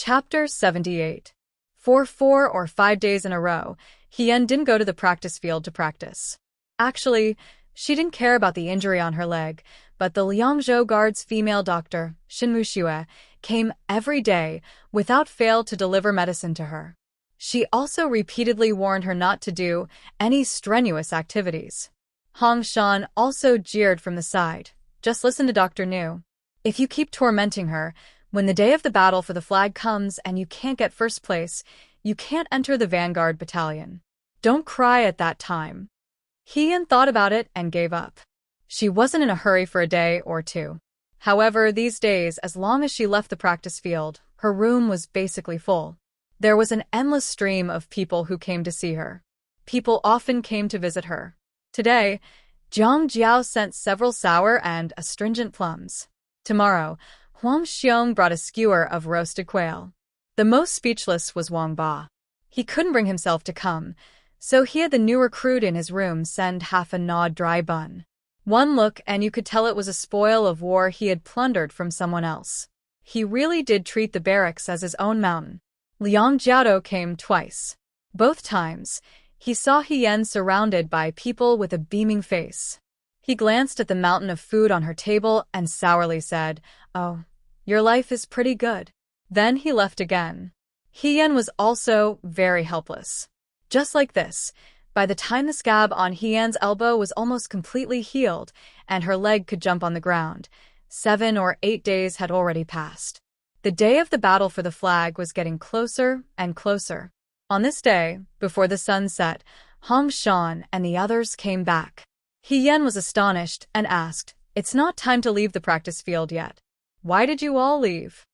Chapter 78. For 4 or 5 days in a row, Hien didn't go to the practice field to practice. Actually, she didn't care about the injury on her leg, but the Liangzhou Guard's female doctor, Xinmu Xue, came every day without fail to deliver medicine to her. She also repeatedly warned her not to do any strenuous activities. Hong Shan also jeered from the side. Just listen to Dr. Nu. If you keep tormenting her, when the day of the battle for the flag comes and you can't get first place, you can't enter the vanguard battalion. Don't cry at that time. Hien thought about it and gave up. She wasn't in a hurry for a day or two. However, these days, as long as she left the practice field, her room was basically full. There was an endless stream of people who came to see her. People often came to visit her. Today, Jiang Jiao sent several sour and astringent plums. Tomorrow, Huang Xiong brought a skewer of roasted quail. The most speechless was Wang Ba. He couldn't bring himself to come, so he had the new recruit in his room send half a gnawed dry bun. One look and you could tell it was a spoil of war he had plundered from someone else. He really did treat the barracks as his own mountain. Liang Jiao came twice. Both times, he saw Hien surrounded by people with a beaming face. He glanced at the mountain of food on her table and sourly said, "Oh, your life is pretty good." Then he left again. Hien was also very helpless. Just like this, by the time the scab on Hien's elbow was almost completely healed and her leg could jump on the ground, 7 or 8 days had already passed. The day of the battle for the flag was getting closer and closer. On this day, before the sun set, Hong Shan and the others came back. Hien was astonished and asked, "It's not time to leave the practice field yet. Why did you all leave?"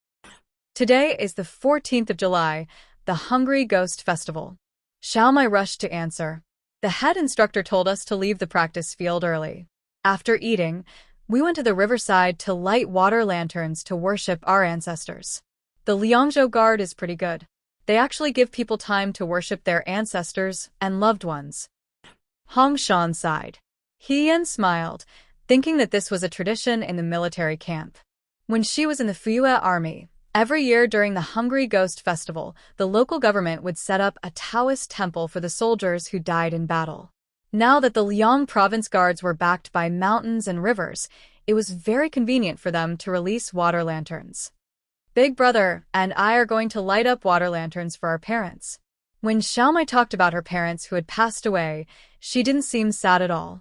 Today is the 14th of July, the Hungry Ghost Festival. Xiaomai rushed to answer. The head instructor told us to leave the practice field early. After eating, we went to the riverside to light water lanterns to worship our ancestors. The Liangzhou Guard is pretty good. They actually give people time to worship their ancestors and loved ones. Hong Shan sighed. Hien smiled, thinking that this was a tradition in the military camp. When she was in the Fuyue army, every year during the Hungry Ghost Festival, the local government would set up a Taoist temple for the soldiers who died in battle. Now that the Liang province guards were backed by mountains and rivers, it was very convenient for them to release water lanterns. Big Brother and I are going to light up water lanterns for our parents. When Xiaomai talked about her parents who had passed away, she didn't seem sad at all.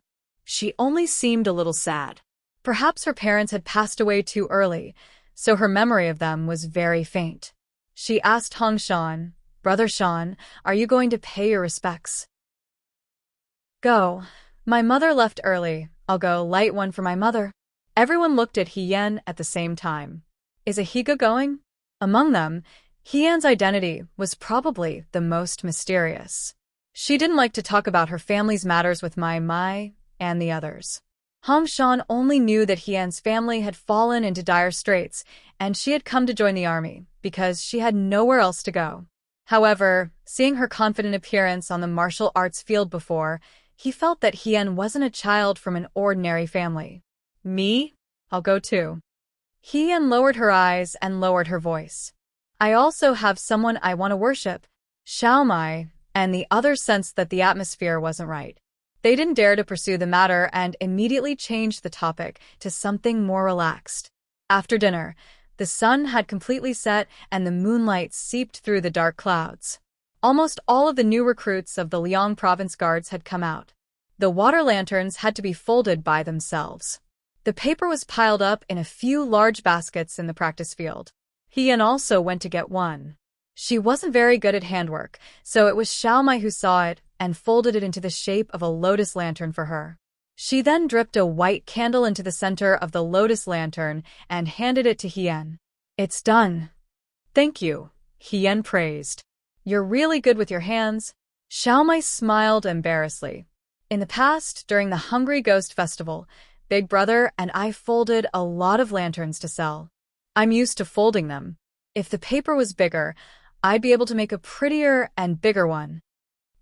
She only seemed a little sad. Perhaps her parents had passed away too early, so her memory of them was very faint. She asked Hong Shan, "Brother Shan, are you going to pay your respects?" "Go. My mother left early. I'll go light one for my mother." Everyone looked at Hien at the same time. Is Ahiga going? Among them, Hien's identity was probably the most mysterious. She didn't like to talk about her family's matters with Mai and the others. Hong Shan only knew that Hien's family had fallen into dire straits, and she had come to join the army because she had nowhere else to go. However, seeing her confident appearance on the martial arts field before, he felt that Hien wasn't a child from an ordinary family. "Me? I'll go too." Hien lowered her eyes and lowered her voice. "I also have someone I want to worship." Xiaomai and the others sensed that the atmosphere wasn't right. They didn't dare to pursue the matter and immediately changed the topic to something more relaxed. After dinner, the sun had completely set and the moonlight seeped through the dark clouds. Almost all of the new recruits of the Liang province guards had come out. The water lanterns had to be folded by themselves. The paper was piled up in a few large baskets in the practice field. Hien also went to get one. She wasn't very good at handwork, so it was Xiaomai who saw it and folded it into the shape of a lotus lantern for her. She then dripped a white candle into the center of the lotus lantern and handed it to Hien. "It's done." "Thank you," Hien praised. "You're really good with your hands." Xiaomai smiled embarrassedly. In the past, during the Hungry Ghost Festival, Big Brother and I folded a lot of lanterns to sell. I'm used to folding them. If the paper was bigger, I'd be able to make a prettier and bigger one.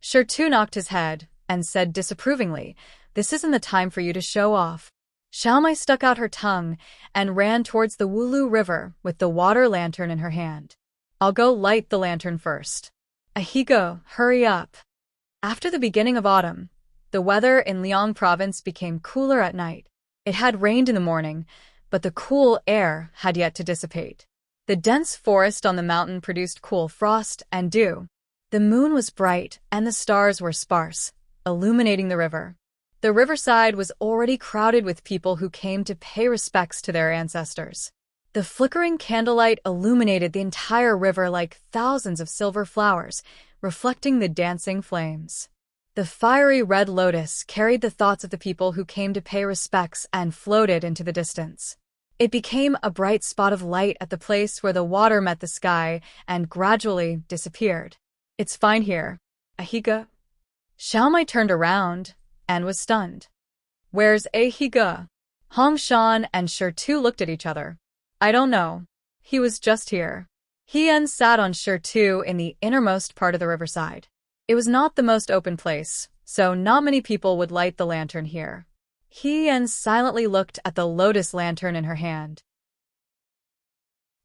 Shirtu knocked his head and said disapprovingly, "This isn't the time for you to show off." Xiaomai stuck out her tongue and ran towards the Wulu River with the water lantern in her hand. I'll go light the lantern first. Ahigo, hurry up. After the beginning of autumn, the weather in Liang province became cooler at night. It had rained in the morning, but the cool air had yet to dissipate. The dense forest on the mountain produced cool frost and dew. The moon was bright and the stars were sparse, illuminating the river. The riverside was already crowded with people who came to pay respects to their ancestors. The flickering candlelight illuminated the entire river like thousands of silver flowers, reflecting the dancing flames. The fiery red lotus carried the thoughts of the people who came to pay respects and floated into the distance. It became a bright spot of light at the place where the water met the sky and gradually disappeared. It's fine here, Ahiga. Xiaomai turned around and was stunned. Where's Ahiga? Hong Shan and Shirtu looked at each other. I don't know. He was just here. Hien sat on Shirtu in the innermost part of the riverside. It was not the most open place, so not many people would light the lantern here. Hien silently looked at the lotus lantern in her hand.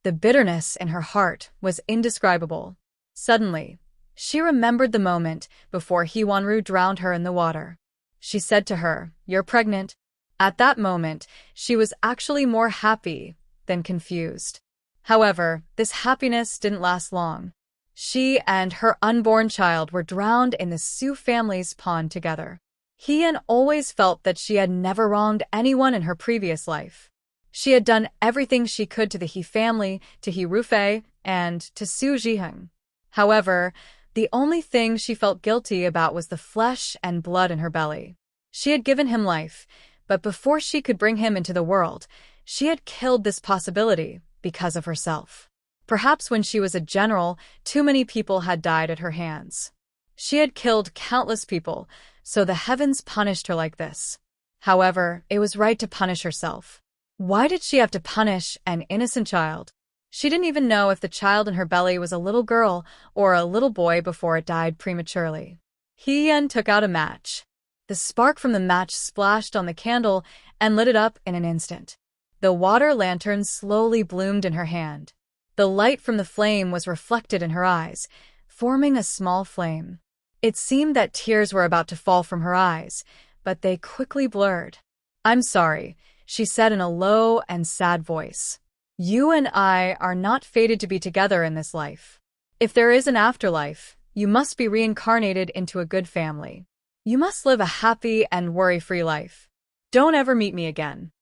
The bitterness in her heart was indescribable. Suddenly, she remembered the moment before Wanru drowned her in the water. She said to her, "You're pregnant." At that moment, she was actually more happy than confused. However, this happiness didn't last long. She and her unborn child were drowned in the Su family's pond together. Hien always felt that she had never wronged anyone in her previous life. She had done everything she could to the He family, to He Rufei, and to Su Jiheng. However, the only thing she felt guilty about was the flesh and blood in her belly. She had given him life, but before she could bring him into the world, she had killed this possibility because of herself. Perhaps when she was a general, too many people had died at her hands. She had killed countless people, so the heavens punished her like this. However, it was right to punish herself. Why did she have to punish an innocent child? She didn't even know if the child in her belly was a little girl or a little boy before it died prematurely. Hien took out a match. The spark from the match splashed on the candle and lit it up in an instant. The water lantern slowly bloomed in her hand. The light from the flame was reflected in her eyes, forming a small flame. It seemed that tears were about to fall from her eyes, but they quickly blurred. "I'm sorry," she said in a low and sad voice. "You and I are not fated to be together in this life. If there is an afterlife, you must be reincarnated into a good family. You must live a happy and worry-free life. Don't ever meet me again.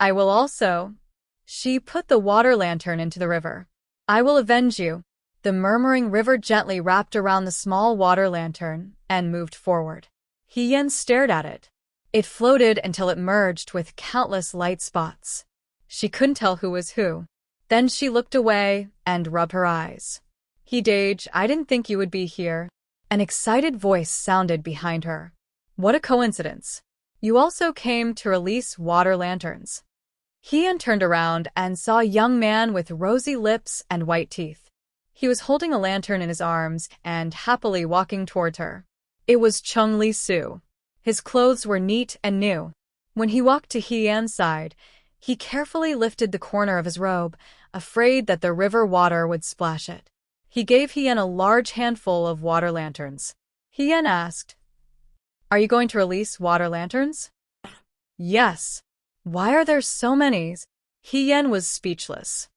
I will also..." She put the water lantern into the river. "I will avenge you." The murmuring river gently wrapped around the small water lantern and moved forward. Hien stared at it. It floated until it merged with countless light spots. She couldn't tell who was who. Then she looked away and rubbed her eyes. "Hidage, I didn't think you would be here." An excited voice sounded behind her. "What a coincidence. You also came to release water lanterns." Hien turned around and saw a young man with rosy lips and white teeth. He was holding a lantern in his arms and happily walking towards her. It was Chung Li Su. His clothes were neat and new. When he walked to Hien's side, he carefully lifted the corner of his robe, afraid that the river water would splash it. He gave Hien a large handful of water lanterns. Hien asked, "Are you going to release water lanterns?" "Yes." "Why are there so many?" Hien was speechless.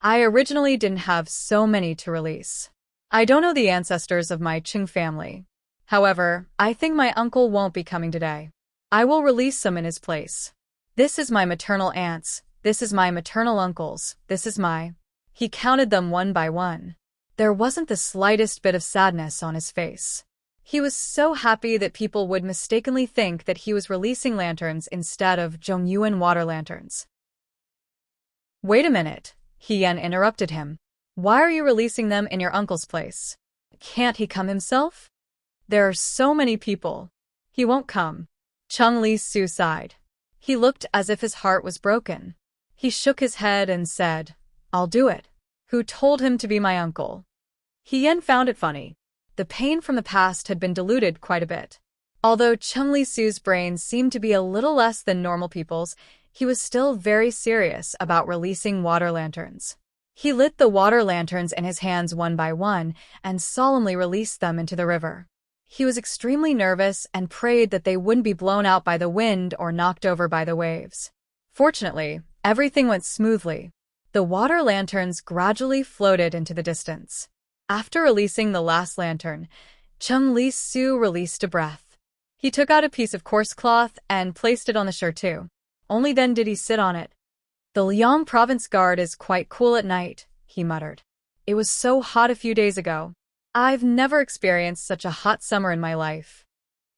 "I originally didn't have so many to release. I don't know the ancestors of my Qing family. However, I think my uncle won't be coming today. I will release some in his place. This is my maternal aunts, this is my maternal uncles, this is my..." He counted them one by one. There wasn't the slightest bit of sadness on his face. He was so happy that people would mistakenly think that he was releasing lanterns instead of Zhongyuan water lanterns. "Wait a minute," Hien interrupted him. "Why are you releasing them in your uncle's place? Can't he come himself? There are so many people. He won't come." Chung Li Su sighed. He looked as if his heart was broken. He shook his head and said, "I'll do it." "Who told him to be my uncle?" Hien found it funny. The pain from the past had been diluted quite a bit. Although Chung Li Su's brain seemed to be a little less than normal people's, he was still very serious about releasing water lanterns. He lit the water lanterns in his hands one by one and solemnly released them into the river. He was extremely nervous and prayed that they wouldn't be blown out by the wind or knocked over by the waves. Fortunately, everything went smoothly. The water lanterns gradually floated into the distance. After releasing the last lantern, Chung Li-su released a breath. He took out a piece of coarse cloth and placed it on the too. Only then did he sit on it. "The Liang province guard is quite cool at night," he muttered. "It was so hot a few days ago. I've never experienced such a hot summer in my life."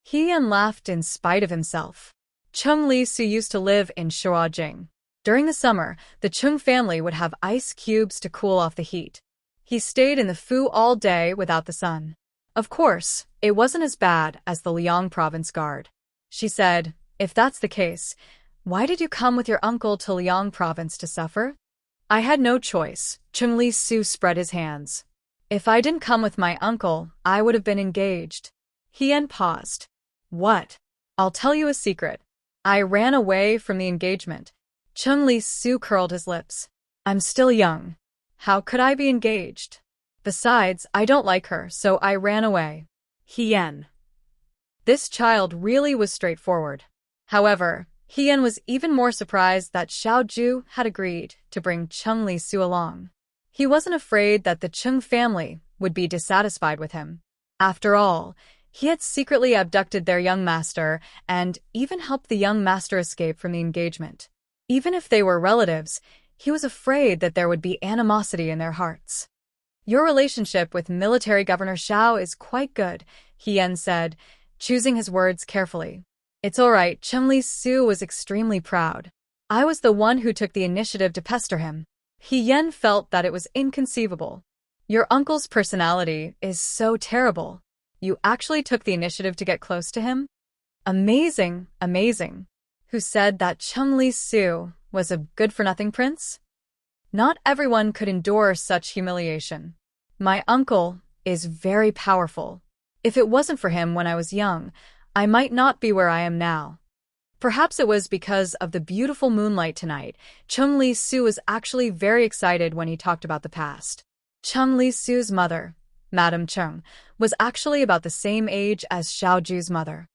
He laughed in spite of himself. Chung Li-su used to live in Shuajing. During the summer, the Chung family would have ice cubes to cool off the heat. He stayed in the Fu all day without the sun. Of course, it wasn't as bad as the Liang province guard. She said, "If that's the case, why did you come with your uncle to Liang province to suffer?" "I had no choice." Chung Li-su spread his hands. "If I didn't come with my uncle, I would have been engaged." Hien paused. "What?" "I'll tell you a secret. I ran away from the engagement." Chung Li-su curled his lips. "I'm still young. How could I be engaged? Besides, I don't like her, so I ran away." Hien. This child really was straightforward. However, Hien was even more surprised that Xiao Ju had agreed to bring Chung Li-su along. He wasn't afraid that the Chung family would be dissatisfied with him. After all, he had secretly abducted their young master and even helped the young master escape from the engagement. Even if they were relatives, he was afraid that there would be animosity in their hearts. "Your relationship with military Governor Xiao is quite good," Hien said, choosing his words carefully. "It's all right." Chung Li-su was extremely proud. "I was the one who took the initiative to pester him." Hien felt that it was inconceivable. "Your uncle's personality is so terrible. You actually took the initiative to get close to him?" "Amazing, amazing." Who said that Chung Li-su was a good-for-nothing prince? Not everyone could endure such humiliation. "My uncle is very powerful. If it wasn't for him when I was young, I might not be where I am now." Perhaps it was because of the beautiful moonlight tonight. Chung Li-su was actually very excited when he talked about the past. Chung Li-su's mother, Madame Chung, was actually about the same age as Xiao Ju's mother.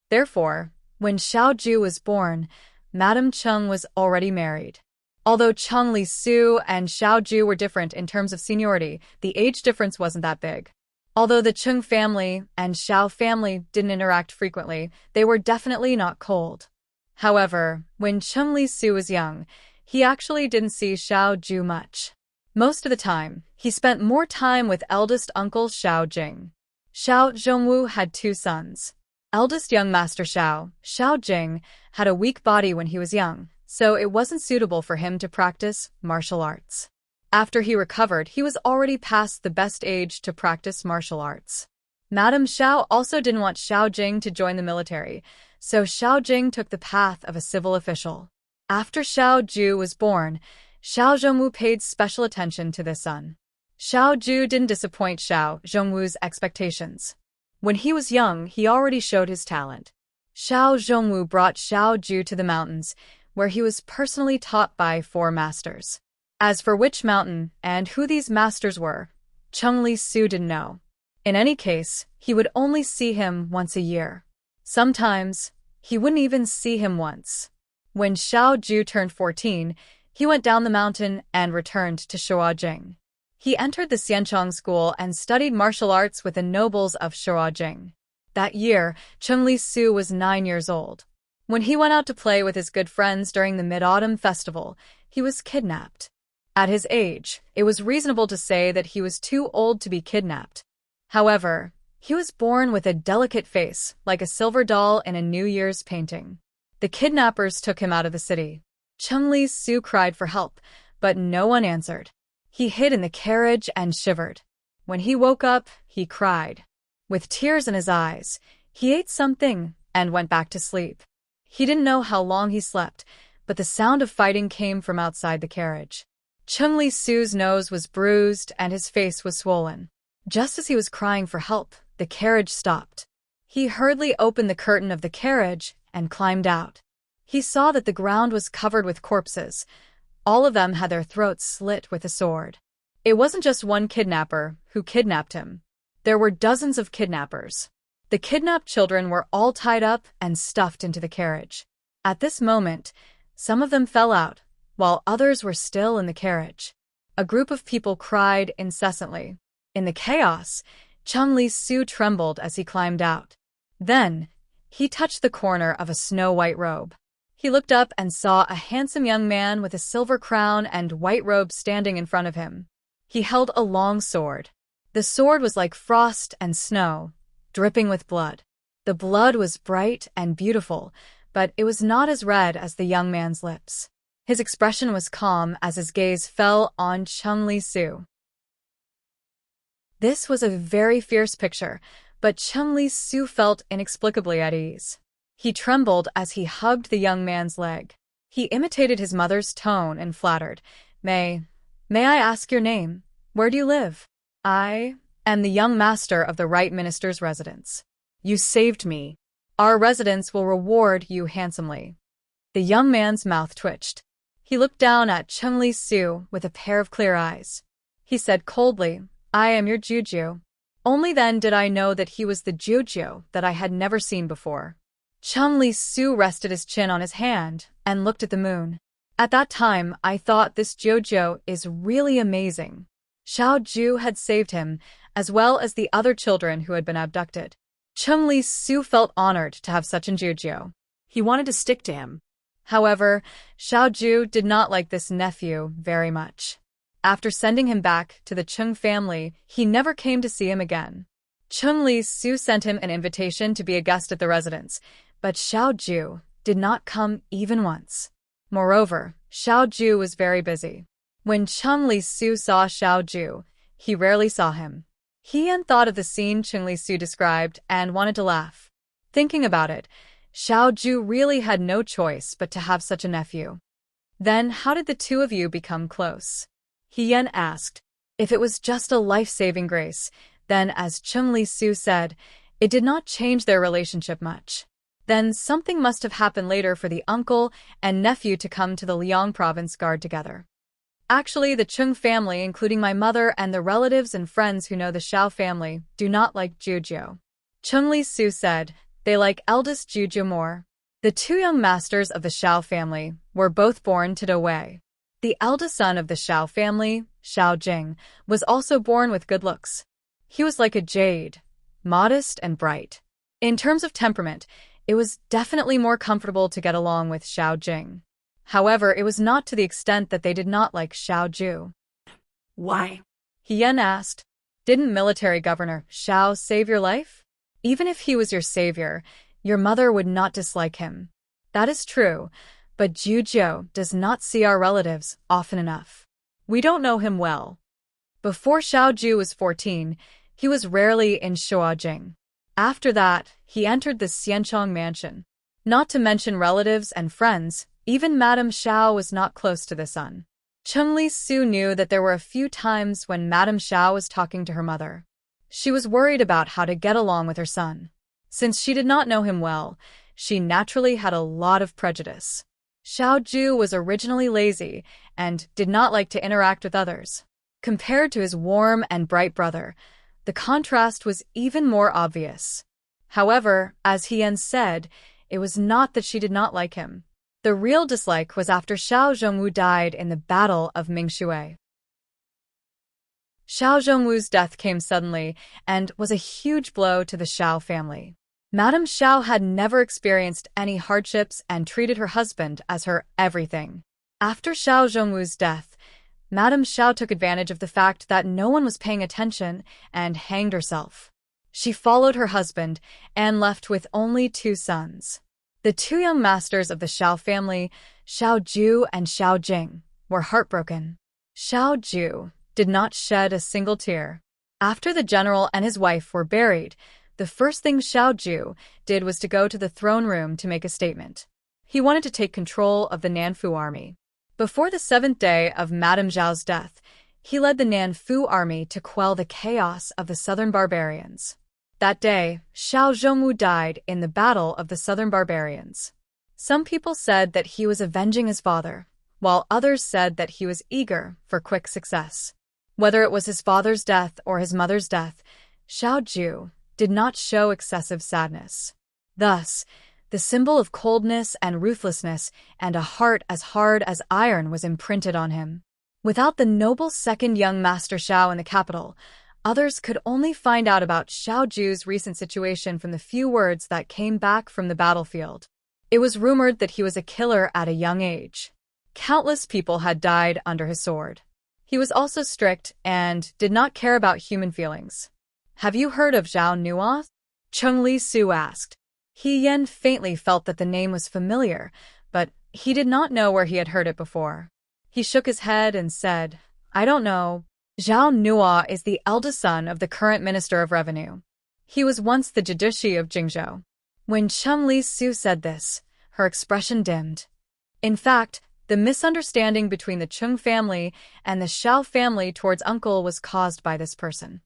Therefore, when Xiao Ju was born, Madame Chung was already married. Although Chung Li-su and Xiao Ju were different in terms of seniority, the age difference wasn't that big. Although the Chung family and Xiao family didn't interact frequently, they were definitely not cold. However, when Chung Li-su was young, he actually didn't see Xiao Ju much. Most of the time, he spent more time with eldest uncle Xiao Jing. Xiao Zhongwu had 2 sons. Eldest young master Xiao Jing, had a weak body when he was young, so it wasn't suitable for him to practice martial arts. After he recovered, he was already past the best age to practice martial arts. Madame Xiao also didn't want Xiao Jing to join the military, so Xiao Jing took the path of a civil official. After Xiao Ju was born, Xiao Zhongwu paid special attention to this son. Xiao Ju didn't disappoint Xiao Zhongwu's expectations. When he was young, he already showed his talent. Xiao Zhongwu brought Xiao Ju to the mountains, where he was personally taught by 4 masters. As for which mountain and who these masters were, Chung Li-su didn't know. In any case, he would only see him once a year. Sometimes, he wouldn't even see him once. When Xiao Ju turned 14, he went down the mountain and returned to Shuajing. He entered the Xianchang school and studied martial arts with the nobles of Shuajing. That year, Chung Li-su was 9 years old. When he went out to play with his good friends during the Mid-Autumn Festival, he was kidnapped. At his age, it was reasonable to say that he was too old to be kidnapped. However, he was born with a delicate face, like a silver doll in a New Year's painting. The kidnappers took him out of the city. Chung Li-su cried for help, but no one answered. He hid in the carriage and shivered. When he woke up, he cried. With tears in his eyes, he ate something and went back to sleep. He didn't know how long he slept, but the sound of fighting came from outside the carriage. Chung Li-su's nose was bruised and his face was swollen. Just as he was crying for help, the carriage stopped. He hurriedly opened the curtain of the carriage and climbed out. He saw that the ground was covered with corpses, All of them had their throats slit with a sword. It wasn't just one kidnapper who kidnapped him. There were dozens of kidnappers. The kidnapped children were all tied up and stuffed into the carriage. At this moment, some of them fell out, while others were still in the carriage. A group of people cried incessantly. In the chaos, Chung Li-su trembled as he climbed out. Then, he touched the corner of a snow-white robe. He looked up and saw a handsome young man with a silver crown and white robe standing in front of him. He held a long sword. The sword was like frost and snow, dripping with blood. The blood was bright and beautiful, but it was not as red as the young man's lips. His expression was calm as his gaze fell on Chung Li-su. This was a very fierce picture, but Chung Li-su felt inexplicably at ease. He trembled as he hugged the young man's leg. He imitated his mother's tone and flattered, May I ask your name? Where do you live? I am the young master of the Right Minister's residence. You saved me. Our residence will reward you handsomely. The young man's mouth twitched. He looked down at Chung Li-su with a pair of clear eyes. He said coldly, I am your Juju. Only then did I know that he was the Juju that I had never seen before. Chung Li-su rested his chin on his hand and looked at the moon. At that time, I thought this Jojo is really amazing. Xiao Ju had saved him, as well as the other children who had been abducted. Chung Li-su felt honored to have such a Juju. He wanted to stick to him. However, Xiao Ju did not like this nephew very much. After sending him back to the Chung family, he never came to see him again. Chung Li-su sent him an invitation to be a guest at the residence, but Xiao Ju did not come even once. Moreover, Xiao Ju was very busy. When Chung Li-su saw Xiao Ju, he rarely saw him. He thought of the scene Chung Li-su described and wanted to laugh. Thinking about it, Xiao Ju really had no choice but to have such a nephew. Then how did the two of you become close? Hien asked. If it was just a life-saving grace, then as Chung Li-su said, it did not change their relationship much. Then something must have happened later for the uncle and nephew to come to the Liang province guard together. Actually, the Chung family, including my mother and the relatives and friends who know the Xiao family, do not like Juju. Chung Li-su said, they like eldest Juju more. The two young masters of the Xiao family were both born to Dawei. The eldest son of the Xiao family, Xiao Jing, was also born with good looks. He was like a jade, modest and bright. In terms of temperament, it was definitely more comfortable to get along with Xiao Jing. However, it was not to the extent that they did not like Xiao Ju. Why? Hien asked. Didn't military governor Xiao save your life? Even if he was your savior, your mother would not dislike him. That is true, but Juju does not see our relatives often enough. We don't know him well. Before Xiao Ju was 14, he was rarely in Shuajing. After that, he entered the Xianchong mansion. Not to mention relatives and friends, even Madame Xiao was not close to the son. Chung Li-su knew that there were a few times when Madame Xiao was talking to her mother. She was worried about how to get along with her son. Since she did not know him well, she naturally had a lot of prejudice. Xiao Ju was originally lazy and did not like to interact with others. Compared to his warm and bright brother, the contrast was even more obvious. However, as Hien said, it was not that she did not like him. The real dislike was after Xiao Zhongwu died in the Battle of Mingshui. Xiao Zhongwu's death came suddenly and was a huge blow to the Xiao family. Madame Xiao had never experienced any hardships and treated her husband as her everything. After Xiao Zhongwu's death, Madame Xiao took advantage of the fact that no one was paying attention and hanged herself. She followed her husband and left with only 2 sons. The 2 young masters of the Xiao family, Xiao Ju and Xiao Jing, were heartbroken. Xiao Ju did not shed a single tear. After the general and his wife were buried, the first thing Xiao Ju did was to go to the throne room to make a statement. He wanted to take control of the Nanfu army. Before the 7th day of Madame Zhao's death, he led the Nanfu army to quell the chaos of the southern barbarians. That day, Xiao Zhongwu died in the battle of the southern barbarians. Some people said that he was avenging his father, while others said that he was eager for quick success. Whether it was his father's death or his mother's death, Xiao Ju did not show excessive sadness. Thus, the symbol of coldness and ruthlessness and a heart as hard as iron was imprinted on him. Without the noble second young Master Xiao in the capital, others could only find out about Xiao Ju's recent situation from the few words that came back from the battlefield. It was rumored that he was a killer at a young age. Countless people had died under his sword. He was also strict and did not care about human feelings. "Have you heard of Zhao Nua?" Cheng Li Su asked. He Yen faintly felt that the name was familiar, but he did not know where he had heard it before. He shook his head and said, "I don't know." Zhao Nua is the eldest son of the current Minister of Revenue. He was once the Jidishi of Jingzhou. When Cheng Li Su said this, her expression dimmed. In fact, the misunderstanding between the Chung family and the Xiao family towards uncle was caused by this person.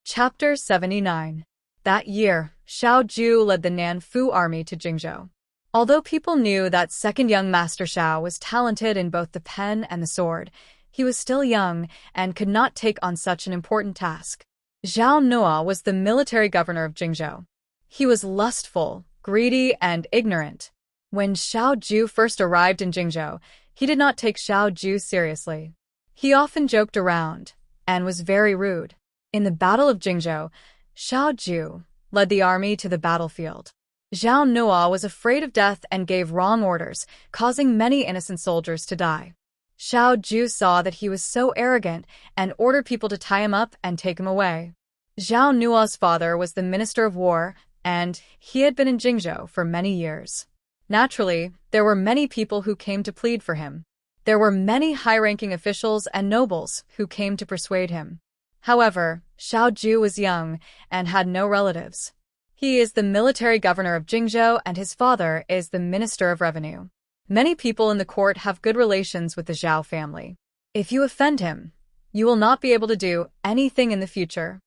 Chapter 79. That year, Xiao Ju led the Nanfu army to Jingzhou. Although people knew that second young Master Xiao was talented in both the pen and the sword, he was still young and could not take on such an important task. Zhao Nua was the military governor of Jingzhou. He was lustful, greedy, and ignorant. When Xiao Ju first arrived in Jingzhou, he did not take Xiao Ju seriously. He often joked around and was very rude. In the Battle of Jingzhou, Xiao Ju led the army to the battlefield. Zhao Nua was afraid of death and gave wrong orders, causing many innocent soldiers to die. Xiao Ju saw that he was so arrogant and ordered people to tie him up and take him away. Zhao Nua's father was the Minister of War, and he had been in Jingzhou for many years. Naturally, there were many people who came to plead for him. There were many high-ranking officials and nobles who came to persuade him. However, Xiao Ju was young and had no relatives. He is the military governor of Jingzhou and his father is the Minister of Revenue. Many people in the court have good relations with the Zhao family. If you offend him, you will not be able to do anything in the future.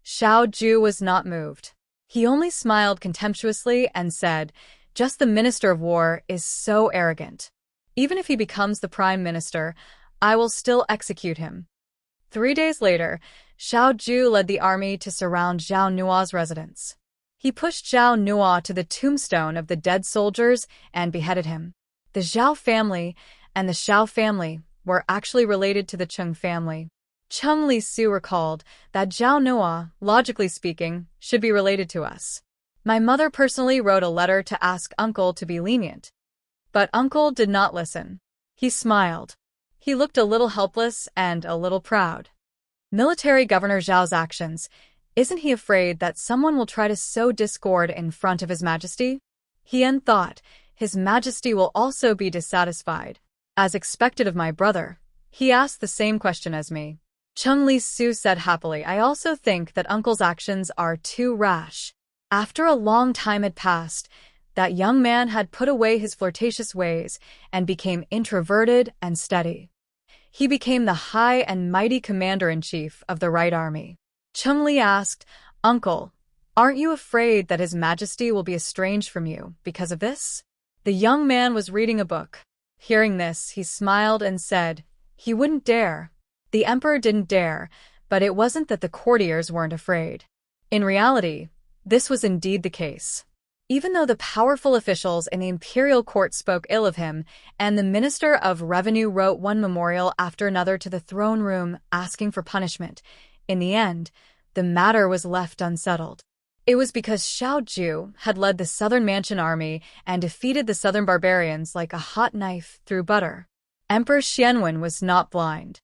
Xiao Ju was not moved. He only smiled contemptuously and said, "Just the Minister of War is so arrogant. Even if he becomes the Prime Minister, I will still execute him." 3 days later, Xiao Ju led the army to surround Zhao Nua's residence. He pushed Zhao Nua to the tombstone of the dead soldiers and beheaded him. The Zhao family and the Xiao family were actually related to the Chung family. Cheng Li Su recalled that Zhao Nua, logically speaking, should be related to us. My mother personally wrote a letter to ask uncle to be lenient. But uncle did not listen. He smiled. He looked a little helpless and a little proud. Military Governor Zhao's actions, isn't he afraid that someone will try to sow discord in front of His Majesty? Hien thought, His Majesty will also be dissatisfied. As expected of my brother, he asked the same question as me. Cheng Li Su said happily, I also think that uncle's actions are too rash. After a long time had passed, that young man had put away his flirtatious ways and became introverted and steady. He became the high and mighty commander-in-chief of the Right Army. Cheng Li asked, Uncle, aren't you afraid that His Majesty will be estranged from you because of this? The young man was reading a book. Hearing this, he smiled and said, he wouldn't dare. The emperor didn't dare, but it wasn't that the courtiers weren't afraid. In reality, this was indeed the case. Even though the powerful officials in the imperial court spoke ill of him, and the Minister of Revenue wrote one memorial after another to the throne room asking for punishment, in the end, the matter was left unsettled. It was because Xiao Ju had led the Southern Mansion army and defeated the southern barbarians like a hot knife through butter. Emperor Xianwen was not blind.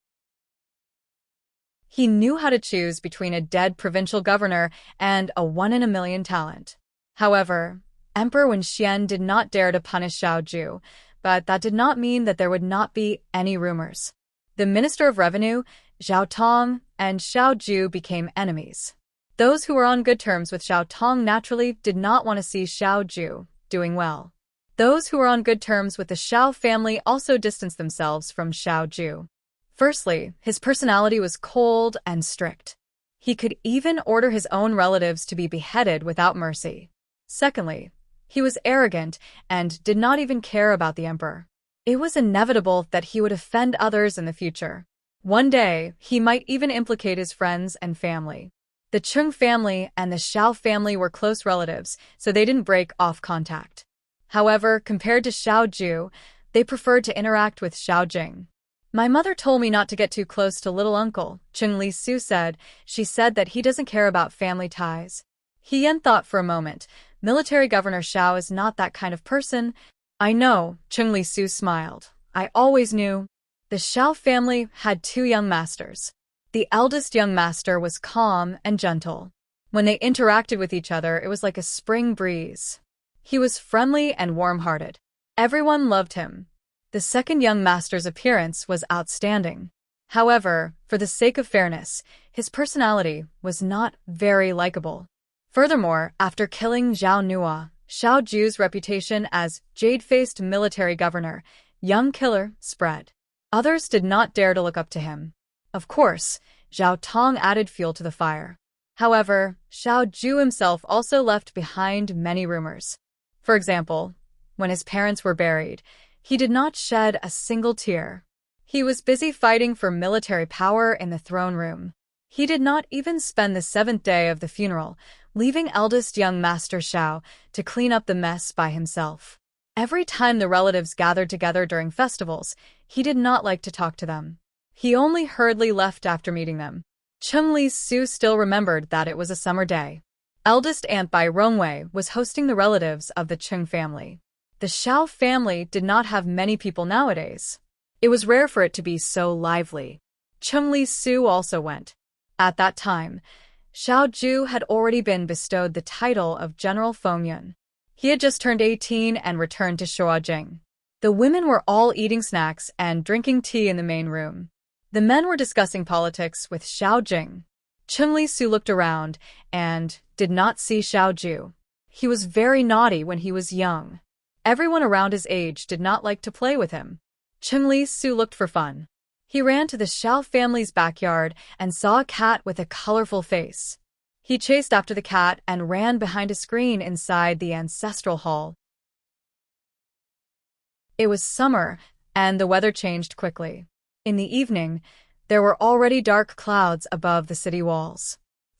He knew how to choose between a dead provincial governor and a one-in-a-million talent. However, Emperor Wenxian did not dare to punish Xiao Ju, but that did not mean that there would not be any rumors. The Minister of Revenue, Zhao Tong, and Xiao Ju became enemies. Those who were on good terms with Xiao Tong naturally did not want to see Xiao Ju doing well. Those who were on good terms with the Xiao family also distanced themselves from Xiao Ju. Firstly, his personality was cold and strict. He could even order his own relatives to be beheaded without mercy. Secondly, He was arrogant and did not even care about the emperor. It was inevitable that he would offend others in the future. One day, he might even implicate his friends and family. The Chung family and the Xiao family were close relatives, so they didn't break off contact. However, compared to Xiao Ju, they preferred to interact with Xiao Jing. My mother told me not to get too close to little uncle, Chung Li Su said. She said that he doesn't care about family ties. He Yan thought for a moment. Military Governor Xiao is not that kind of person. I know, Chung Li Su smiled. I always knew. The Xiao family had two young masters. The eldest young master was calm and gentle. When they interacted with each other, it was like a spring breeze. He was friendly and warm-hearted. Everyone loved him. The second young master's appearance was outstanding. However, for the sake of fairness, his personality was not very likable. Furthermore, after killing Zhao Nua, Xiao Ju's reputation as jade-faced military governor, young killer, spread. Others did not dare to look up to him. Of course, Zhao Tong added fuel to the fire. However, Xiao Ju himself also left behind many rumors. For example, when his parents were buried, he did not shed a single tear. He was busy fighting for military power in the throne room. He did not even spend the seventh day of the funeral, leaving eldest young Master Xiao to clean up the mess by himself. Every time the relatives gathered together during festivals, he did not like to talk to them. He only hurriedly left after meeting them. Chung Li Su still remembered that it was a summer day. Eldest aunt Bai Rongwei was hosting the relatives of the Chung family. The Xiao family did not have many people nowadays. It was rare for it to be so lively. Chung Li Su also went. At that time, Xiao Ju had already been bestowed the title of General Fengyun. He had just turned 18 and returned to Shuajing. The women were all eating snacks and drinking tea in the main room. The men were discussing politics with Xiao Jing. Chung Li Su looked around and did not see Xiao Ju. He was very naughty when he was young. Everyone around his age did not like to play with him. Chung Li Su looked for fun. He ran to the Xiao family's backyard and saw a cat with a colorful face. He chased after the cat and ran behind a screen inside the ancestral hall. It was summer, and the weather changed quickly. In the evening, there were already dark clouds above the city walls.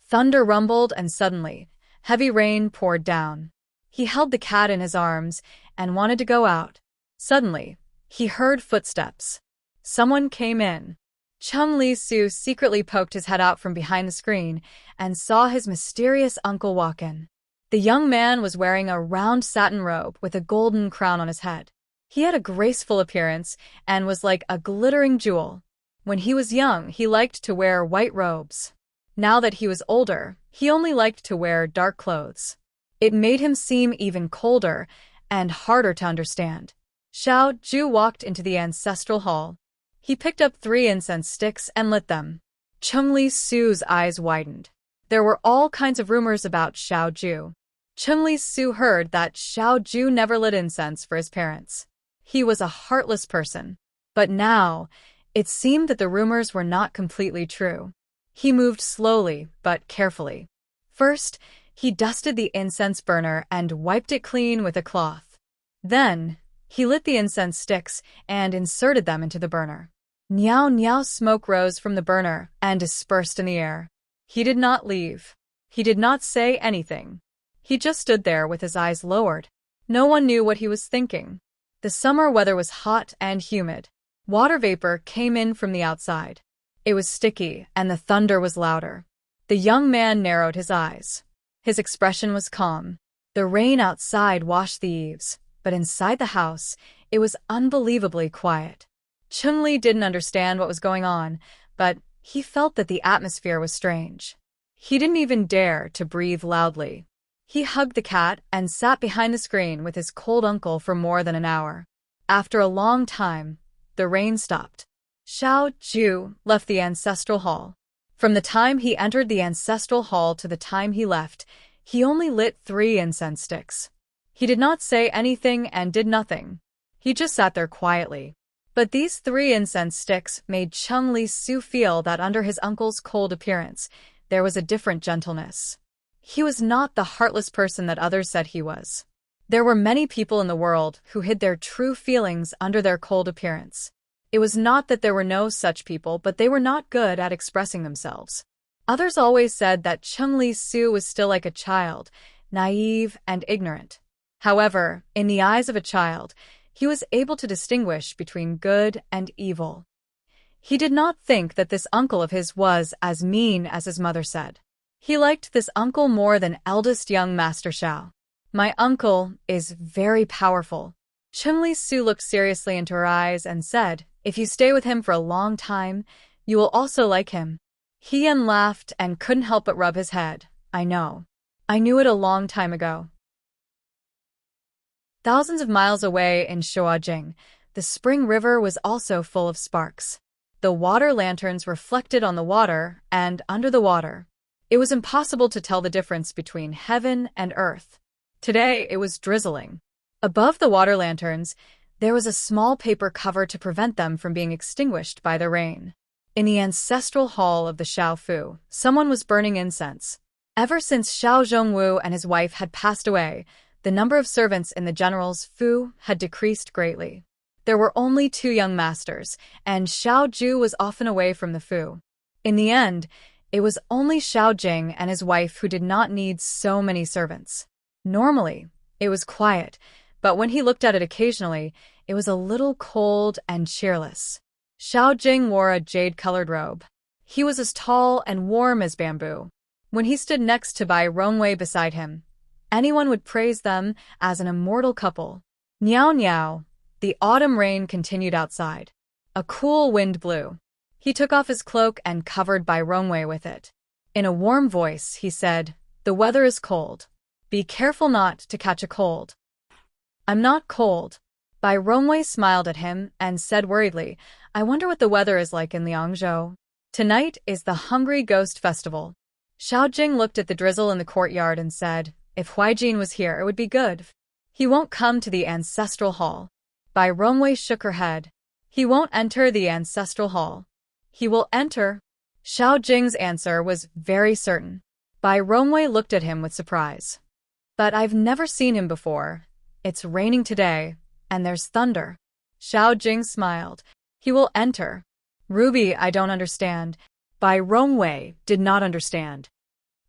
Thunder rumbled and suddenly, heavy rain poured down. He held the cat in his arms and wanted to go out. Suddenly, he heard footsteps. Someone came in. Chung Li Su secretly poked his head out from behind the screen and saw his mysterious uncle walk in. The young man was wearing a round satin robe with a golden crown on his head. He had a graceful appearance and was like a glittering jewel. When he was young, he liked to wear white robes. Now that he was older, he only liked to wear dark clothes. It made him seem even colder and harder to understand. Xiao Ju walked into the ancestral hall. He picked up 3 incense sticks and lit them. Chung Li Su's eyes widened. There were all kinds of rumors about Xiao Ju. Chung Li Su heard that Xiao Ju never lit incense for his parents. He was a heartless person. But now, it seemed that the rumors were not completely true. He moved slowly but carefully. First, he dusted the incense burner and wiped it clean with a cloth. Then, he lit the incense sticks and inserted them into the burner. Niao niao smoke rose from the burner and dispersed in the air. He did not leave. He did not say anything. He just stood there with his eyes lowered. No one knew what he was thinking. The summer weather was hot and humid. Water vapor came in from the outside. It was sticky and the thunder was louder. The young man narrowed his eyes. His expression was calm. The rain outside washed the eaves, but inside the house, it was unbelievably quiet. Chung Li didn't understand what was going on, but he felt that the atmosphere was strange. He didn't even dare to breathe loudly. He hugged the cat and sat behind the screen with his cold uncle for more than an hour. After a long time, the rain stopped. Xiao Ju left the ancestral hall. From the time he entered the ancestral hall to the time he left, he only lit 3 incense sticks. He did not say anything and did nothing. He just sat there quietly. But these 3 incense sticks made Chung Li Su feel that under his uncle's cold appearance, there was a different gentleness. He was not the heartless person that others said he was. There were many people in the world who hid their true feelings under their cold appearance. It was not that there were no such people, but they were not good at expressing themselves. Others always said that Cheng-Li Su was still like a child, naive and ignorant. However, in the eyes of a child, he was able to distinguish between good and evil. He did not think that this uncle of his was as mean as his mother said. He liked this uncle more than eldest young Master Xiao. My uncle is very powerful. Cheng-Li Su looked seriously into her eyes and said, if you stay with him for a long time, you will also like him. He-Yen laughed and couldn't help but rub his head. I know. I knew it a long time ago. Thousands of miles away in Shuajing, the spring river was also full of sparks. The water lanterns reflected on the water and under the water. It was impossible to tell the difference between heaven and earth. Today, it was drizzling. Above the water lanterns, there was a small paper cover to prevent them from being extinguished by the rain. In the ancestral hall of the Xiao Fu, someone was burning incense. Ever since Xiao Zhongwu and his wife had passed away, the number of servants in the general's Fu had decreased greatly. There were only 2 young masters, and Xiao Ju was often away from the Fu. In the end, it was only Xiao Jing and his wife who did not need so many servants. Normally, it was quiet, but when he looked at it occasionally, it was a little cold and cheerless. Xiao Jing wore a jade-colored robe. He was as tall and warm as bamboo. When he stood next to Bai Rongwei beside him, anyone would praise them as an immortal couple. Niao niao. The autumn rain continued outside. A cool wind blew. He took off his cloak and covered Bai Rongwei with it. In a warm voice, he said, the weather is cold. Be careful not to catch a cold. I'm not cold. Bai Rongwei smiled at him and said worriedly, I wonder what the weather is like in Liangzhou. Tonight is the Hungry Ghost Festival. Xiao Jing looked at the drizzle in the courtyard and said, if Huijin was here, it would be good. He won't come to the ancestral hall. Bai Rongwei shook her head. He won't enter the ancestral hall. He will enter. Xiao Jing's answer was very certain. Bai Rongwei looked at him with surprise. But I've never seen him before. It's raining today, and there's thunder. Xiao Jing smiled. He will enter. Ruby, I don't understand. Bai Rongwei did not understand.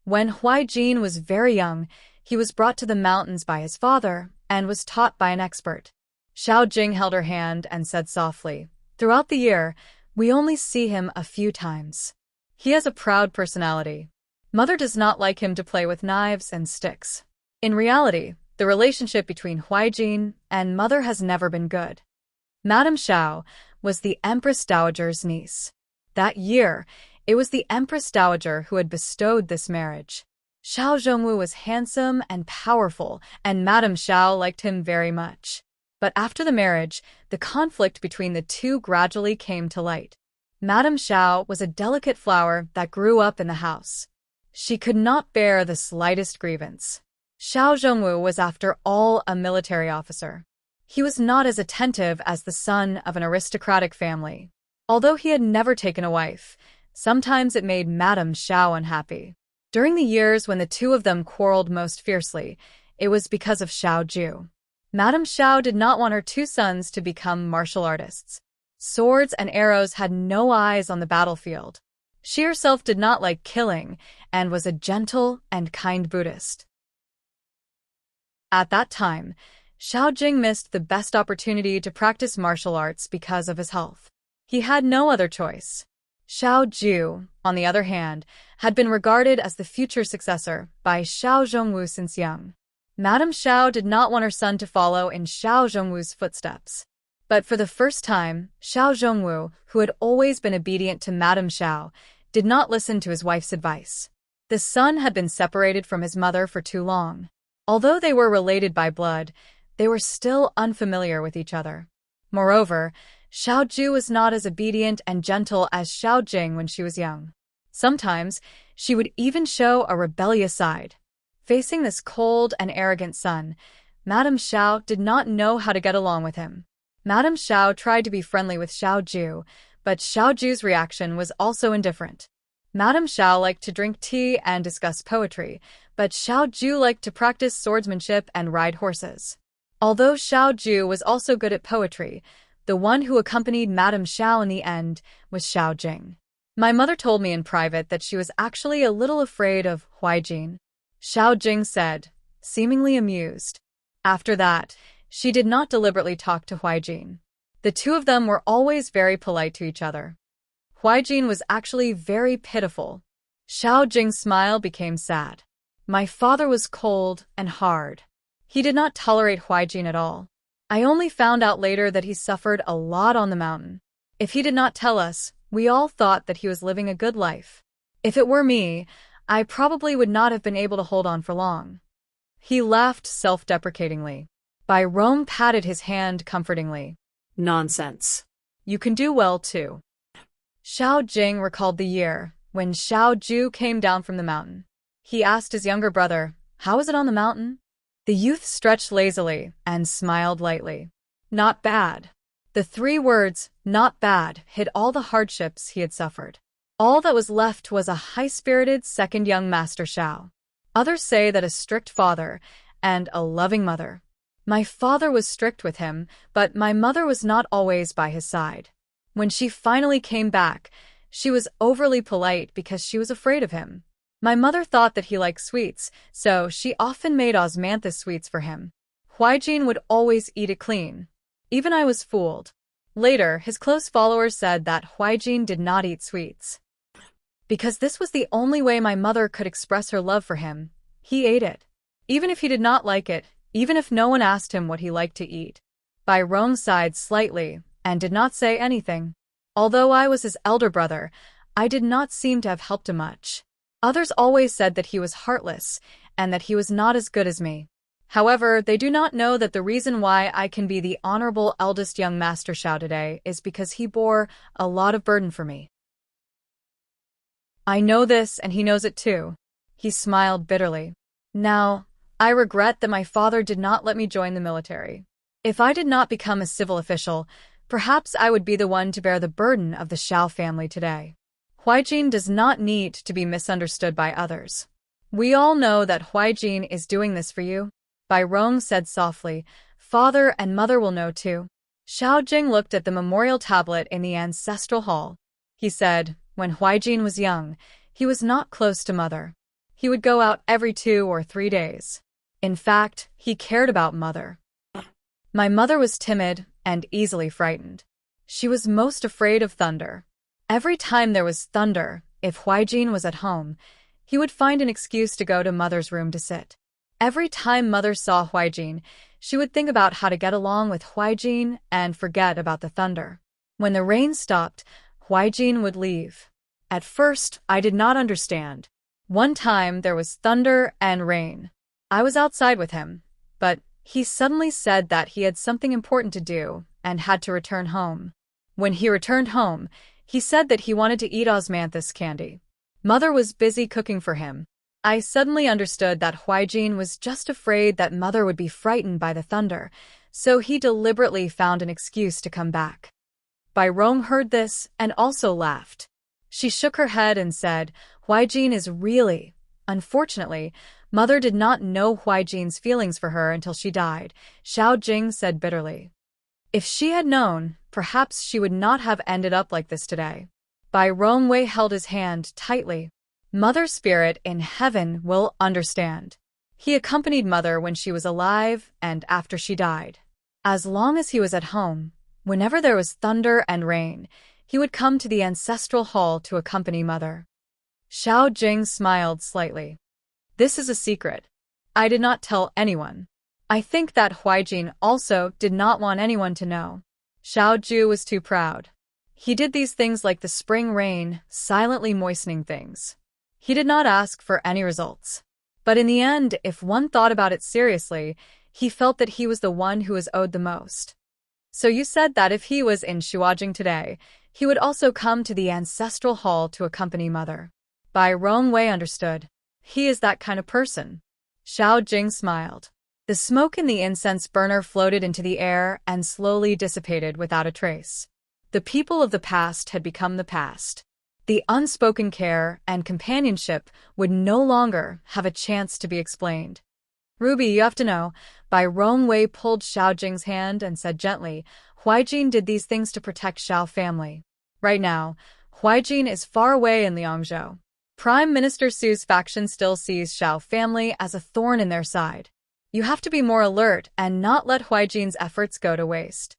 When Huijin was very young, he was brought to the mountains by his father and was taught by an expert. Xiao Jing held her hand and said softly, throughout the year, we only see him a few times. He has a proud personality. Mother does not like him to play with knives and sticks. In reality, the relationship between Huijin and mother has never been good. Madame Xiao was the Empress Dowager's niece. That year, it was the Empress Dowager who had bestowed this marriage. Xiao Zhongwu was handsome and powerful, and Madame Xiao liked him very much. But after the marriage, the conflict between the two gradually came to light. Madame Xiao was a delicate flower that grew up in the house. She could not bear the slightest grievance. Xiao Zhongwu was after all a military officer. He was not as attentive as the son of an aristocratic family. Although he had never taken a wife, sometimes it made Madame Xiao unhappy. During the years when the two of them quarreled most fiercely, it was because of Xiao Ju. Madame Xiao did not want her 2 sons to become martial artists. Swords and arrows had no eyes on the battlefield. She herself did not like killing and was a gentle and kind Buddhist. At that time, Xiao Jing missed the best opportunity to practice martial arts because of his health. He had no other choice. Xiao Ju, on the other hand, had been regarded as the future successor by Xiao Zhongwu since young. Madame Xiao did not want her son to follow in Xiao Zhongwu's footsteps. But for the first time, Xiao Zhongwu, who had always been obedient to Madame Xiao, did not listen to his wife's advice. The son had been separated from his mother for too long. Although they were related by blood, they were still unfamiliar with each other. Moreover, Xiao Ju was not as obedient and gentle as Xiao Jing when she was young. Sometimes, she would even show a rebellious side. Facing this cold and arrogant son, Madame Xiao did not know how to get along with him. Madame Xiao tried to be friendly with Xiao Ju, but Xiao Ju's reaction was also indifferent. Madame Xiao liked to drink tea and discuss poetry, but Xiao Ju liked to practice swordsmanship and ride horses. Although Xiao Ju was also good at poetry, the one who accompanied Madame Xiao in the end was Xiao Jing. My mother told me in private that she was actually a little afraid of Huaijin. Xiao Jing said, seemingly amused. After that, she did not deliberately talk to Huaijin. The two of them were always very polite to each other. Huaijin was actually very pitiful. Xiao Jing's smile became sad. My father was cold and hard. He did not tolerate Huaijin at all. I only found out later that he suffered a lot on the mountain. If he did not tell us, we all thought that he was living a good life. If it were me, I probably would not have been able to hold on for long. He laughed self-deprecatingly. Bai Rong patted his hand comfortingly. Nonsense. You can do well too. Xiao Jing recalled the year when Xiao Ju came down from the mountain. He asked his younger brother, "How is it on the mountain?" The youth stretched lazily and smiled lightly. Not bad. The three words, not bad, hid all the hardships he had suffered. All that was left was a high-spirited second young Master Xiao. Others say that a strict father and a loving mother. My father was strict with him, but my mother was not always by his side. When she finally came back, she was overly polite because she was afraid of him. My mother thought that he liked sweets, so she often made osmanthus sweets for him. Huaijin would always eat it clean. Even I was fooled. Later, his close followers said that Huaijin did not eat sweets. Because this was the only way my mother could express her love for him, he ate it. Even if he did not like it, even if no one asked him what he liked to eat. Bai Rong sighed slightly and did not say anything. Although I was his elder brother, I did not seem to have helped him much. Others always said that he was heartless and that he was not as good as me. However, they do not know that the reason why I can be the honorable eldest young Master Xiao today is because he bore a lot of burden for me. I know this and he knows it too. He smiled bitterly. Now, I regret that my father did not let me join the military. If I did not become a civil official, perhaps I would be the one to bear the burden of the Xiao family today. Huaijin does not need to be misunderstood by others. We all know that Huaijin is doing this for you. Bai Rong said softly, "Father and mother will know too." Xiao Jing looked at the memorial tablet in the ancestral hall. He said, when Huaijin was young, he was not close to mother. He would go out every 2 or 3 days. In fact, he cared about mother. My mother was timid and easily frightened. She was most afraid of thunder. Every time there was thunder, if Huaijin was at home, he would find an excuse to go to mother's room to sit. Every time mother saw Huaijin, she would think about how to get along with Huaijin and forget about the thunder. When the rain stopped, Huaijin would leave. At first, I did not understand. One time there was thunder and rain. I was outside with him, but he suddenly said that he had something important to do and had to return home. When he returned home, he said that he wanted to eat osmanthus candy. Mother was busy cooking for him. I suddenly understood that Huaijin was just afraid that mother would be frightened by the thunder, so he deliberately found an excuse to come back. Bai Rong heard this and also laughed. She shook her head and said, Huaijin is really... Unfortunately, mother did not know Huaijin's feelings for her until she died, Xiao Jing said bitterly. If she had known, perhaps she would not have ended up like this today. Bai Rongwei held his hand tightly. Mother's spirit in heaven will understand. He accompanied mother when she was alive and after she died. As long as he was at home, whenever there was thunder and rain, he would come to the ancestral hall to accompany mother. Xiao Jing smiled slightly. This is a secret. I did not tell anyone. I think that Huaijin also did not want anyone to know. Xiao Ju was too proud. He did these things like the spring rain, silently moistening things. He did not ask for any results. But in the end, if one thought about it seriously, he felt that he was the one who was owed the most. So you said that if he was in Shuajing today, he would also come to the ancestral hall to accompany mother. Bai Rongwei understood. He is that kind of person. Xiao Jing smiled. The smoke in the incense burner floated into the air and slowly dissipated without a trace. The people of the past had become the past. The unspoken care and companionship would no longer have a chance to be explained. Ruby, you have to know. Bai Rongwei pulled Xiao Jing's hand and said gently, Huaijin did these things to protect Xiao family. Right now, Huaijin is far away in Liangzhou. Prime Minister Su's faction still sees Xiao family as a thorn in their side. You have to be more alert and not let Huaijin's efforts go to waste.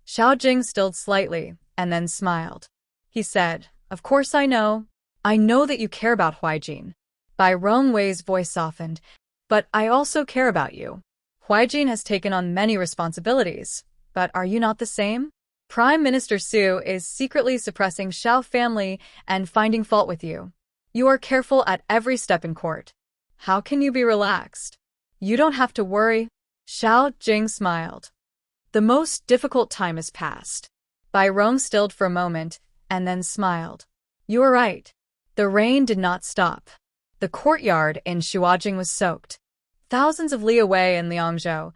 Xiao Jing stilled slightly and then smiled. He said, Of course I know. I know that you care about Huaijin. Bai Rongwei's voice softened. But I also care about you. Huaijin has taken on many responsibilities. But are you not the same? Prime Minister Su is secretly suppressing Xiao family and finding fault with you. You are careful at every step in court. How can you be relaxed? You don't have to worry. Xiao Jing smiled. The most difficult time has passed. Bai Rong stilled for a moment and then smiled. You are right. The rain did not stop. The courtyard in Shuajing was soaked. Thousands of li away in Liangzhou,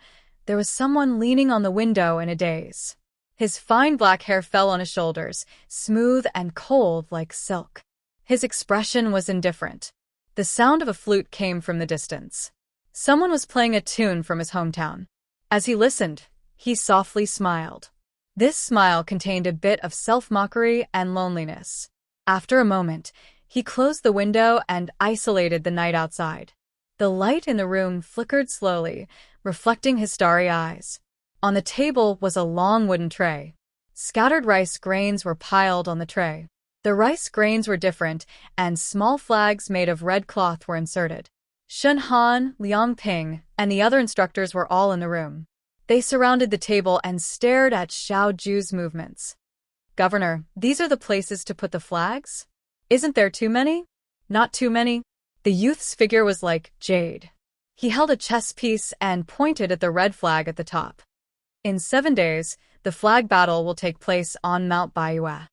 there was someone leaning on the window in a daze. His fine black hair fell on his shoulders, smooth and cold like silk. His expression was indifferent. The sound of a flute came from the distance. Someone was playing a tune from his hometown. As he listened, he softly smiled. This smile contained a bit of self-mockery and loneliness. After a moment, he closed the window and isolated the night outside. The light in the room flickered slowly, reflecting his starry eyes. On the table was a long wooden tray. Scattered rice grains were piled on the tray. The rice grains were different, and small flags made of red cloth were inserted. Shun Han, Liang Ping, and the other instructors were all in the room. They surrounded the table and stared at Xiao Ju's movements. Governor, these are the places to put the flags? Isn't there too many? Not too many. The youth's figure was like jade. He held a chess piece and pointed at the red flag at the top. In 7 days, the flag battle will take place on Mount Baiyue.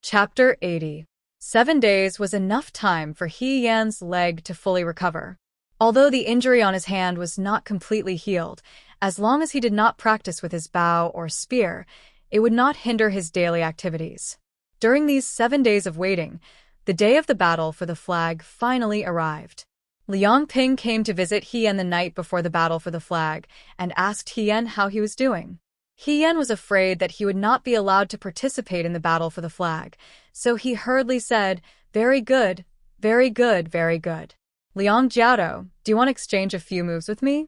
Chapter 80. 7 days was enough time for He Yan's leg to fully recover. Although the injury on his hand was not completely healed, as long as he did not practice with his bow or spear, it would not hinder his daily activities. During these 7 days of waiting, the day of the battle for the flag finally arrived. Liang Ping came to visit He Yan the night before the battle for the flag and asked He Yan how he was doing. He Yan was afraid that he would not be allowed to participate in the battle for the flag, so he hurriedly said, Very good, very good, very good. Liang Jiaodo, do you want to exchange a few moves with me?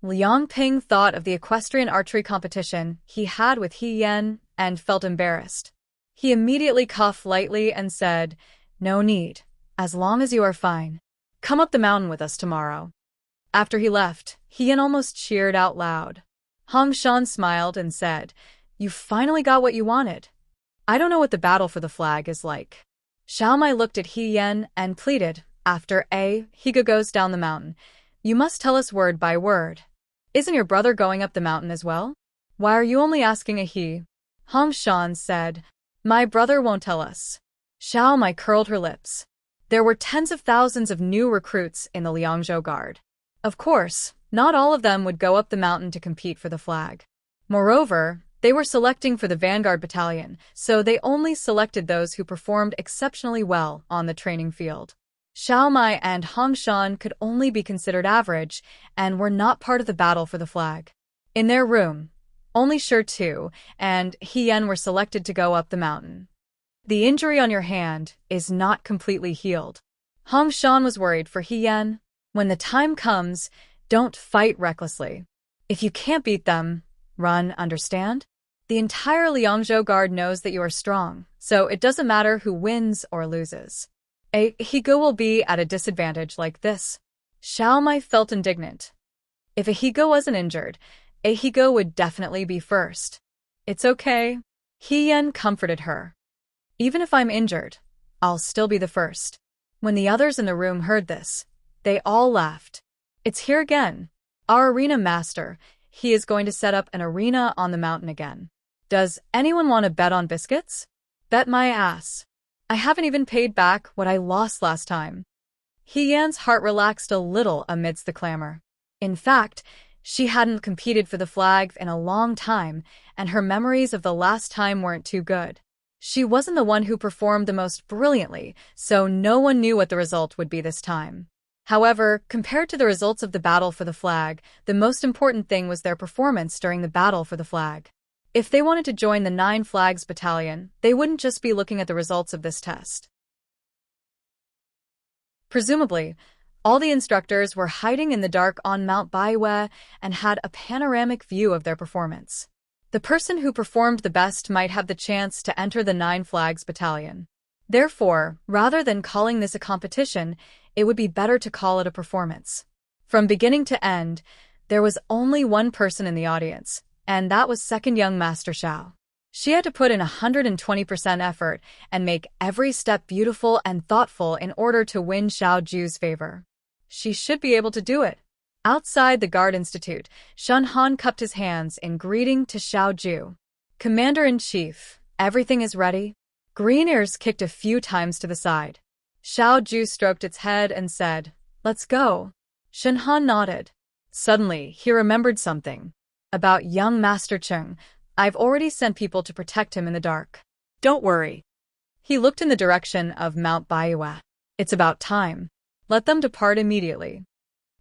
Liang Ping thought of the equestrian archery competition he had with He Yan and felt embarrassed. He immediately coughed lightly and said, No need, as long as you are fine. Come up the mountain with us tomorrow. After he left, He Yan almost cheered out loud. Hong Shan smiled and said, You finally got what you wanted. I don't know what the battle for the flag is like. Xiao Mai looked at He Yan and pleaded, After Higa goes down the mountain, you must tell us word by word. Isn't your brother going up the mountain as well? Why are you only asking a he? Hong Shan said, My brother won't tell us. Xiao Mai curled her lips. There were tens of thousands of new recruits in the Liangzhou Guard. Of course, not all of them would go up the mountain to compete for the flag. Moreover, they were selecting for the Vanguard Battalion, so they only selected those who performed exceptionally well on the training field. Xiao Mai and Hong Shan could only be considered average and were not part of the battle for the flag. In their room, only Shi Tu and He Yan were selected to go up the mountain. The injury on your hand is not completely healed. Hong Shan was worried for He Yan. When the time comes, don't fight recklessly. If you can't beat them, run, understand? The entire Liangzhou Guard knows that you are strong, so it doesn't matter who wins or loses. A Higo will be at a disadvantage like this. Xiao Mai felt indignant. If a Higo wasn't injured, a Higo would definitely be first. It's okay. He Yan comforted her. Even if I'm injured, I'll still be the first. When the others in the room heard this, they all laughed. It's here again. Our arena master, he is going to set up an arena on the mountain again. Does anyone want to bet on biscuits? Bet my ass. I haven't even paid back what I lost last time. He Yan's heart relaxed a little amidst the clamor. In fact, She hadn't competed for the flag in a long time, and her memories of the last time weren't too good. She wasn't the one who performed the most brilliantly, so no one knew what the result would be this time. However, compared to the results of the battle for the flag, the most important thing was their performance during the battle for the flag. If they wanted to join the 9 Flags Battalion, they wouldn't just be looking at the results of this test. Presumably, all the instructors were hiding in the dark on Mount Baiwe and had a panoramic view of their performance. The person who performed the best might have the chance to enter the 9 Flags Battalion. Therefore, rather than calling this a competition, it would be better to call it a performance. From beginning to end, there was only one person in the audience, and that was second young Master Xiao. She had to put in 120% effort and make every step beautiful and thoughtful in order to win Xiao Ju's favor. She should be able to do it. Outside the Guard Institute, Shen Han cupped his hands in greeting to Xiao Ju. Commander-in-Chief, everything is ready? Green Ears kicked a few times to the side. Xiao Ju stroked its head and said, "Let's go." Shen Han nodded. Suddenly, he remembered something. About young Master Cheng, I've already sent people to protect him in the dark. Don't worry. He looked in the direction of Mount Baiwe. It's about time. Let them depart immediately.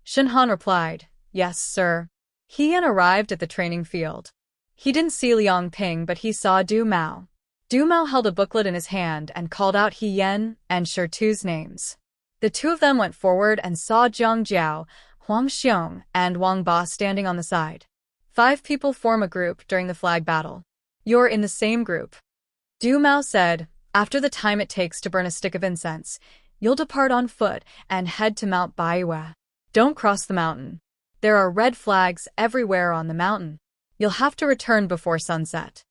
Shen Han replied, "Yes, sir." He arrived at the training field. He didn't see Liang Ping, but he saw Du Mao. Du Mao held a booklet in his hand and called out He Yan and Shirtu's names. The two of them went forward and saw Jiang Jiao, Huang Xiong, and Wang Ba standing on the side. 5 people form a group during the flag battle. You're in the same group. Du Mao said, after the time it takes to burn a stick of incense, you'll depart on foot and head to Mount Baiwe. Don't cross the mountain. There are red flags everywhere on the mountain. You'll have to return before sunset.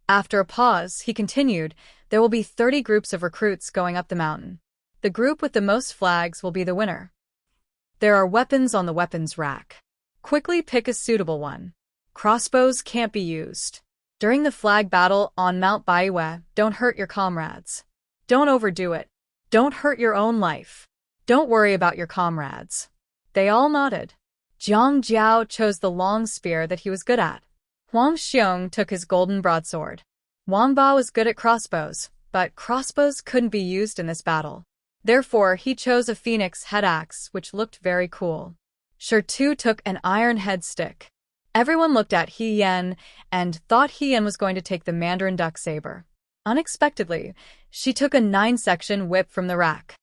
After a pause, he continued, there will be 30 groups of recruits going up the mountain. The group with the most flags will be the winner. There are weapons on the weapons rack. Quickly pick a suitable one. Crossbows can't be used. During the flag battle on Mount Baiwe, don't hurt your comrades. Don't overdo it. Don't hurt your own life. Don't worry about your comrades. They all nodded. Jiang Jiao chose the long spear that he was good at. Huang Xiong took his golden broadsword. Wang Ba was good at crossbows, but crossbows couldn't be used in this battle. Therefore, he chose a phoenix head axe, which looked very cool. Shirtu took an iron head stick. Everyone looked at He Yan and thought He Yan was going to take the Mandarin duck saber. Unexpectedly, she took a 9-section whip from the rack.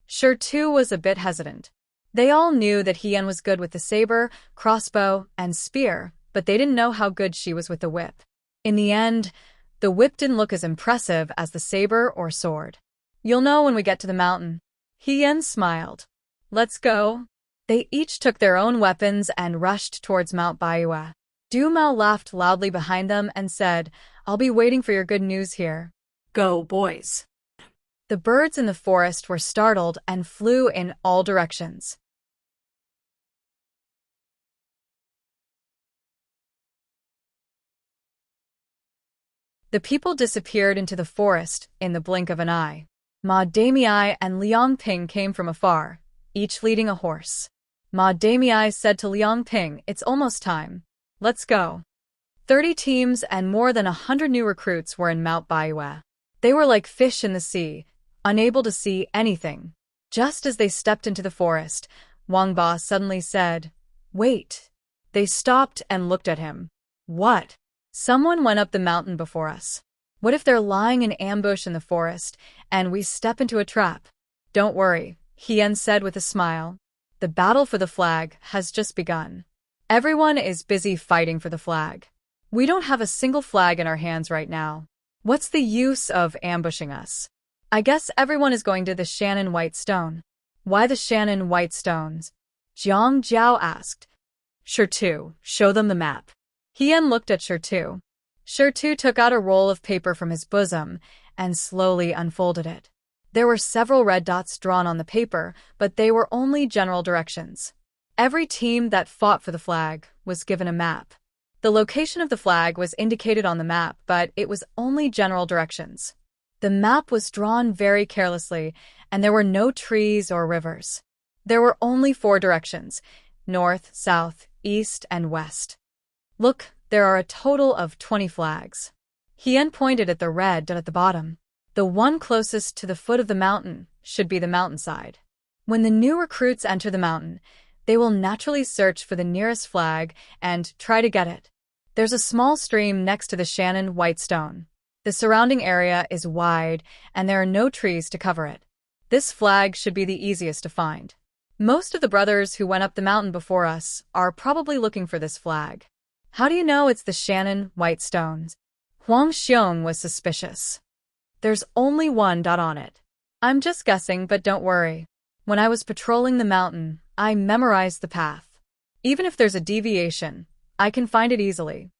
Shirtu was a bit hesitant. They all knew that He Yan was good with the saber, crossbow, and spear, but they didn't know how good she was with the whip. In the end, the whip didn't look as impressive as the saber or sword. You'll know when we get to the mountain. He Yan smiled. Let's go. They each took their own weapons and rushed towards Mount Baiwe. Du Mao laughed loudly behind them and said, I'll be waiting for your good news here. Go, boys. The birds in the forest were startled and flew in all directions. The people disappeared into the forest in the blink of an eye. Ma Damei and Liang Ping came from afar, each leading a horse. Ma Damei said to Liang Ping, it's almost time. Let's go. 30 teams and more than 100 new recruits were in Mount Baiwe. They were like fish in the sea, unable to see anything. Just as they stepped into the forest, Wang Ba suddenly said, Wait. They stopped and looked at him. What? Someone went up the mountain before us. What if they're lying in ambush in the forest, and we step into a trap? Don't worry, He Yan said with a smile. The battle for the flag has just begun. Everyone is busy fighting for the flag. We don't have a single flag in our hands right now. What's the use of ambushing us? I guess everyone is going to the Shannon White Stone. Why the Shannon White Stones? Jiang Jiao asked. Shirtu, show them the map. He Yan looked at Shirtu. Shirtu took out a roll of paper from his bosom and slowly unfolded it. There were several red dots drawn on the paper, but they were only general directions. Every team that fought for the flag was given a map. The location of the flag was indicated on the map, but it was only general directions. The map was drawn very carelessly, and there were no trees or rivers. There were only 4 directions: north, south, east, and west. Look, there are a total of 20 flags. Hien pointed at the red dot at the bottom. The one closest to the foot of the mountain should be the mountainside. When the new recruits enter the mountain, they will naturally search for the nearest flag and try to get it. There's a small stream next to the Shannon White Stone. The surrounding area is wide, and there are no trees to cover it. This flag should be the easiest to find. Most of the brothers who went up the mountain before us are probably looking for this flag. How do you know it's the Shannon White Stones? Huang Xiong was suspicious. There's only one dot on it. I'm just guessing, but don't worry. When I was patrolling the mountain, I memorized the path. Even if there's a deviation, I can find it easily.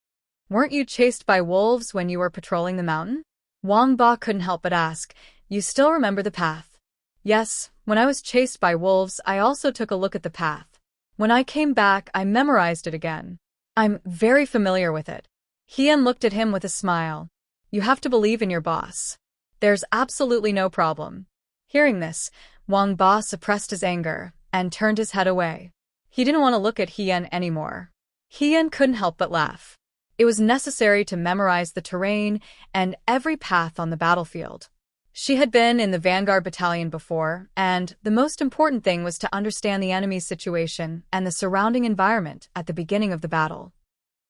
Weren't you chased by wolves when you were patrolling the mountain? Wang Ba couldn't help but ask, you still remember the path? Yes, when I was chased by wolves, I also took a look at the path. When I came back, I memorized it again. I'm very familiar with it. Hien looked at him with a smile. You have to believe in your boss. There's absolutely no problem. Hearing this, Wang Ba suppressed his anger and turned his head away. He didn't want to look at Hien anymore. Hien couldn't help but laugh. It was necessary to memorize the terrain and every path on the battlefield. She had been in the Vanguard Battalion before, and the most important thing was to understand the enemy's situation and the surrounding environment at the beginning of the battle.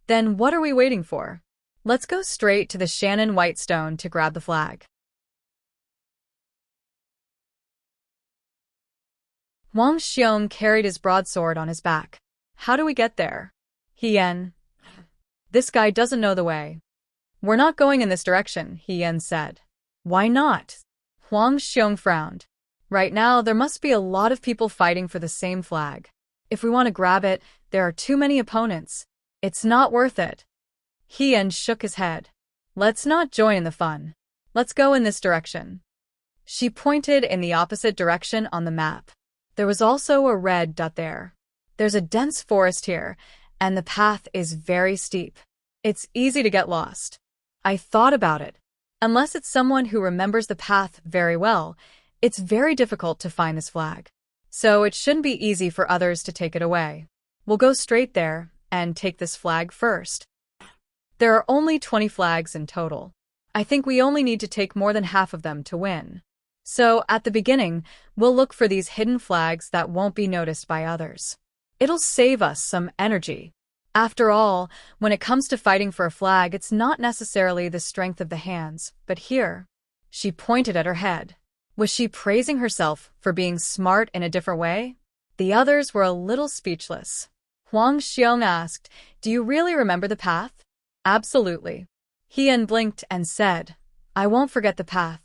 Then what are we waiting for? Let's go straight to the Shannon White Stone to grab the flag. Huang Xiong carried his broadsword on his back. How do we get there? Hien. This guy doesn't know the way. We're not going in this direction, Hien said. Why not? Huang Xiong frowned. Right now, there must be a lot of people fighting for the same flag. If we want to grab it, there are too many opponents. It's not worth it. Hien shook his head. Let's not join in the fun. Let's go in this direction. She pointed in the opposite direction on the map. There was also a red dot there. There's a dense forest here, and the path is very steep. It's easy to get lost. I thought about it. Unless it's someone who remembers the path very well, it's very difficult to find this flag. So it shouldn't be easy for others to take it away. We'll go straight there and take this flag first. There are only 20 flags in total. I think we only need to take more than half of them to win. So at the beginning, we'll look for these hidden flags that won't be noticed by others. It'll save us some energy. After all, when it comes to fighting for a flag, it's not necessarily the strength of the hands, but here. She pointed at her head. Was she praising herself for being smart in a different way? The others were a little speechless. Huang Xiong asked, do you really remember the path? Absolutely. Hien blinked and said, I won't forget the path.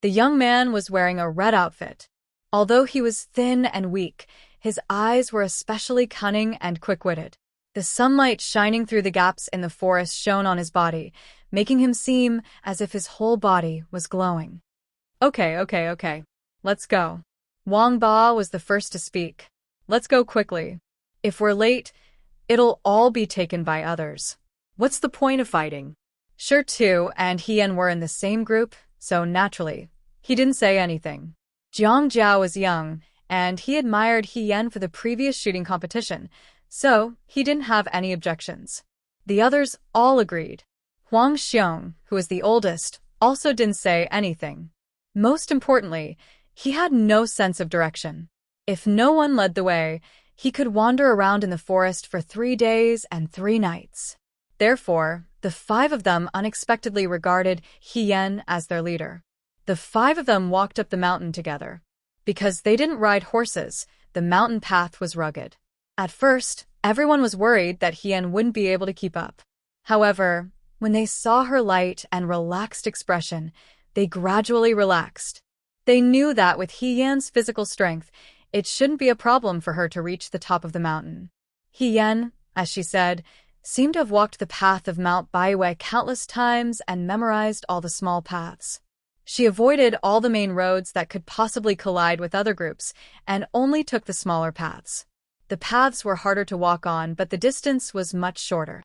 The young man was wearing a red outfit. Although he was thin and weak, his eyes were especially cunning and quick-witted. The sunlight shining through the gaps in the forest shone on his body, making him seem as if his whole body was glowing. Okay. Let's go. Wang Ba was the first to speak. Let's go quickly. If we're late, it'll all be taken by others. What's the point of fighting? Sure Tu and Hien were in the same group, so naturally, he didn't say anything. Jiang Jiao was young, and he admired Hien for the previous shooting competition, so he didn't have any objections. The others all agreed. Huang Xiong, who was the oldest, also didn't say anything. Most importantly, he had no sense of direction. If no one led the way, he could wander around in the forest for 3 days and 3 nights. Therefore, the 5 of them unexpectedly regarded Hien as their leader. The 5 of them walked up the mountain together. Because they didn't ride horses, the mountain path was rugged. At first, everyone was worried that Hien wouldn't be able to keep up. However, when they saw her light and relaxed expression, they gradually relaxed. They knew that with Hien's physical strength, it shouldn't be a problem for her to reach the top of the mountain. Hien, as she said, seemed to have walked the path of Mount Baiwei countless times and memorized all the small paths. She avoided all the main roads that could possibly collide with other groups and only took the smaller paths. The paths were harder to walk on, but the distance was much shorter.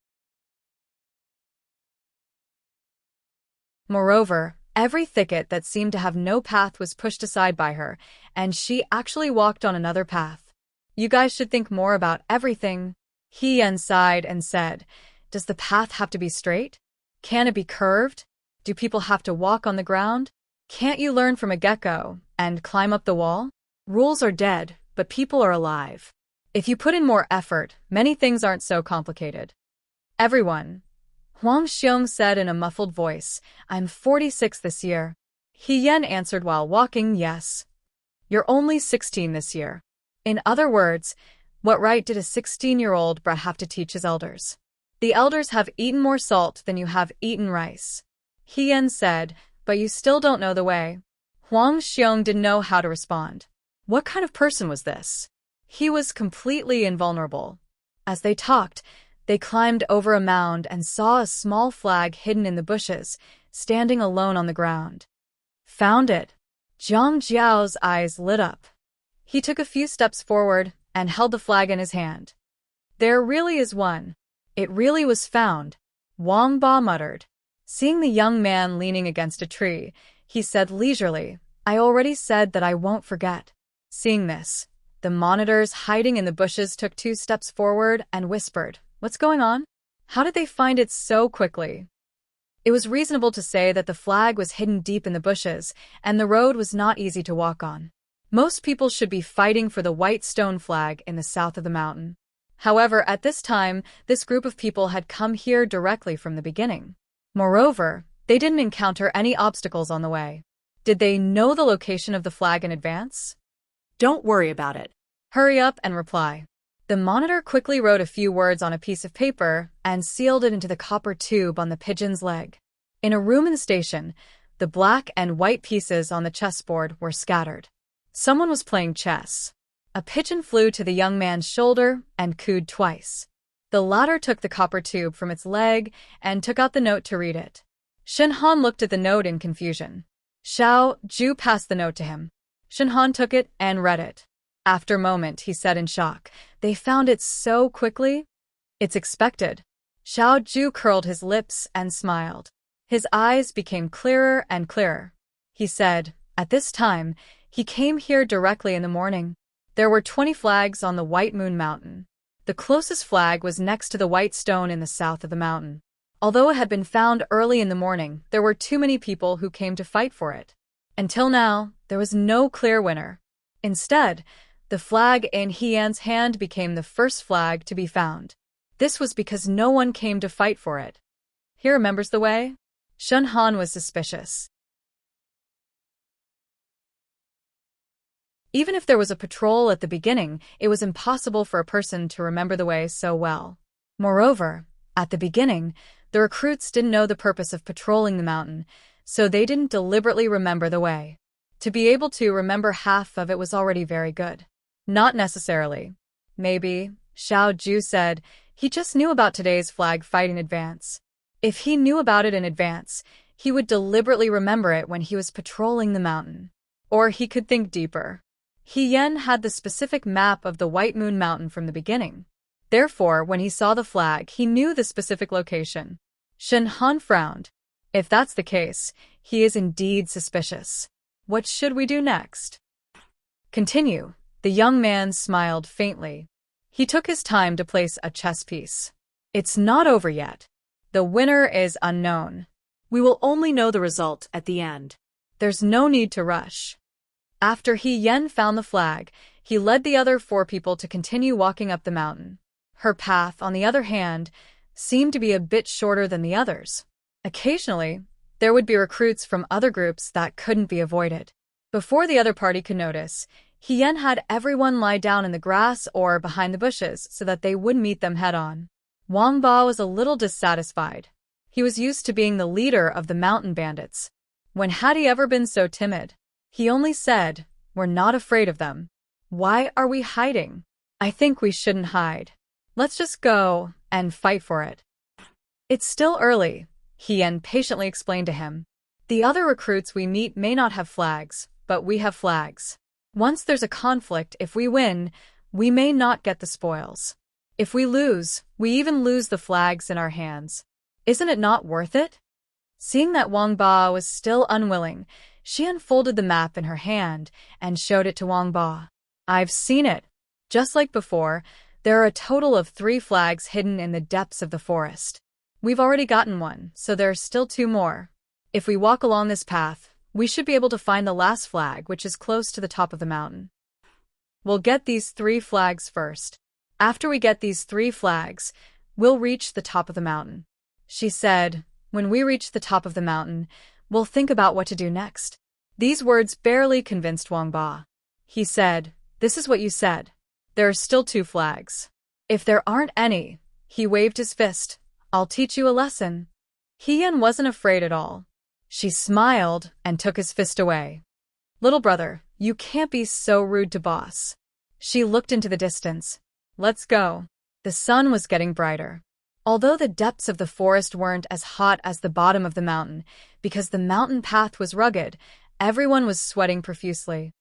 Moreover, every thicket that seemed to have no path was pushed aside by her, and she actually walked on another path. You guys should think more about everything. He Yan sighed and said, "Does the path have to be straight? Can it be curved? Do people have to walk on the ground? Can't you learn from a gecko and climb up the wall? Rules are dead, but people are alive. If you put in more effort, many things aren't so complicated." "Everyone," Huang Xiong said in a muffled voice, "I'm 46 this year." He Yan answered while walking, "Yes. You're only 16 this year." In other words, what right did a 16-year-old brat have to teach his elders? "The elders have eaten more salt than you have eaten rice," He Yan said, "but you still don't know the way." Huang Xiong didn't know how to respond. What kind of person was this? He was completely invulnerable. As they talked, they climbed over a mound and saw a small flag hidden in the bushes, standing alone on the ground. "Found it." Zhang Jiao's eyes lit up. He took a few steps forward and held the flag in his hand. "There really is one. It really was found," Wang Ba muttered. Seeing the young man leaning against a tree, he said leisurely, "I already said that I won't forget." Seeing this, the monitors hiding in the bushes took 2 steps forward and whispered, "What's going on? How did they find it so quickly?" It was reasonable to say that the flag was hidden deep in the bushes, and the road was not easy to walk on. Most people should be fighting for the white stone flag in the south of the mountain. However, at this time, this group of people had come here directly from the beginning. Moreover, they didn't encounter any obstacles on the way. Did they know the location of the flag in advance? Don't worry about it. Hurry up and reply. The monitor quickly wrote a few words on a piece of paper and sealed it into the copper tube on the pigeon's leg. In a room in the station, the black and white pieces on the chessboard were scattered. Someone was playing chess. A pigeon flew to the young man's shoulder and cooed twice. The latter took the copper tube from its leg and took out the note to read it. Shen Han looked at the note in confusion. Xiao Ju passed the note to him. Shen Han took it and read it. After a moment, he said in shock, "They found it so quickly?" "It's expected." Xiao Ju curled his lips and smiled. His eyes became clearer and clearer. He said, "At this time, he came here directly in the morning. There were 20 flags on the White Moon Mountain. The closest flag was next to the white stone in the south of the mountain. Although it had been found early in the morning, there were too many people who came to fight for it. Until now, there was no clear winner. Instead, the flag in He-Yan's hand became the first flag to be found. This was because no one came to fight for it. He remembers the way?" Shen Han was suspicious. Even if there was a patrol at the beginning, it was impossible for a person to remember the way so well. Moreover, at the beginning, the recruits didn't know the purpose of patrolling the mountain, so they didn't deliberately remember the way. To be able to remember half of it was already very good. Not necessarily. Maybe, Xiao Ju said, he just knew about today's flag fight in advance. If he knew about it in advance, he would deliberately remember it when he was patrolling the mountain. Or he could think deeper. He Yan had the specific map of the White Moon Mountain from the beginning. Therefore, when he saw the flag, he knew the specific location. Shen Han frowned. If that's the case, he is indeed suspicious. What should we do next? Continue. The young man smiled faintly. He took his time to place a chess piece. It's not over yet. The winner is unknown. We will only know the result at the end. There's no need to rush. After He Yan found the flag, he led the other 4 people to continue walking up the mountain. Her path, on the other hand, seemed to be a bit shorter than the others. Occasionally, there would be recruits from other groups that couldn't be avoided. Before the other party could notice, He Yan had everyone lie down in the grass or behind the bushes so that they would meet them head-on. Wang Ba was a little dissatisfied. He was used to being the leader of the mountain bandits. When had he ever been so timid? He only said, "We're not afraid of them." Why are we hiding? I think we shouldn't hide. Let's just go and fight for it. It's still early, He Yan patiently explained to him. The other recruits we meet may not have flags, but we have flags. Once there's a conflict, if we win, we may not get the spoils. If we lose, we even lose the flags in our hands. Isn't it not worth it? Seeing that Wang Ba was still unwilling, she unfolded the map in her hand and showed it to Wang Ba. I've seen it. Just like before, There are a total of 3 flags hidden in the depths of the forest. We've already gotten one, so there are still 2 more. If we walk along this path, we should be able to find the last flag, which is close to the top of the mountain. We'll get these 3 flags first. After we get these 3 flags, we'll reach the top of the mountain. She said, when we reach the top of the mountain, we'll think about what to do next. These words barely convinced Wang Ba. He said, this is what you said. There are still 2 flags. If there aren't any, he waved his fist, I'll teach you a lesson. Hien wasn't afraid at all. She smiled and took his fist away. Little brother, you can't be so rude to boss. She looked into the distance. Let's go. The sun was getting brighter. Although the depths of the forest weren't as hot as the bottom of the mountain, because the mountain path was rugged, everyone was sweating profusely.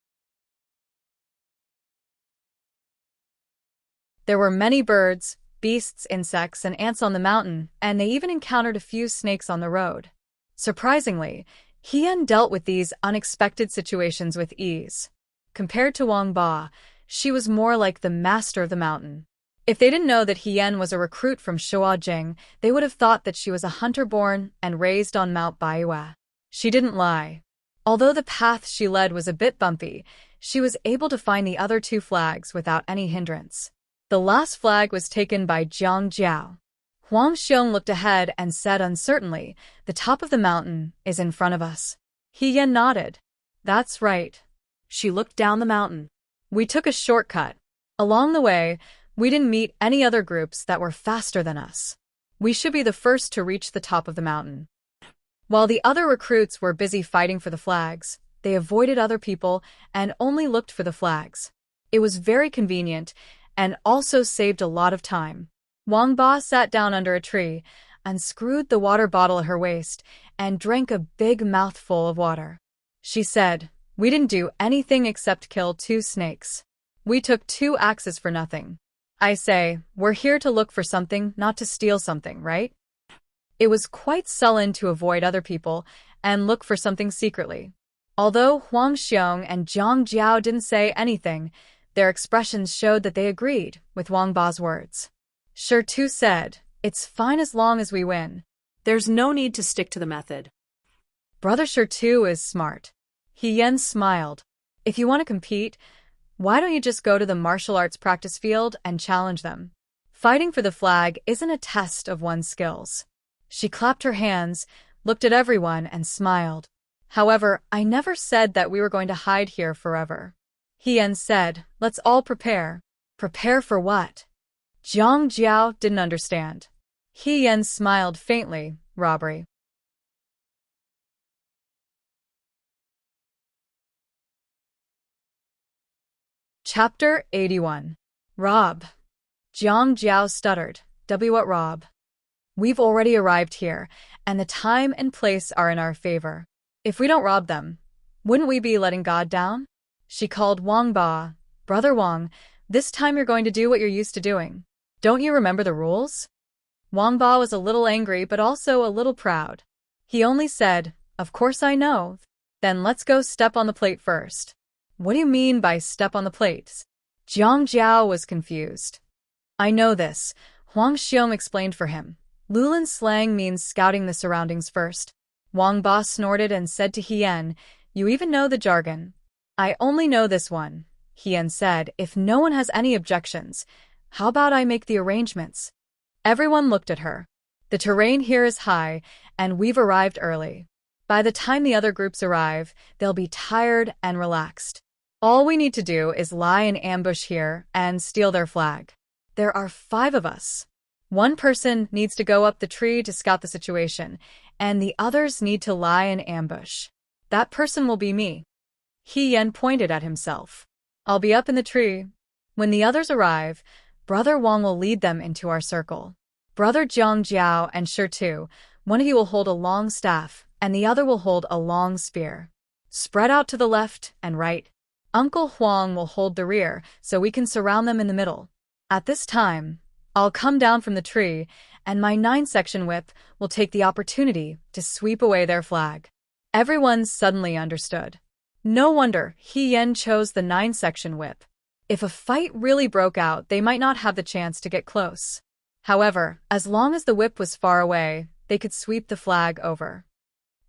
There were many birds, beasts, insects, and ants on the mountain, and they even encountered a few snakes on the road. Surprisingly, Hien dealt with these unexpected situations with ease. Compared to Wang Ba, she was more like the master of the mountain. If they didn't know that Hien was a recruit from Shuajing, they would have thought that she was a hunter born and raised on Mount Baiyue. She didn't lie. Although the path she led was a bit bumpy, she was able to find the other 2 flags without any hindrance. The last flag was taken by Jiang Jiao. Huang Xiong looked ahead and said uncertainly, the top of the mountain is in front of us. Hien nodded. That's right. She looked down the mountain. We took a shortcut. Along the way, we didn't meet any other groups that were faster than us. We should be the first to reach the top of the mountain. While the other recruits were busy fighting for the flags, they avoided other people and only looked for the flags. It was very convenient and also saved a lot of time. Wang Ba sat down under a tree, unscrewed the water bottle at her waist, and drank a big mouthful of water. She said, we didn't do anything except kill 2 snakes. We took 2 axes for nothing. I say, we're here to look for something, not to steal something, right? It was quite sullen to avoid other people and look for something secretly. Although Huang Xiong and Jiang Jiao didn't say anything, their expressions showed that they agreed with Wang Ba's words. Tu said, it's fine as long as we win. There's no need to stick to the method. Brother Tu is smart. Hien smiled. If you want to compete, why don't you just go to the martial arts practice field and challenge them? Fighting for the flag isn't a test of one's skills. She clapped her hands, looked at everyone, and smiled. However, I never said that we were going to hide here forever. Hien said, let's all prepare. Prepare for what? Jiang Jiao didn't understand. Hien smiled faintly, robbery. Chapter 81. Rob. Jiang Jiao stuttered. What rob? We've already arrived here, and the time and place are in our favor. If we don't rob them, wouldn't we be letting God down? She called Wang Ba. Brother Wang, this time you're going to do what you're used to doing. Don't you remember the rules? Wang Ba was a little angry but also a little proud. He only said, of course I know. Then let's go step on the plate first. What do you mean by step on the plates? Jiang Jiao was confused. I know this, Huang Xiong explained for him. Lulin slang means scouting the surroundings first. Wang Ba snorted and said to Hien, you even know the jargon. I only know this one, Hien said. If no one has any objections, how about I make the arrangements? Everyone looked at her. The terrain here is high, and we've arrived early. By the time the other groups arrive, they'll be tired and relaxed. All we need to do is lie in ambush here and steal their flag. There are 5 of us. One person needs to go up the tree to scout the situation, and the others need to lie in ambush. That person will be me. Hien pointed at himself. I'll be up in the tree. When the others arrive, Brother Wang will lead them into our circle. Brother Jiang Jiao and Tu, one of you will hold a long staff, and the other will hold a long spear. Spread out to the left and right. Uncle Huang will hold the rear, so we can surround them in the middle. At this time, I'll come down from the tree, and my 9-section whip will take the opportunity to sweep away their flag. Everyone suddenly understood. No wonder Hien chose the 9-section whip. If a fight really broke out, they might not have the chance to get close. However, as long as the whip was far away, they could sweep the flag over.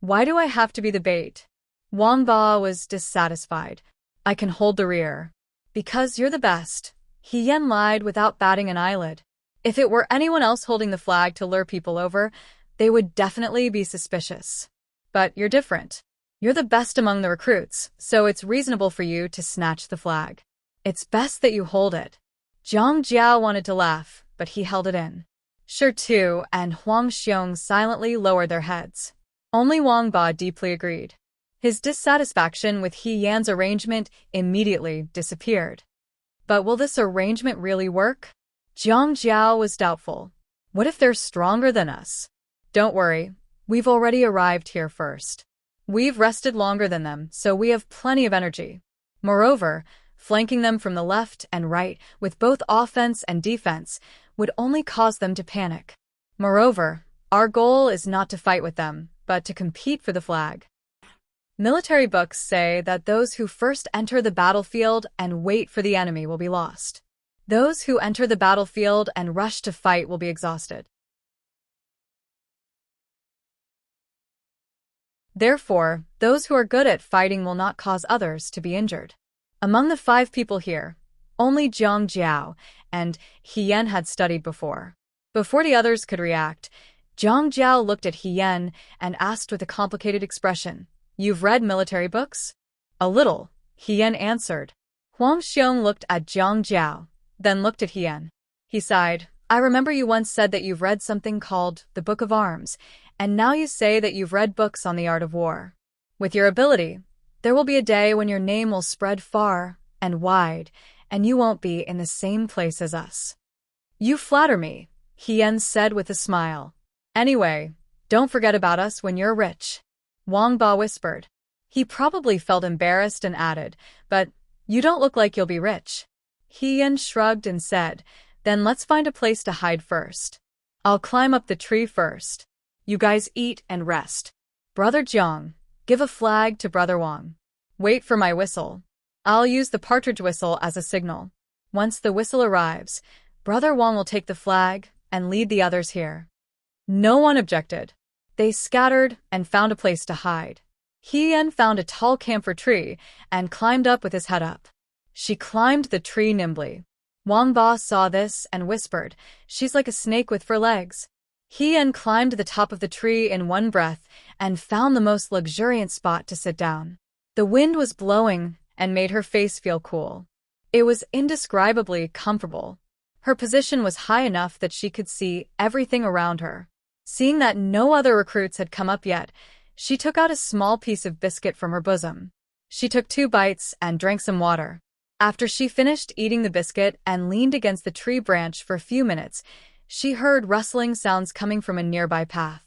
Why do I have to be the bait? Wang Ba was dissatisfied. I can hold the rear. Because you're the best. He Yan lied without batting an eyelid. If it were anyone else holding the flag to lure people over, they would definitely be suspicious. But you're different. You're the best among the recruits, so it's reasonable for you to snatch the flag. It's best that you hold it. Zhang Jiao wanted to laugh, but he held it in. Sure Tu and Huang Xiong silently lowered their heads. Only Wang Ba deeply agreed. His dissatisfaction with He Yan's arrangement immediately disappeared. But will this arrangement really work? Zhang Jiao was doubtful. What if they're stronger than us? Don't worry, we've already arrived here first. We've rested longer than them, so we have plenty of energy. Moreover, flanking them from the left and right with both offense and defense would only cause them to panic. Moreover, our goal is not to fight with them, but to compete for the flag. Military books say that those who first enter the battlefield and wait for the enemy will be lost. Those who enter the battlefield and rush to fight will be exhausted. Therefore, those who are good at fighting will not cause others to be injured. Among the 5 people here, only Zhang Jiao and He Yan had studied before. Before the others could react, Zhang Jiao looked at He Yan and asked with a complicated expression, "You've read military books?" "A little," He Yan answered. Huang Xiong looked at Zhang Jiao, then looked at He Yan. He sighed, "I remember you once said that you've read something called the Book of Arms, and now you say that you've read books on the art of war. With your ability, there will be a day when your name will spread far and wide, and you won't be in the same place as us." "You flatter me," He Yan said with a smile. "Anyway, don't forget about us when you're rich," Wang Ba whispered. He probably felt embarrassed and added, "But you don't look like you'll be rich." He Yan shrugged and said, "Then let's find a place to hide first. I'll climb up the tree first. You guys eat and rest. Brother Jiang, give a flag to Brother Wang. Wait for my whistle. I'll use the partridge whistle as a signal. Once the whistle arrives, Brother Wang will take the flag and lead the others here." No one objected. They scattered and found a place to hide. He Yan found a tall camphor tree and climbed up with his head up. She climbed the tree nimbly. Wang Ba saw this and whispered, "She's like a snake with 4 legs." He Yan climbed to the top of the tree in one breath and found the most luxuriant spot to sit down. The wind was blowing and made her face feel cool. It was indescribably comfortable. Her position was high enough that she could see everything around her. Seeing that no other recruits had come up yet, she took out a small piece of biscuit from her bosom. She took 2 bites and drank some water. After she finished eating the biscuit and leaned against the tree branch for a few minutes, she heard rustling sounds coming from a nearby path.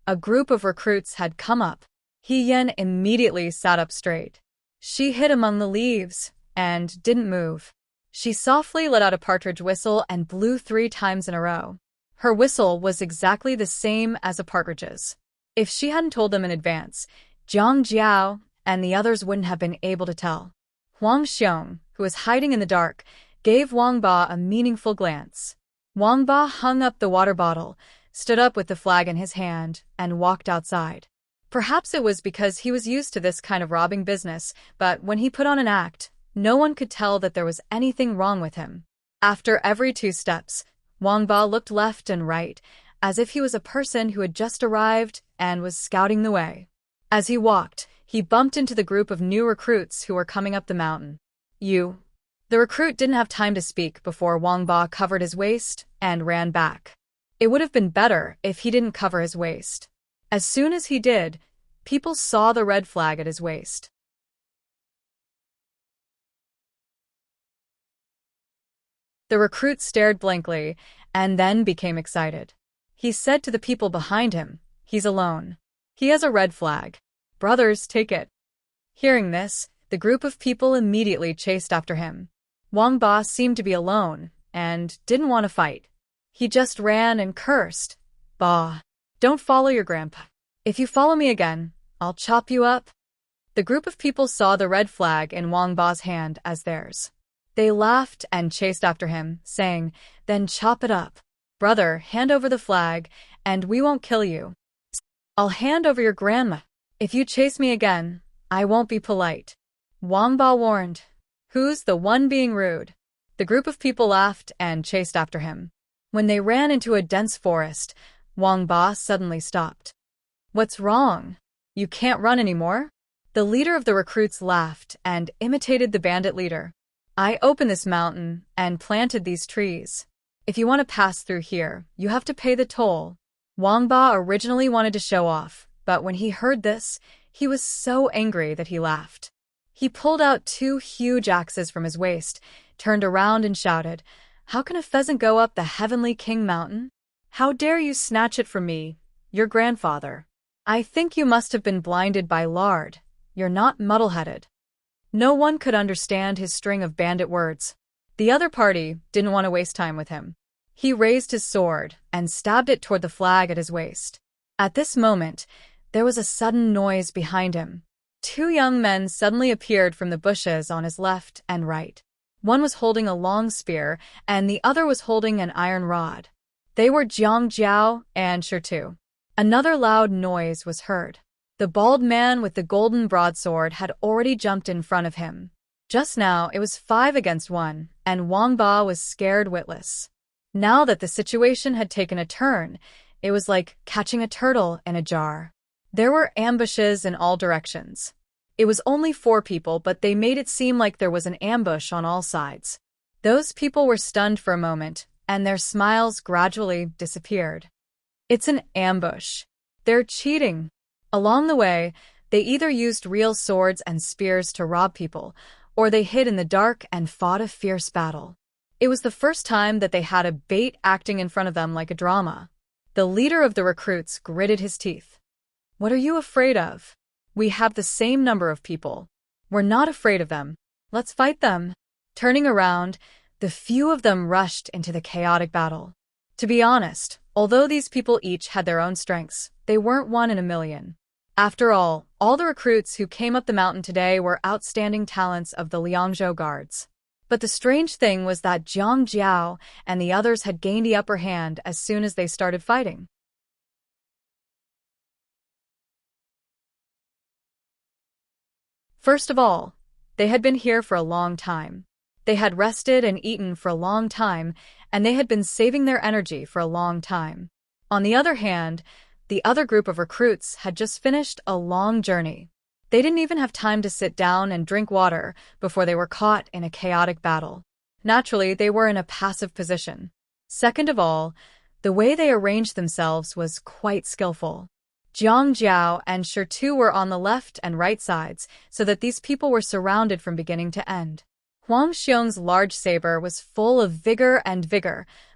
A group of recruits had come up. He Yan immediately sat up straight. She hid among the leaves and didn't move. She softly let out a partridge whistle and blew 3 times in a row. Her whistle was exactly the same as a partridge's. If she hadn't told them in advance, Zhang Jiao and the others wouldn't have been able to tell. Huang Xiong, who was hiding in the dark, gave Wang Ba a meaningful glance. Wang Ba hung up the water bottle, stood up with the flag in his hand, and walked outside. Perhaps it was because he was used to this kind of robbing business, but when he put on an act, no one could tell that there was anything wrong with him. After every 2 steps, Wang Ba looked left and right, as if he was a person who had just arrived and was scouting the way. As he walked, he bumped into the group of new recruits who were coming up the mountain. "You." The recruit didn't have time to speak before Wang Ba covered his waist and ran back. It would have been better if he didn't cover his waist. As soon as he did, people saw the red flag at his waist. The recruit stared blankly and then became excited. He said to the people behind him, "He's alone. He has a red flag. Brothers, take it." Hearing this, the group of people immediately chased after him. Wang Ba seemed to be alone and didn't want to fight. He just ran and cursed. "Ba, don't follow your grandpa. If you follow me again, I'll chop you up." The group of people saw the red flag in Wang Ba's hand as theirs. They laughed and chased after him, saying, "Then chop it up. Brother, hand over the flag, and we won't kill you. I'll hand over your grandma. If you chase me again, I won't be polite." Wang Ba warned. "Who's the one being rude?" The group of people laughed and chased after him. When they ran into a dense forest, Wang Ba suddenly stopped. "What's wrong? You can't run anymore?" The leader of the recruits laughed and imitated the bandit leader. "I opened this mountain and planted these trees. If you want to pass through here, you have to pay the toll." Wang Ba originally wanted to show off, but when he heard this, he was so angry that he laughed. He pulled out 2 huge axes from his waist, turned around and shouted, "How can a pheasant go up the Heavenly King Mountain? How dare you snatch it from me, your grandfather? I think you must have been blinded by lard. You're not muddle-headed." No one could understand his string of bandit words. The other party didn't want to waste time with him. He raised his sword and stabbed it toward the flag at his waist. At this moment, there was a sudden noise behind him. 2 young men suddenly appeared from the bushes on his left and right. One was holding a long spear, and the other was holding an iron rod. They were Jiang Jiao and Shirtu. Another loud noise was heard. The bald man with the golden broadsword had already jumped in front of him. Just now, it was 5 against 1, and Wang Ba was scared witless. Now that the situation had taken a turn, it was like catching a turtle in a jar. There were ambushes in all directions. It was only 4 people, but they made it seem like there was an ambush on all sides. Those people were stunned for a moment, and their smiles gradually disappeared. It's an ambush. They're cheating. Along the way, they either used real swords and spears to rob people, or they hid in the dark and fought a fierce battle. It was the first time that they had a bait acting in front of them like a drama. The leader of the recruits gritted his teeth. "What are you afraid of? We have the same number of people. We're not afraid of them. Let's fight them." Turning around, the few of them rushed into the chaotic battle. To be honest, although these people each had their own strengths, they weren't 1 in a million. After all the recruits who came up the mountain today were outstanding talents of the Liangzhou guards. But the strange thing was that Jiang Jiao and the others had gained the upper hand as soon as they started fighting. First of all, they had been here for a long time. They had rested and eaten for a long time, and they had been saving their energy for a long time. On the other hand, the other group of recruits had just finished a long journey. They didn't even have time to sit down and drink water before they were caught in a chaotic battle. Naturally, they were in a passive position. Second of all, the way they arranged themselves was quite skillful. Jiang Jiao and Shirtu were on the left and right sides, so that these people were surrounded from beginning to end. Huang Xiong's large saber was full of vigor,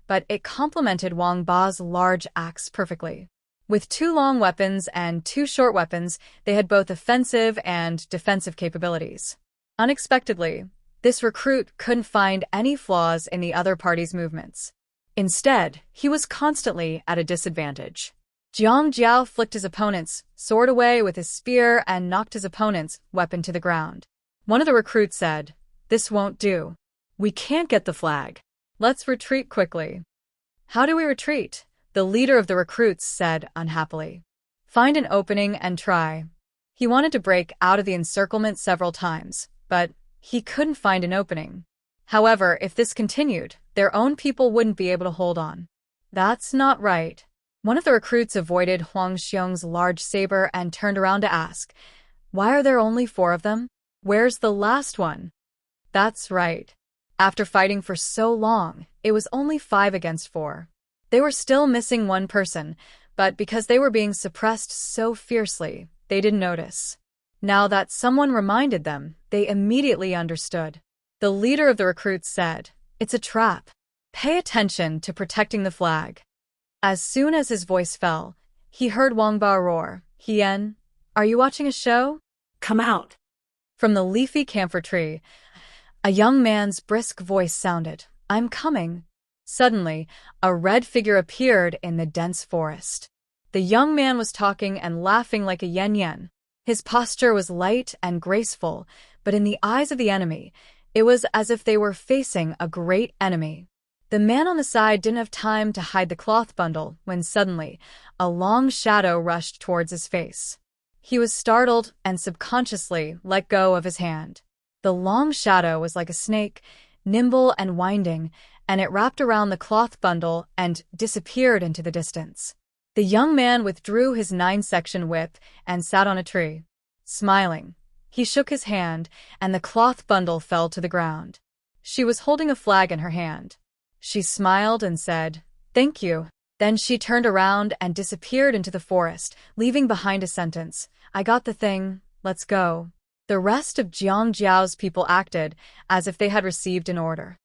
but it complemented Wang Ba's large axe perfectly. With 2 long weapons and 2 short weapons, they had both offensive and defensive capabilities. Unexpectedly, this recruit couldn't find any flaws in the other party's movements. Instead, he was constantly at a disadvantage. Jiang Jiao flicked his opponent's sword away with his spear and knocked his opponent's weapon to the ground. One of the recruits said, "This won't do. We can't get the flag. Let's retreat quickly." "How do we retreat?" the leader of the recruits said unhappily. "Find an opening and try." He wanted to break out of the encirclement several times, but he couldn't find an opening. However, if this continued, their own people wouldn't be able to hold on. "That's not right." One of the recruits avoided Huang Xiong's large saber and turned around to ask, "Why are there only 4 of them? Where's the last one?" That's right. After fighting for so long, it was only 5 against 4. They were still missing 1 person, but because they were being suppressed so fiercely, they didn't notice. Now that someone reminded them, they immediately understood. The leader of the recruits said, "It's a trap. Pay attention to protecting the flag." As soon as his voice fell, he heard Wang Ba roar, "Hien, are you watching a show? Come out." From the leafy camphor tree, a young man's brisk voice sounded, "I'm coming." Suddenly, a red figure appeared in the dense forest. The young man was talking and laughing like a yen-yen. His posture was light and graceful, but in the eyes of the enemy, It was as if they were facing a great enemy. The man on the side didn't have time to hide the cloth bundle when suddenly a long shadow rushed towards his face. He was startled and subconsciously let go of his hand. The long shadow was like a snake, nimble and winding, and it wrapped around the cloth bundle and disappeared into the distance. The young man withdrew his 9-section whip and sat on a tree. Smiling, he shook his hand, and the cloth bundle fell to the ground. She was holding a flag in her hand. She smiled and said, "Thank you." Then she turned around and disappeared into the forest, leaving behind a sentence, "I got the thing, let's go." The rest of Jiang Jiao's people acted as if they had received an order.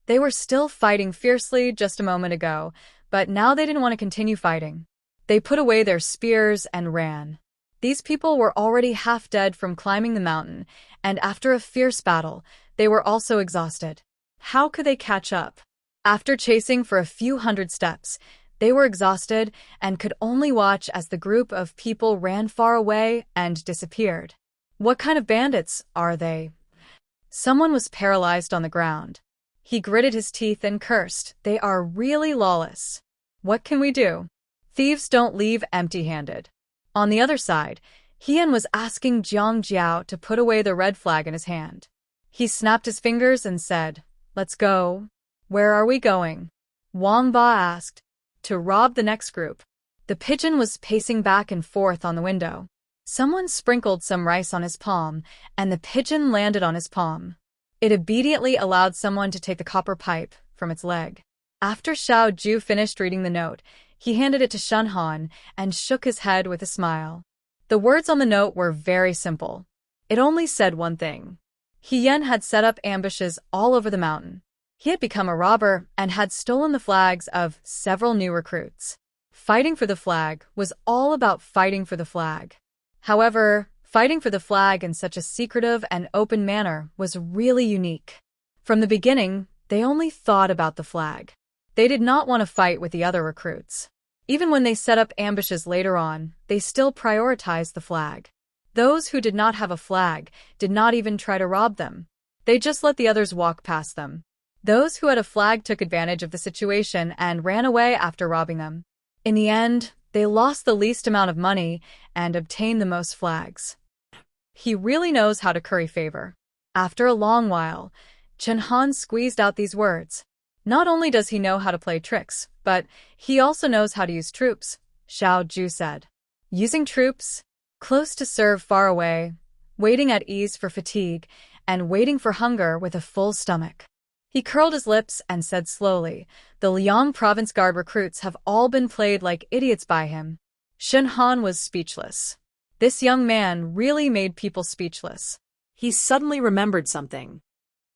They were still fighting fiercely just a moment ago, but now they didn't want to continue fighting. They put away their spears and ran. These people were already half dead from climbing the mountain, and after a fierce battle, they were also exhausted. How could they catch up? After chasing for a few hundred steps, they were exhausted and could only watch as the group of people ran far away and disappeared. What kind of bandits are they? Someone was paralyzed on the ground. He gritted his teeth and cursed, "They are really lawless. What can we do? Thieves don't leave empty-handed." On the other side, Hian was asking Jiang Jiao to put away the red flag in his hand. He snapped his fingers and said, "Let's go." "Where are we going?" Wang Ba asked. "To rob the next group." The pigeon was pacing back and forth on the window. Someone sprinkled some rice on his palm, and the pigeon landed on his palm. It obediently allowed someone to take the copper pipe from its leg. After Xiao Ju finished reading the note, he handed it to Shen Han and shook his head with a smile. The words on the note were very simple. It only said one thing. Hian had set up ambushes all over the mountain. He had become a robber and had stolen the flags of several new recruits. Fighting for the flag was all about fighting for the flag. However, fighting for the flag in such a secretive and open manner was really unique. From the beginning, they only thought about the flag. They did not want to fight with the other recruits. Even when they set up ambushes later on, they still prioritized the flag. Those who did not have a flag did not even try to rob them. They just let the others walk past them. Those who had a flag took advantage of the situation and ran away after robbing them. In the end, they lost the least amount of money and obtained the most flags. He really knows how to curry favor. After a long while, Chen Han squeezed out these words. Not only does he know how to play tricks, but he also knows how to use troops, Xiao Ju said. Using troops, close to serve far away, waiting at ease for fatigue, and waiting for hunger with a full stomach. He curled his lips and said slowly, "The Liang Province Guard recruits have all been played like idiots by him." Shen Han was speechless. This young man really made people speechless. He suddenly remembered something.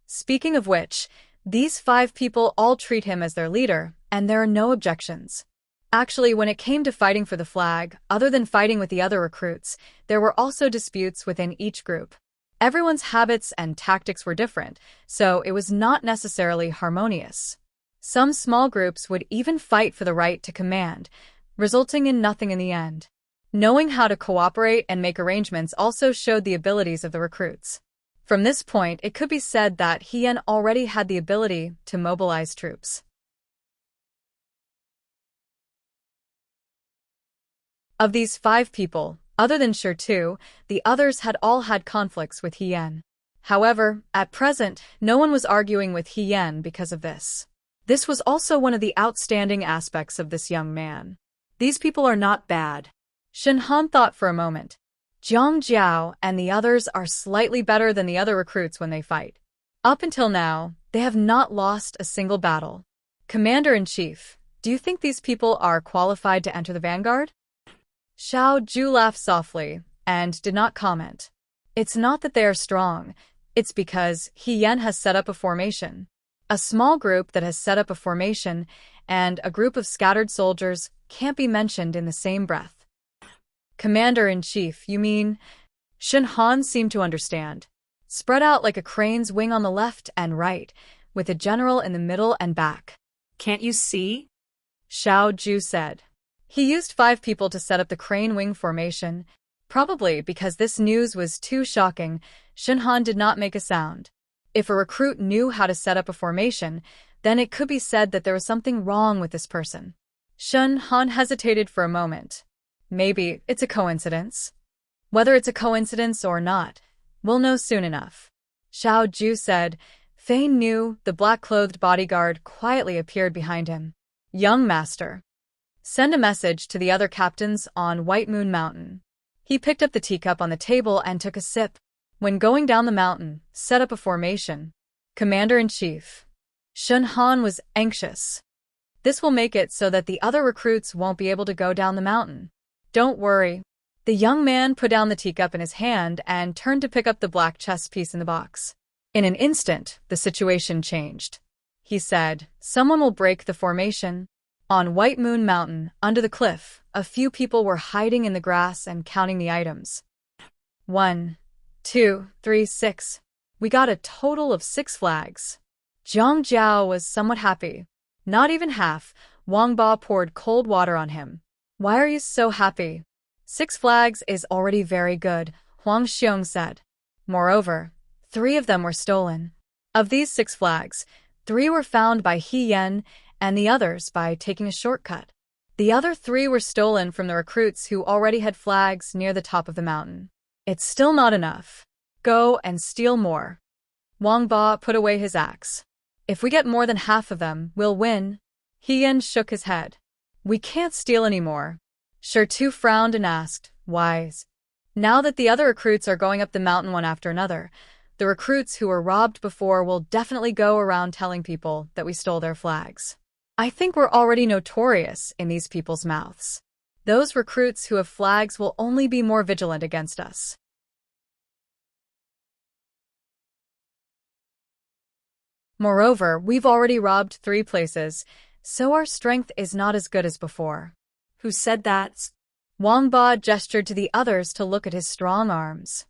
Speaking of which, these 5 people all treat him as their leader, and there are no objections. Actually, when it came to fighting for the flag, other than fighting with the other recruits, there were also disputes within each group. Everyone's habits and tactics were different, so it was not necessarily harmonious. Some small groups would even fight for the right to command, resulting in nothing in the end. Knowing how to cooperate and make arrangements also showed the abilities of the recruits. From this point, it could be said that Hian already had the ability to mobilize troops. Of these 5 people, other than Shi, the others had all had conflicts with Hian. However, at present, no one was arguing with Hian because of this. This was also one of the outstanding aspects of this young man. These people are not bad. Shen Han thought for a moment. Jiang Jiao and the others are slightly better than the other recruits when they fight. Up until now, they have not lost a single battle. Commander-in-Chief, do you think these people are qualified to enter the vanguard? Xiao Ju laughed softly and did not comment. It's not that they are strong, it's because Hian has set up a formation. A small group that has set up a formation and a group of scattered soldiers can't be mentioned in the same breath. Commander-in-Chief, you mean? Shen Han seemed to understand. Spread out like a crane's wing on the left and right, with a general in the middle and back. Can't you see? Xiao Ju said. He used 5 people to set up the crane wing formation, Probably because this news was too shocking, Shunhan did not make a sound. If a recruit knew how to set up a formation, then it could be said that there was something wrong with this person. Shunhan hesitated for a moment. Maybe it's a coincidence. Whether it's a coincidence or not, we'll know soon enough. Xiao Ju said. Fane knew. The black-clothed bodyguard quietly appeared behind him. Young master. Send a message to the other captains on White Moon Mountain. He picked up the teacup on the table and took a sip. When going down the mountain, set up a formation. Commander-in-Chief. Shunhan was anxious. This will make it so that the other recruits won't be able to go down the mountain. Don't worry. The young man put down the teacup in his hand and turned to pick up the black chess piece in the box. In an instant, the situation changed. He said, someone will break the formation. On White Moon Mountain, under the cliff, a few people were hiding in the grass and counting the items. 1, 2, 3, 6. We got a total of 6 flags. Zhang Jiao was somewhat happy. Not even half. Wang Ba poured cold water on him. Why are you so happy? 6 flags is already very good, Huang Xiong said. Moreover, 3 of them were stolen. Of these 6 flags, 3 were found by He Yan, and the others by taking a shortcut. The other 3 were stolen from the recruits who already had flags near the top of the mountain. It's still not enough. Go and steal more. Wang Ba put away his axe. If we get more than half of them, we'll win. He Yan shook his head. We can't steal anymore. Tu frowned and asked, wise. Now that the other recruits are going up the mountain one after another, the recruits who were robbed before will definitely go around telling people that we stole their flags. I think we're already notorious in these people's mouths. Those recruits who have flags will only be more vigilant against us. Moreover, we've already robbed 3 places, so our strength is not as good as before. Who said that? Wang Ba gestured to the others to look at his strong arms.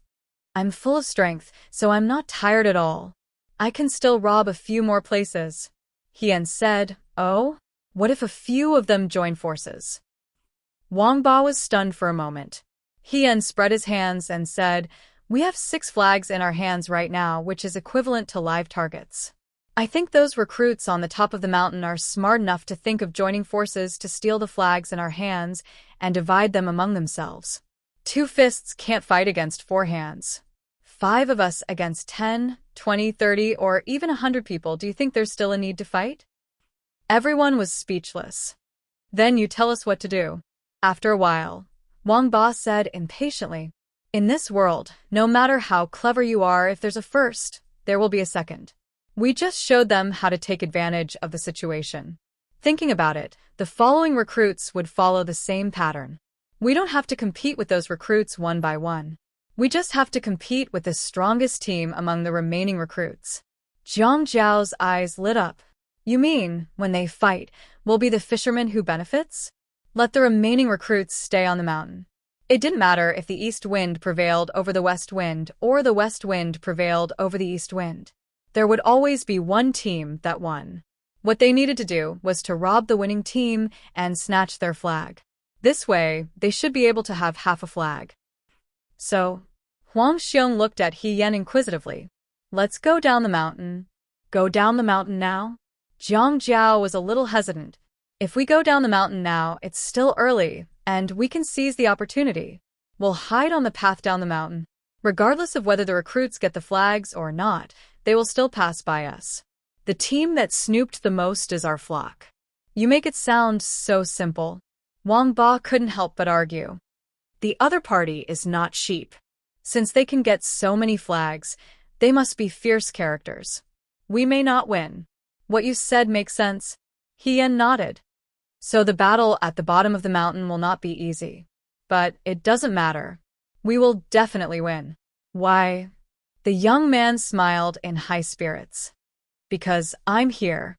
I'm full of strength, so I'm not tired at all. I can still rob a few more places. Hien said, oh? What if a few of them join forces? Wang Ba was stunned for a moment. Hien spread his hands and said, we have 6 flags in our hands right now, which is equivalent to live targets. I think those recruits on the top of the mountain are smart enough to think of joining forces to steal the flags in our hands and divide them among themselves. 2 fists can't fight against 4 hands. 5 of us against 10, 20, 30, or even 100 people. Do you think there's still a need to fight? Everyone was speechless. Then you tell us what to do. After a while, Wang Ba said impatiently, in this world, no matter how clever you are, if there's a first, there will be a second. We just showed them how to take advantage of the situation. Thinking about it, the following recruits would follow the same pattern. We don't have to compete with those recruits one by one. We just have to compete with the strongest team among the remaining recruits. Zhang Jiao's eyes lit up. You mean, when they fight, we'll be the fisherman who benefits? Let the remaining recruits stay on the mountain. It didn't matter if the east wind prevailed over the west wind or the west wind prevailed over the east wind. There would always be one team that won. What they needed to do was to rob the winning team and snatch their flag. This way, they should be able to have half a flag. So, Huang Xiong looked at He Yan inquisitively. Let's go down the mountain. Go down the mountain now? Zhang Jiao was a little hesitant. If we go down the mountain now, it's still early, and we can seize the opportunity. We'll hide on the path down the mountain. Regardless of whether the recruits get the flags or not, they will still pass by us. The team that snooped the most is our flock. You make it sound so simple. Wang Ba couldn't help but argue. The other party is not sheep. Since they can get so many flags, they must be fierce characters. We may not win. What you said makes sense. He Yan nodded. So the battle at the bottom of the mountain will not be easy. But it doesn't matter. We will definitely win. Why? The young man smiled in high spirits. Because I'm here.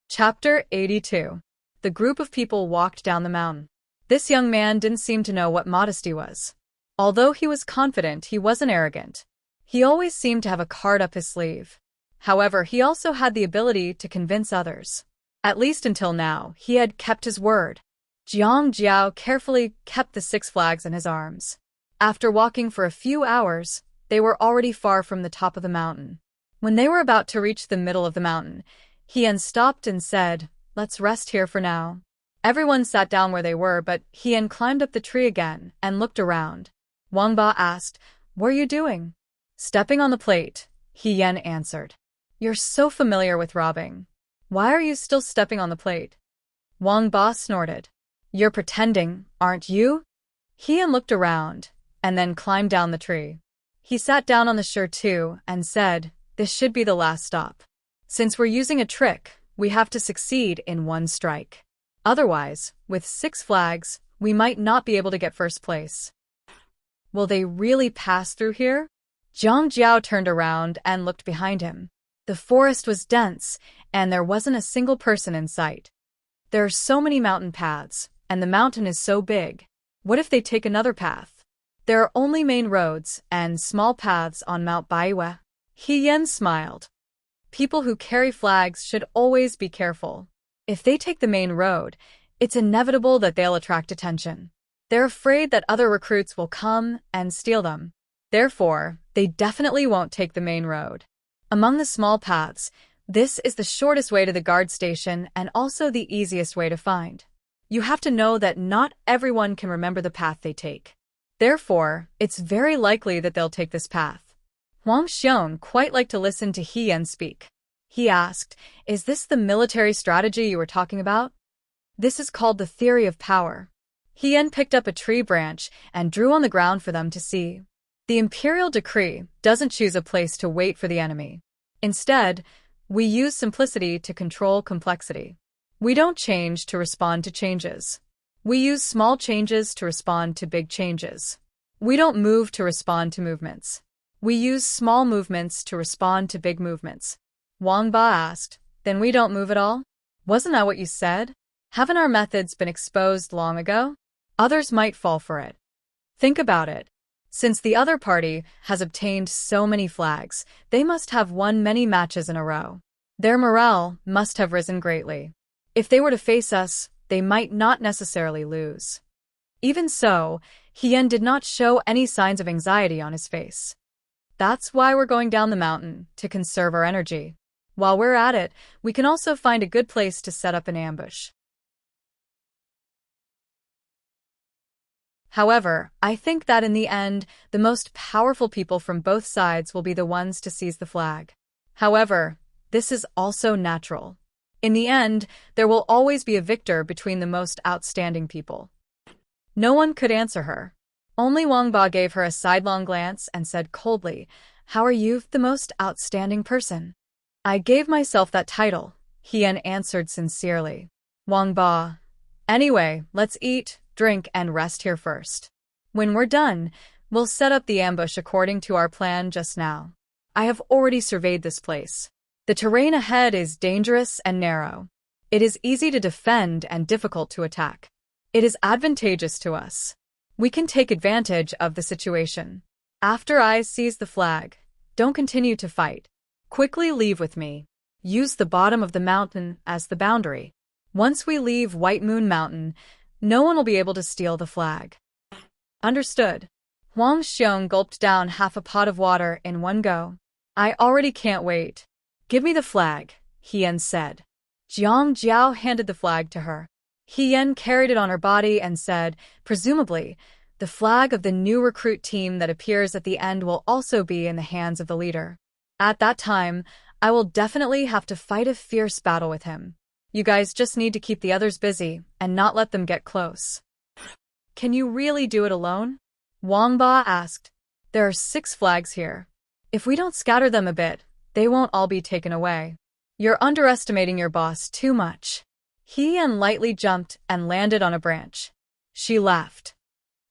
Chapter 82. The group of people walked down the mountain. This young man didn't seem to know what modesty was. Although he was confident, he wasn't arrogant. He always seemed to have a card up his sleeve. However, he also had the ability to convince others. At least until now, he had kept his word. Jiang Jiao carefully kept the 6 flags in his arms. After walking for a few hours, they were already far from the top of the mountain. When they were about to reach the middle of the mountain, Hien stopped and said, "Let's rest here for now." Everyone sat down where they were, but Hien climbed up the tree again and looked around. Wang Ba asked, "What are you doing?" "Stepping on the plate," Hien answered. "You're so familiar with robbing. Why are you still stepping on the plate?" Wang Ba snorted. "You're pretending, aren't you?" Hien looked around and then climbed down the tree. He sat down on the shore too and said, "This should be the last stop. Since we're using a trick, we have to succeed in one strike. Otherwise, with 6 flags, we might not be able to get first place." "Will they really pass through here?" Jiang Jiao turned around and looked behind him. The forest was dense, and there wasn't a single person in sight. There are so many mountain paths, and the mountain is so big. What if they take another path? There are only main roads and small paths on Mount Baiwe. Hien smiled. People who carry flags should always be careful. If they take the main road, it's inevitable that they'll attract attention. They're afraid that other recruits will come and steal them. Therefore, they definitely won't take the main road. Among the small paths, this is the shortest way to the guard station and also the easiest way to find. You have to know that not everyone can remember the path they take. Therefore, it's very likely that they'll take this path. Huang Xiong quite liked to listen to Hien speak. He asked, "Is this the military strategy you were talking about?" "This is called the theory of power." Hien picked up a tree branch and drew on the ground for them to see. The imperial decree doesn't choose a place to wait for the enemy. Instead, we use simplicity to control complexity. We don't change to respond to changes. We use small changes to respond to big changes. We don't move to respond to movements. We use small movements to respond to big movements. Wang Ba asked, "Then we don't move at all?" "Wasn't that what you said? Haven't our methods been exposed long ago? Others might fall for it. Think about it. Since the other party has obtained so many flags, they must have won many matches in a row. Their morale must have risen greatly. If they were to face us, they might not necessarily lose." Even so, Hien did not show any signs of anxiety on his face. "That's why we're going down the mountain, to conserve our energy. While we're at it, we can also find a good place to set up an ambush." However, I think that in the end, the most powerful people from both sides will be the ones to seize the flag. However, this is also natural. In the end, there will always be a victor between the most outstanding people. No one could answer her. Only Wang Ba gave her a sidelong glance and said coldly, "How are you the most outstanding person?" "I gave myself that title," Hien answered sincerely. Wang Ba, "Anyway, let's eat, drink, and rest here first. When we're done, we'll set up the ambush according to our plan just now. I have already surveyed this place. The terrain ahead is dangerous and narrow. It is easy to defend and difficult to attack. It is advantageous to us. We can take advantage of the situation. After I seize the flag, don't continue to fight. Quickly leave with me. Use the bottom of the mountain as the boundary. Once we leave White Moon Mountain, no one will be able to steal the flag." "Understood." Huang Xiong gulped down half a pot of water in one go. "I already can't wait." "Give me the flag," Hien said. Jiang Jiao handed the flag to her. Hien carried it on her body and said, "Presumably, the flag of the new recruit team that appears at the end will also be in the hands of the leader. At that time, I will definitely have to fight a fierce battle with him. You guys just need to keep the others busy and not let them get close." "Can you really do it alone?" Wang Ba asked. "There are 6 flags here. If we don't scatter them a bit, they won't all be taken away. You're underestimating your boss too much." Hien lightly jumped and landed on a branch. She laughed.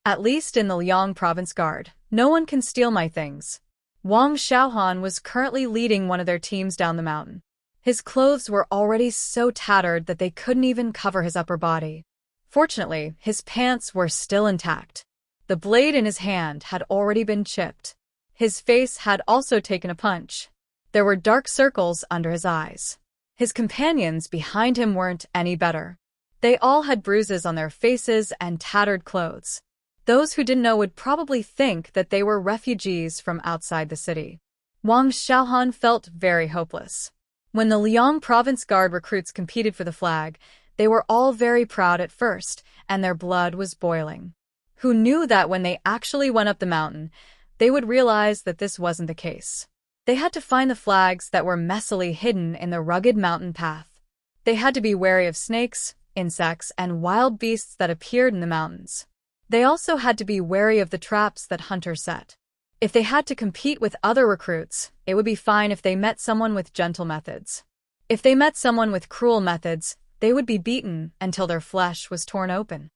"At least in the Liang Province Guard, no one can steal my things." Wang Xiaohan was currently leading one of their teams down the mountain. His clothes were already so tattered that they couldn't even cover his upper body. Fortunately, his pants were still intact. The blade in his hand had already been chipped. His face had also taken a punch. There were dark circles under his eyes. His companions behind him weren't any better. They all had bruises on their faces and tattered clothes. Those who didn't know would probably think that they were refugees from outside the city. Wang Xiaohan felt very hopeless. When the Liang Province Guard recruits competed for the flag, they were all very proud at first, and their blood was boiling. Who knew that when they actually went up the mountain, they would realize that this wasn't the case. They had to find the flags that were messily hidden in the rugged mountain path. They had to be wary of snakes, insects, and wild beasts that appeared in the mountains. They also had to be wary of the traps that hunters set. If they had to compete with other recruits, it would be fine if they met someone with gentle methods. If they met someone with cruel methods, they would be beaten until their flesh was torn open.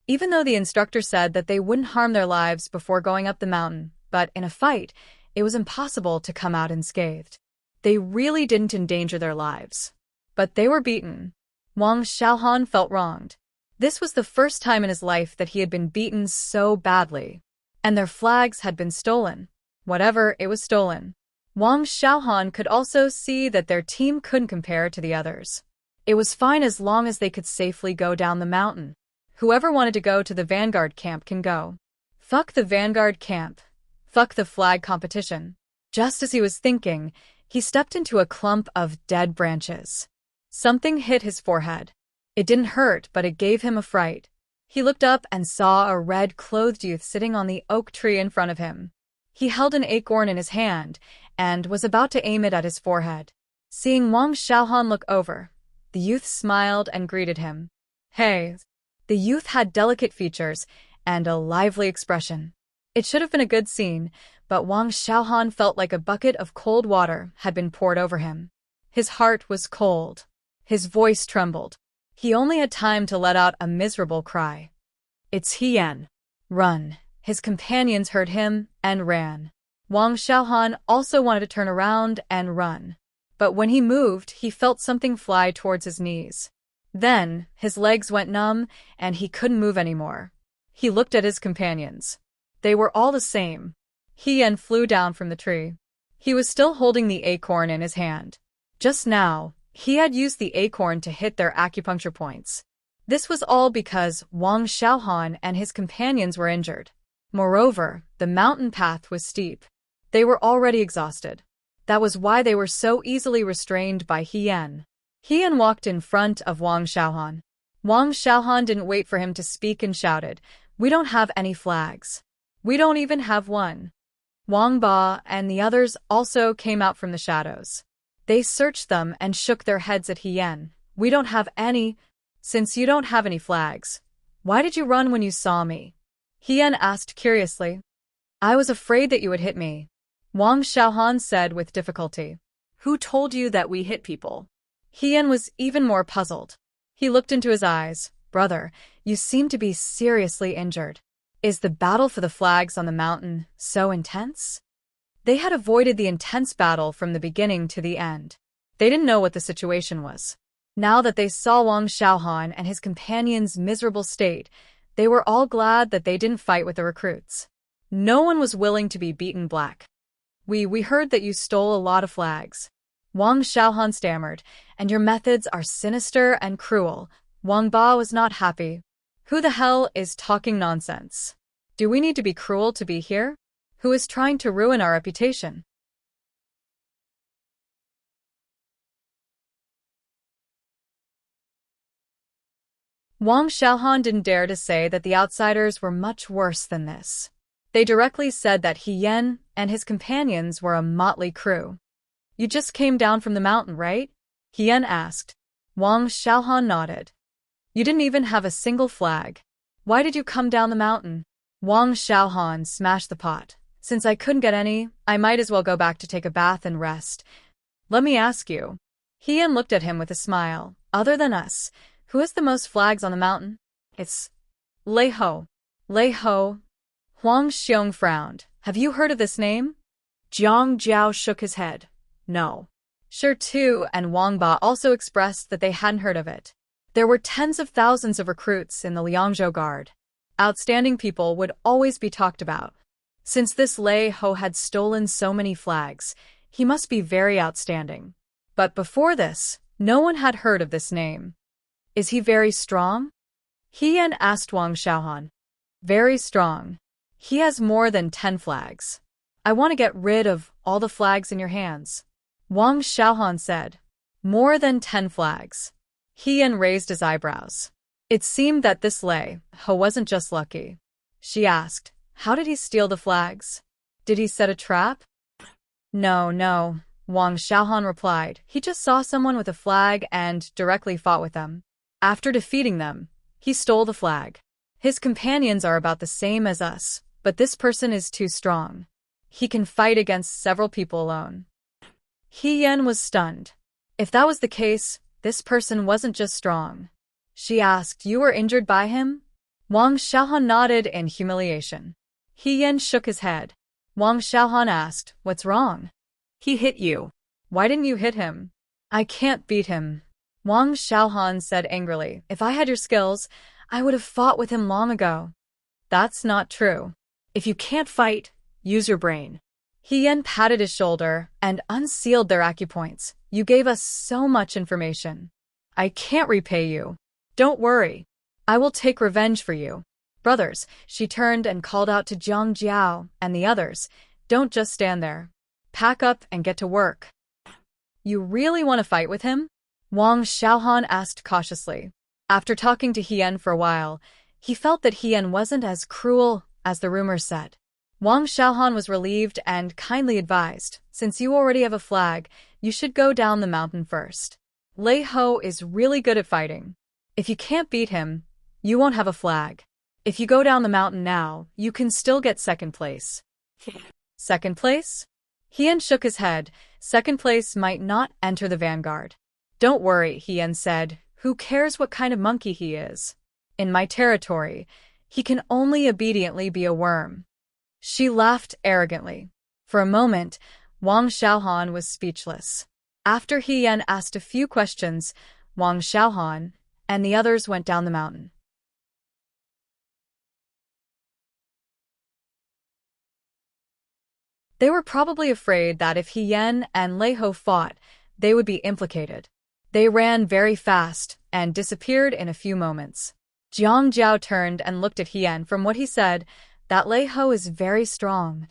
Even though the instructor said that they wouldn't harm their lives before going up the mountain, but in a fight, it was impossible to come out unscathed. They really didn't endanger their lives. But they were beaten. Wang Xiaohan felt wronged. This was the first time in his life that he had been beaten so badly. And their flags had been stolen. Whatever, it was stolen. Wang Xiaohan could also see that their team couldn't compare to the others. It was fine as long as they could safely go down the mountain. Whoever wanted to go to the Vanguard camp can go. Fuck the Vanguard camp. Fuck the flag competition. Just as he was thinking, he stepped into a clump of dead branches. Something hit his forehead. It didn't hurt, but it gave him a fright. He looked up and saw a red-clothed youth sitting on the oak tree in front of him. He held an acorn in his hand and was about to aim it at his forehead. Seeing Wang Xiaohan look over, the youth smiled and greeted him. Hey. The youth had delicate features and a lively expression. It should have been a good scene, but Wang Xiaohan felt like a bucket of cold water had been poured over him. His heart was cold. His voice trembled. He only had time to let out a miserable cry. It's Hien. Run. His companions heard him and ran. Wang Xiaohan also wanted to turn around and run. But when he moved, he felt something fly towards his knees. Then, his legs went numb and he couldn't move anymore. He looked at his companions. They were all the same. Hien flew down from the tree. He was still holding the acorn in his hand. Just now, he had used the acorn to hit their acupuncture points. This was all because Wang Xiaohan and his companions were injured. Moreover, the mountain path was steep. They were already exhausted. That was why they were so easily restrained by Hien. Hien walked in front of Wang Xiaohan. Wang Xiaohan didn't wait for him to speak and shouted, "We don't have any flags. We don't even have one." Wang Ba and the others also came out from the shadows. They searched them and shook their heads at Hien. "We don't have any. Since you don't have any flags, why did you run when you saw me?" Hien asked curiously. "I was afraid that you would hit me," Wang Xiaohan said with difficulty. Who told you that we hit people? Hien was even more puzzled. He looked into his eyes. "Brother, you seem to be seriously injured. Is the battle for the flags on the mountain so intense?" They had avoided the intense battle from the beginning to the end. They didn't know what the situation was. Now that they saw Wang Xiaohan and his companions' miserable state, they were all glad that they didn't fight with the recruits. No one was willing to be beaten black. We heard that you stole a lot of flags," Wang Xiaohan stammered, "and your methods are sinister and cruel." Wang Ba was not happy. "Who the hell is talking nonsense? Do we need to be cruel to be here? Who is trying to ruin our reputation?" Wang Xiaohan didn't dare to say that the outsiders were much worse than this. They directly said that Hien and his companions were a motley crew. "You just came down from the mountain, right?" Hien asked. Wang Xiaohan nodded. "You didn't even have a single flag. Why did you come down the mountain?" Wang Xiaohan smashed the pot. "Since I couldn't get any, I might as well go back to take a bath and rest. Let me ask you." Hien looked at him with a smile. "Other than us, who has the most flags on the mountain?" "It's Lei Ho." "Lei Ho?" Huang Xiong frowned. "Have you heard of this name?" Jiang Jiao shook his head. "No." Sure too, and Wang Ba also expressed that they hadn't heard of it. There were tens of thousands of recruits in the Liangzhou Guard. Outstanding people would always be talked about. Since this Lei Ho had stolen so many flags, he must be very outstanding. But before this, no one had heard of this name. Is he very strong? He Yan asked Wang Xiaohan. Very strong. He has more than 10 flags. I want to get rid of all the flags in your hands. Wang Xiaohan said. More than 10 flags. He Yan raised his eyebrows. It seemed that this Lei Ho wasn't just lucky. She asked, how did he steal the flags? Did he set a trap? No, Wang Xiaohan replied. He just saw someone with a flag and directly fought with them. After defeating them, he stole the flag. His companions are about the same as us, but this person is too strong. He can fight against several people alone. He Yan was stunned. If that was the case, this person wasn't just strong. She asked, you were injured by him? Wang Xiaohan nodded in humiliation. He Yan shook his head. Wang Xiaohan asked, what's wrong? He hit you. Why didn't you hit him? I can't beat him. Wang Xiaohan said angrily, if I had your skills, I would have fought with him long ago. That's not true. If you can't fight, use your brain. He Yan patted his shoulder and unsealed their acupoints. You gave us so much information. I can't repay you. Don't worry. I will take revenge for you. Brothers, she turned and called out to Jiang Jiao and the others, don't just stand there. Pack up and get to work. You really want to fight with him? Wang Xiaohan asked cautiously. After talking to He Yan for a while, he felt that He Yan wasn't as cruel as the rumors said. Wang Xiaohan was relieved and kindly advised, since you already have a flag, you should go down the mountain first. Lei Ho is really good at fighting. If you can't beat him, you won't have a flag. If you go down the mountain now, you can still get second place. Second place? He Yan shook his head. Second place might not enter the vanguard. Don't worry, He Yan said. Who cares what kind of monkey he is? In my territory, he can only obediently be a worm. She laughed arrogantly. For a moment, Wang Xiaohan was speechless. After He Yan asked a few questions, Wang Xiaohan and the others went down the mountain. They were probably afraid that if He Yan and Lei Ho fought, they would be implicated. They ran very fast and disappeared in a few moments. Jiang Jiao turned and looked at He Yan. From what he said, that Lei Ho is very strong.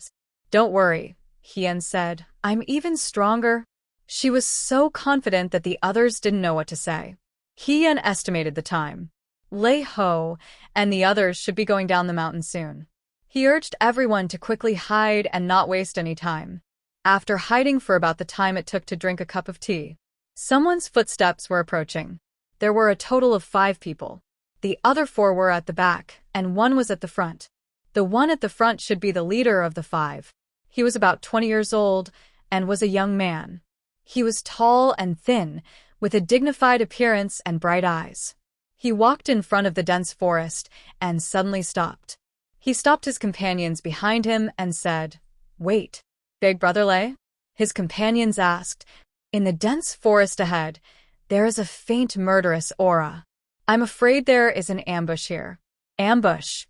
Don't worry, He Yan said. I'm even stronger. She was so confident that the others didn't know what to say. He Yan estimated the time. Lei Ho and the others should be going down the mountain soon. He urged everyone to quickly hide and not waste any time. After hiding for about the time it took to drink a cup of tea, someone's footsteps were approaching. There were a total of 5 people. The other 4 were at the back, and 1 was at the front. The one at the front should be the leader of the 5. He was about 20 years old and was a young man. He was tall and thin, with a dignified appearance and bright eyes. He walked in front of the dense forest and suddenly stopped. He stopped his companions behind him and said, Wait, Big Brother Lei? His companions asked. In the dense forest ahead, there is a faint murderous aura. I'm afraid there is an ambush here. Ambush?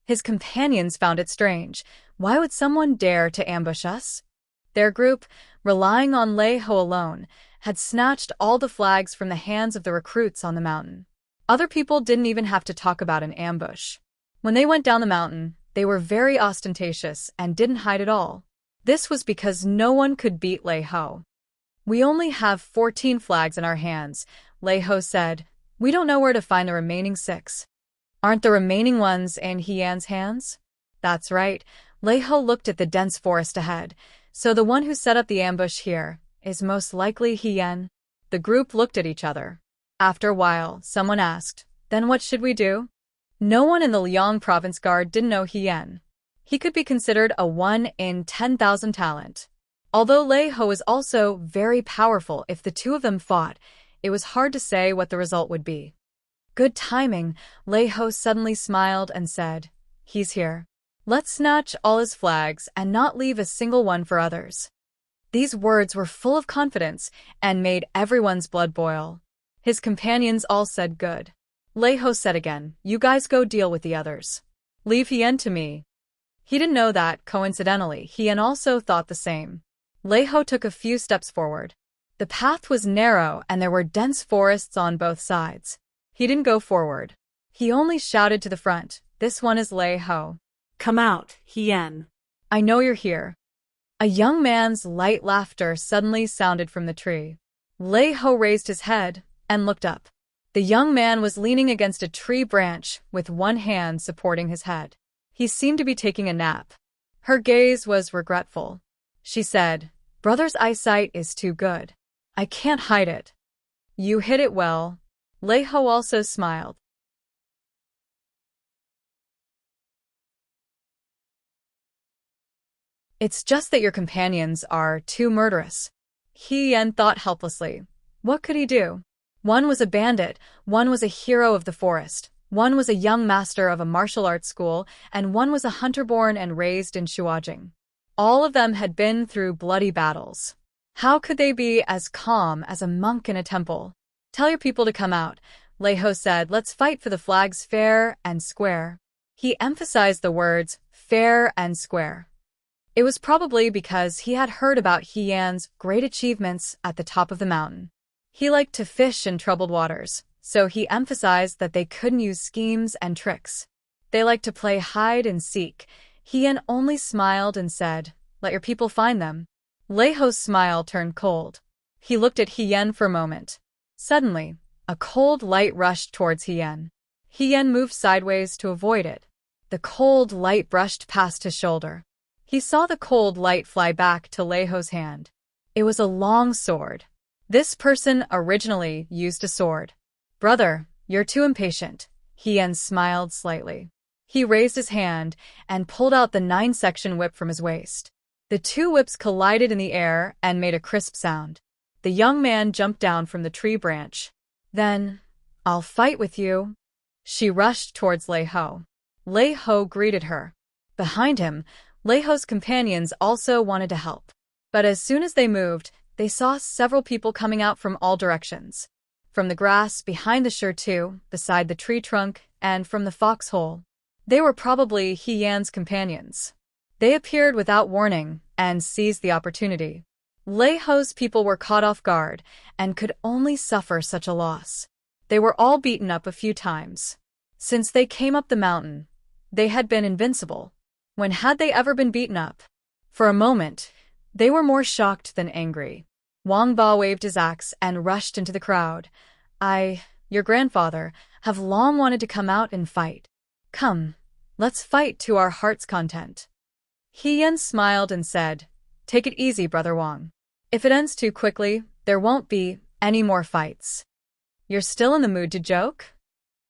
His companions found it strange. Why would someone dare to ambush us? Their group, relying on Lei Ho alone, had snatched all the flags from the hands of the recruits on the mountain. Other people didn't even have to talk about an ambush. When they went down the mountain, they were very ostentatious and didn't hide at all. This was because no one could beat Lei Ho. We only have 14 flags in our hands, Lei Ho said. We don't know where to find the remaining 6. Aren't the remaining ones in He Yan's hands? That's right. Lei Ho looked at the dense forest ahead. So the one who set up the ambush here is most likely He Yan. The group looked at each other. After a while, someone asked, Then what should we do? No one in the Liang province guard didn't know He Yan. He could be considered a 1 in 10,000 talent. Although Lei Ho is also very powerful, if the two of them fought, it was hard to say what the result would be. Good timing, Lei Ho suddenly smiled and said, He's here. Let's snatch all his flags and not leave a single one for others. These words were full of confidence and made everyone's blood boil. His companions all said good. Lei Ho said again, You guys go deal with the others. Leave Hien to me. He didn't know that, coincidentally, Hien also thought the same. Lei Ho took a few steps forward. The path was narrow and there were dense forests on both sides. He didn't go forward. He only shouted to the front, "This one is Lei Ho. Come out, Hien." I know you're here." A young man's light laughter suddenly sounded from the tree. Lei Ho raised his head and looked up. The young man was leaning against a tree branch with one hand supporting his head. He seemed to be taking a nap. Her gaze was regretful. She said, "Brother's eyesight is too good. I can't hide it." "You hid it well." Lei Ho also smiled. "It's just that your companions are too murderous." Hien thought helplessly. What could he do? One was a bandit, one was a hero of the forest, one was a young master of a martial arts school, and one was a hunter born and raised in Shuajing. All of them had been through bloody battles. How could they be as calm as a monk in a temple? "Tell your people to come out," Lei Ho said. "Let's fight for the flags fair and square." He emphasized the words fair and square. It was probably because he had heard about Hien's great achievements at the top of the mountain. He liked to fish in troubled waters, so he emphasized that they couldn't use schemes and tricks. They liked to play hide and seek. Hien only smiled and said, "Let your people find them." Lei Ho's smile turned cold. He looked at Hien for a moment. Suddenly, a cold light rushed towards Hien. Hien moved sideways to avoid it. The cold light brushed past his shoulder. He saw the cold light fly back to Lei Ho's hand. It was a long sword. This person originally used a sword. "Brother, you're too impatient." Hien smiled slightly. He raised his hand and pulled out the 9-section whip from his waist. The two whips collided in the air and made a crisp sound. The young man jumped down from the tree branch. "Then, I'll fight with you." She rushed towards Lei Ho. Lei Ho greeted her. Behind him, Lei Ho's companions also wanted to help. But as soon as they moved, they saw several people coming out from all directions. From the grass behind the sure-two, beside the tree trunk, and from the foxhole. They were probably Hien's companions. They appeared without warning and seized the opportunity. Lei Ho's people were caught off guard and could only suffer such a loss. They were all beaten up a few times. Since they came up the mountain, they had been invincible. When had they ever been beaten up? For a moment, they were more shocked than angry. Wang Ba waved his axe and rushed into the crowd. Your grandfather, have long wanted to come out and fight. Come, let's fight to our heart's content." Hien smiled and said, "Take it easy, Brother Wang. If it ends too quickly, there won't be any more fights." "You're still in the mood to joke?"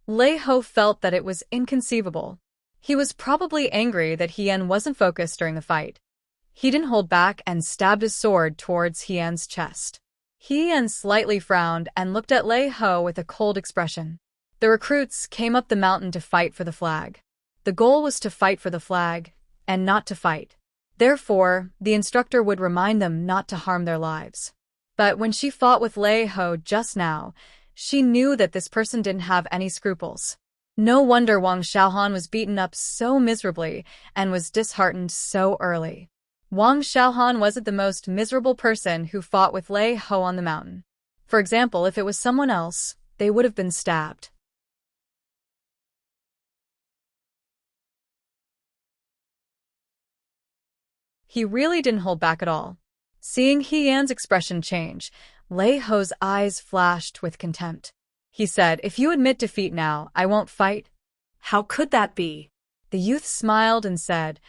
Lei Ho felt that it was inconceivable. He was probably angry that Hien wasn't focused during the fight. He didn't hold back and stabbed his sword towards Hien's chest. Hien slightly frowned and looked at Lei Ho with a cold expression. The recruits came up the mountain to fight for the flag. The goal was to fight for the flag, and not to fight. Therefore, the instructor would remind them not to harm their lives. But when she fought with Lei Ho just now, she knew that this person didn't have any scruples. No wonder Wang Xiaohan was beaten up so miserably and was disheartened so early. Wang Xiaohan wasn't the most miserable person who fought with Lei Ho on the mountain. For example, if it was someone else, they would have been stabbed. He really didn't hold back at all. Seeing Hien's expression change, Lei Ho's eyes flashed with contempt. He said, "If you admit defeat now, I won't fight." "How could that be?" The youth smiled and said,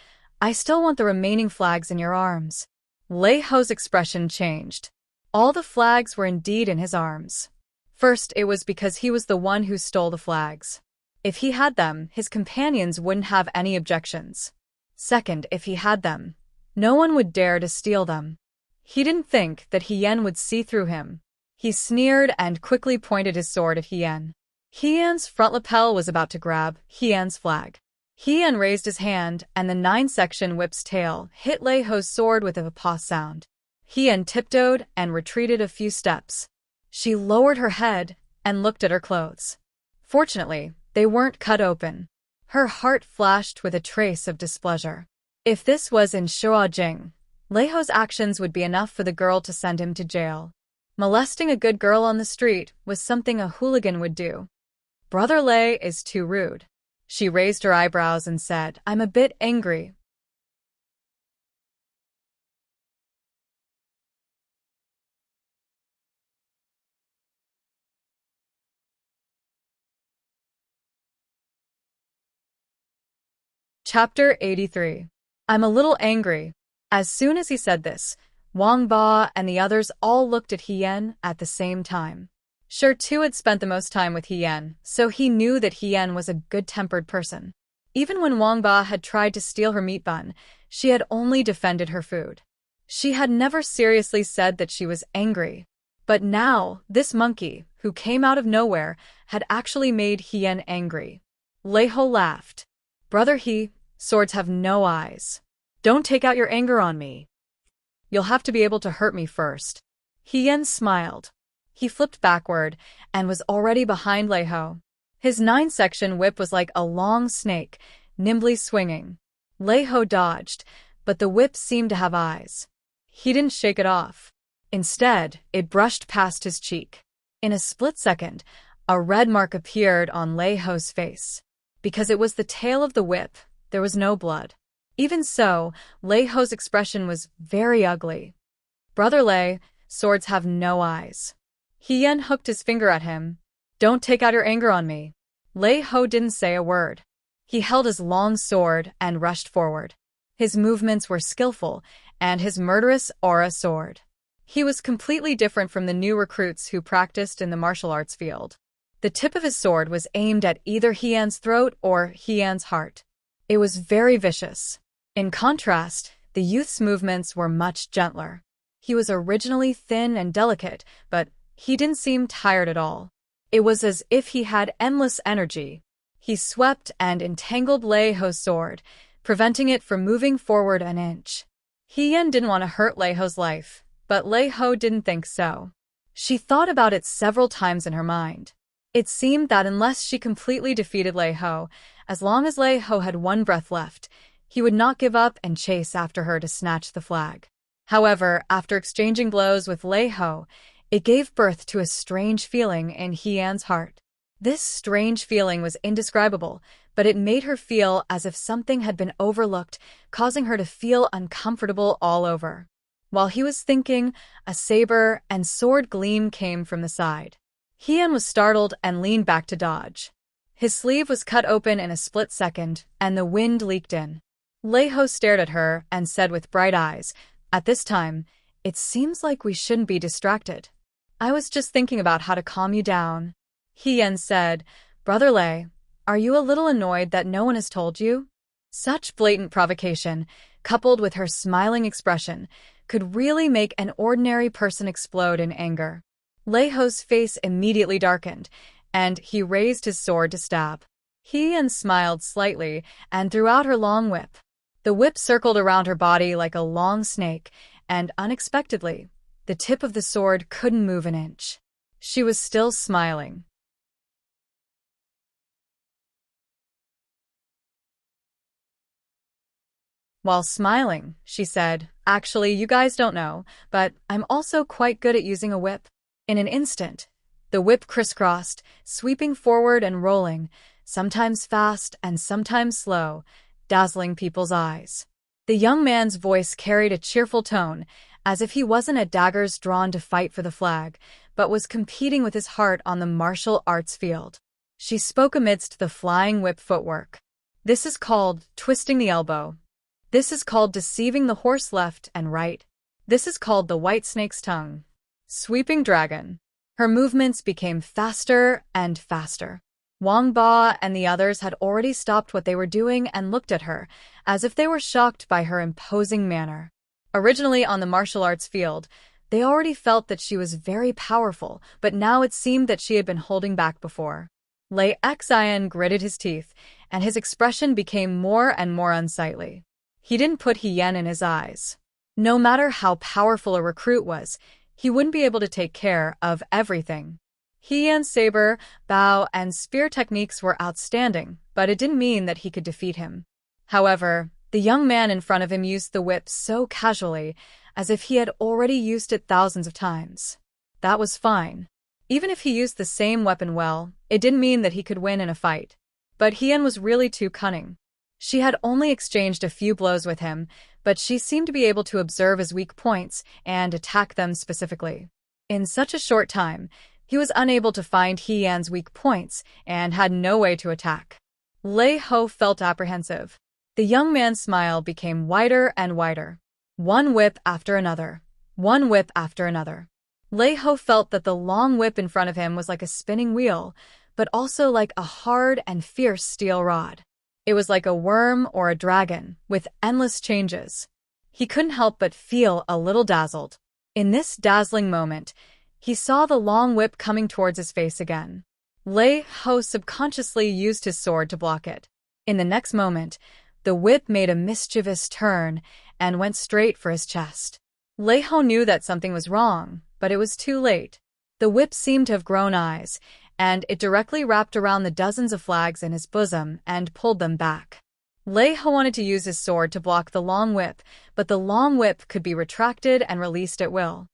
"I still want the remaining flags in your arms." Lei Ho's expression changed. All the flags were indeed in his arms. First, it was because he was the one who stole the flags. If he had them, his companions wouldn't have any objections. Second, if he had them, no one would dare to steal them. He didn't think that Hien would see through him. He sneered and quickly pointed his sword at Hien. Hien's front lapel was about to grab Hien's flag. Hien raised his hand, and the 9-section whip's tail hit Lei Ho's sword with a paw sound. Hien tiptoed and retreated a few steps. She lowered her head and looked at her clothes. Fortunately, they weren't cut open. Her heart flashed with a trace of displeasure. If this was in Shuajing, Leiho's actions would be enough for the girl to send him to jail. Molesting a good girl on the street was something a hooligan would do. Brother Lei is too rude. She raised her eyebrows and said, I'm a bit angry. Chapter 83. I'm a little angry. As soon as he said this, Wang Ba and the others all looked at Hien at the same time. Sure Tu had spent the most time with Hien, so he knew that Hien was a good-tempered person. Even when Wang Ba had tried to steal her meat bun, she had only defended her food. She had never seriously said that she was angry. But now, this monkey, who came out of nowhere, had actually made Hien angry. Leiho laughed. Brother He, swords have no eyes. Don't take out your anger on me. You'll have to be able to hurt me first. Hien smiled. He flipped backward and was already behind Leiho. His 9-section whip was like a long snake, nimbly swinging. Leiho dodged, but the whip seemed to have eyes. He didn't shake it off. Instead, it brushed past his cheek. In a split second, a red mark appeared on Leiho's face. Because it was the tail of the whip, there was no blood. Even so, Leiho's expression was very ugly. Brother Lei, swords have no eyes. Hien hooked his finger at him. Don't take out your anger on me. Leiho didn't say a word. He held his long sword and rushed forward. His movements were skillful, and his murderous aura soared. He was completely different from the new recruits who practiced in the martial arts field. The tip of his sword was aimed at either Hien's throat or Hien's heart. It was very vicious. In contrast, the youth's movements were much gentler. He was originally thin and delicate, but he didn't seem tired at all. It was as if he had endless energy. He swept and entangled Leiho's sword, preventing it from moving forward an inch. Hien didn't want to hurt Leiho's life, but Leiho didn't think so. She thought about it several times in her mind. It seemed that unless she completely defeated Leiho, as long as Leiho had one breath left, he would not give up and chase after her to snatch the flag. However, after exchanging blows with Leiho, it gave birth to a strange feeling in Hien's heart. This strange feeling was indescribable, but it made her feel as if something had been overlooked, causing her to feel uncomfortable all over. While he was thinking, a saber and sword gleam came from the side. Hien was startled and leaned back to dodge. His sleeve was cut open in a split second, and the wind leaked in. Leiho stared at her and said with bright eyes, At this time, it seems like we shouldn't be distracted. I was just thinking about how to calm you down. Hien said, Brother Lei, are you a little annoyed that no one has told you? Such blatant provocation, coupled with her smiling expression, could really make an ordinary person explode in anger. Leiho's face immediately darkened, and he raised his sword to stab. Hien smiled slightly and threw out her long whip. The whip circled around her body like a long snake, and unexpectedly, the tip of the sword couldn't move an inch. She was still smiling. While smiling, she said, Actually, you guys don't know, but I'm also quite good at using a whip. In an instant, the whip crisscrossed, sweeping forward and rolling, sometimes fast and sometimes slow, dazzling people's eyes. The young man's voice carried a cheerful tone, as if he wasn't at daggers drawn to fight for the flag, but was competing with his heart on the martial arts field. She spoke amidst the flying whip footwork. This is called twisting the elbow. This is called deceiving the horse left and right. This is called the white snake's tongue. Sweeping dragon. Her movements became faster and faster. Wang Ba and the others had already stopped what they were doing and looked at her, as if they were shocked by her imposing manner. Originally on the martial arts field, they already felt that she was very powerful, but now it seemed that she had been holding back before. Lei Xian gritted his teeth, and his expression became more and more unsightly. He didn't put Hien in his eyes. No matter how powerful a recruit was, he wouldn't be able to take care of everything. He Yan's saber, bow, and spear techniques were outstanding, but it didn't mean that he could defeat him. However, the young man in front of him used the whip so casually, as if he had already used it thousands of times. That was fine. Even if he used the same weapon well, it didn't mean that he could win in a fight. But Hien was really too cunning. She had only exchanged a few blows with him, but she seemed to be able to observe his weak points and attack them specifically. In such a short time, he was unable to find Hien-Yan's weak points and had no way to attack. Lei Ho felt apprehensive. The young man's smile became wider and wider. One whip after another. One whip after another. Lei Ho felt that the long whip in front of him was like a spinning wheel, but also like a hard and fierce steel rod. It was like a worm or a dragon, with endless changes. He couldn't help but feel a little dazzled. In this dazzling moment, he saw the long whip coming towards his face again. Lei Ho subconsciously used his sword to block it. In the next moment, the whip made a mischievous turn and went straight for his chest. Lei Ho knew that something was wrong, but it was too late. The whip seemed to have grown eyes, and it directly wrapped around the dozens of flags in his bosom and pulled them back. Lei Ho wanted to use his sword to block the long whip, but the long whip could be retracted and released at will.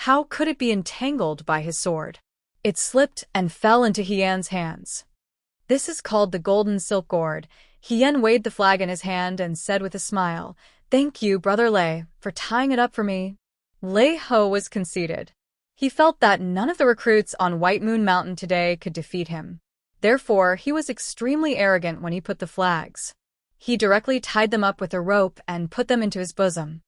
How could it be entangled by his sword? It slipped and fell into Hien-Yan's hands. This is called the golden silk gourd. Hien weighed the flag in his hand and said with a smile, "Thank you, Brother Lei, for tying it up for me." Lei Ho was conceited. He felt that none of the recruits on White Moon Mountain today could defeat him. Therefore, he was extremely arrogant when he put the flags. He directly tied them up with a rope and put them into his bosom.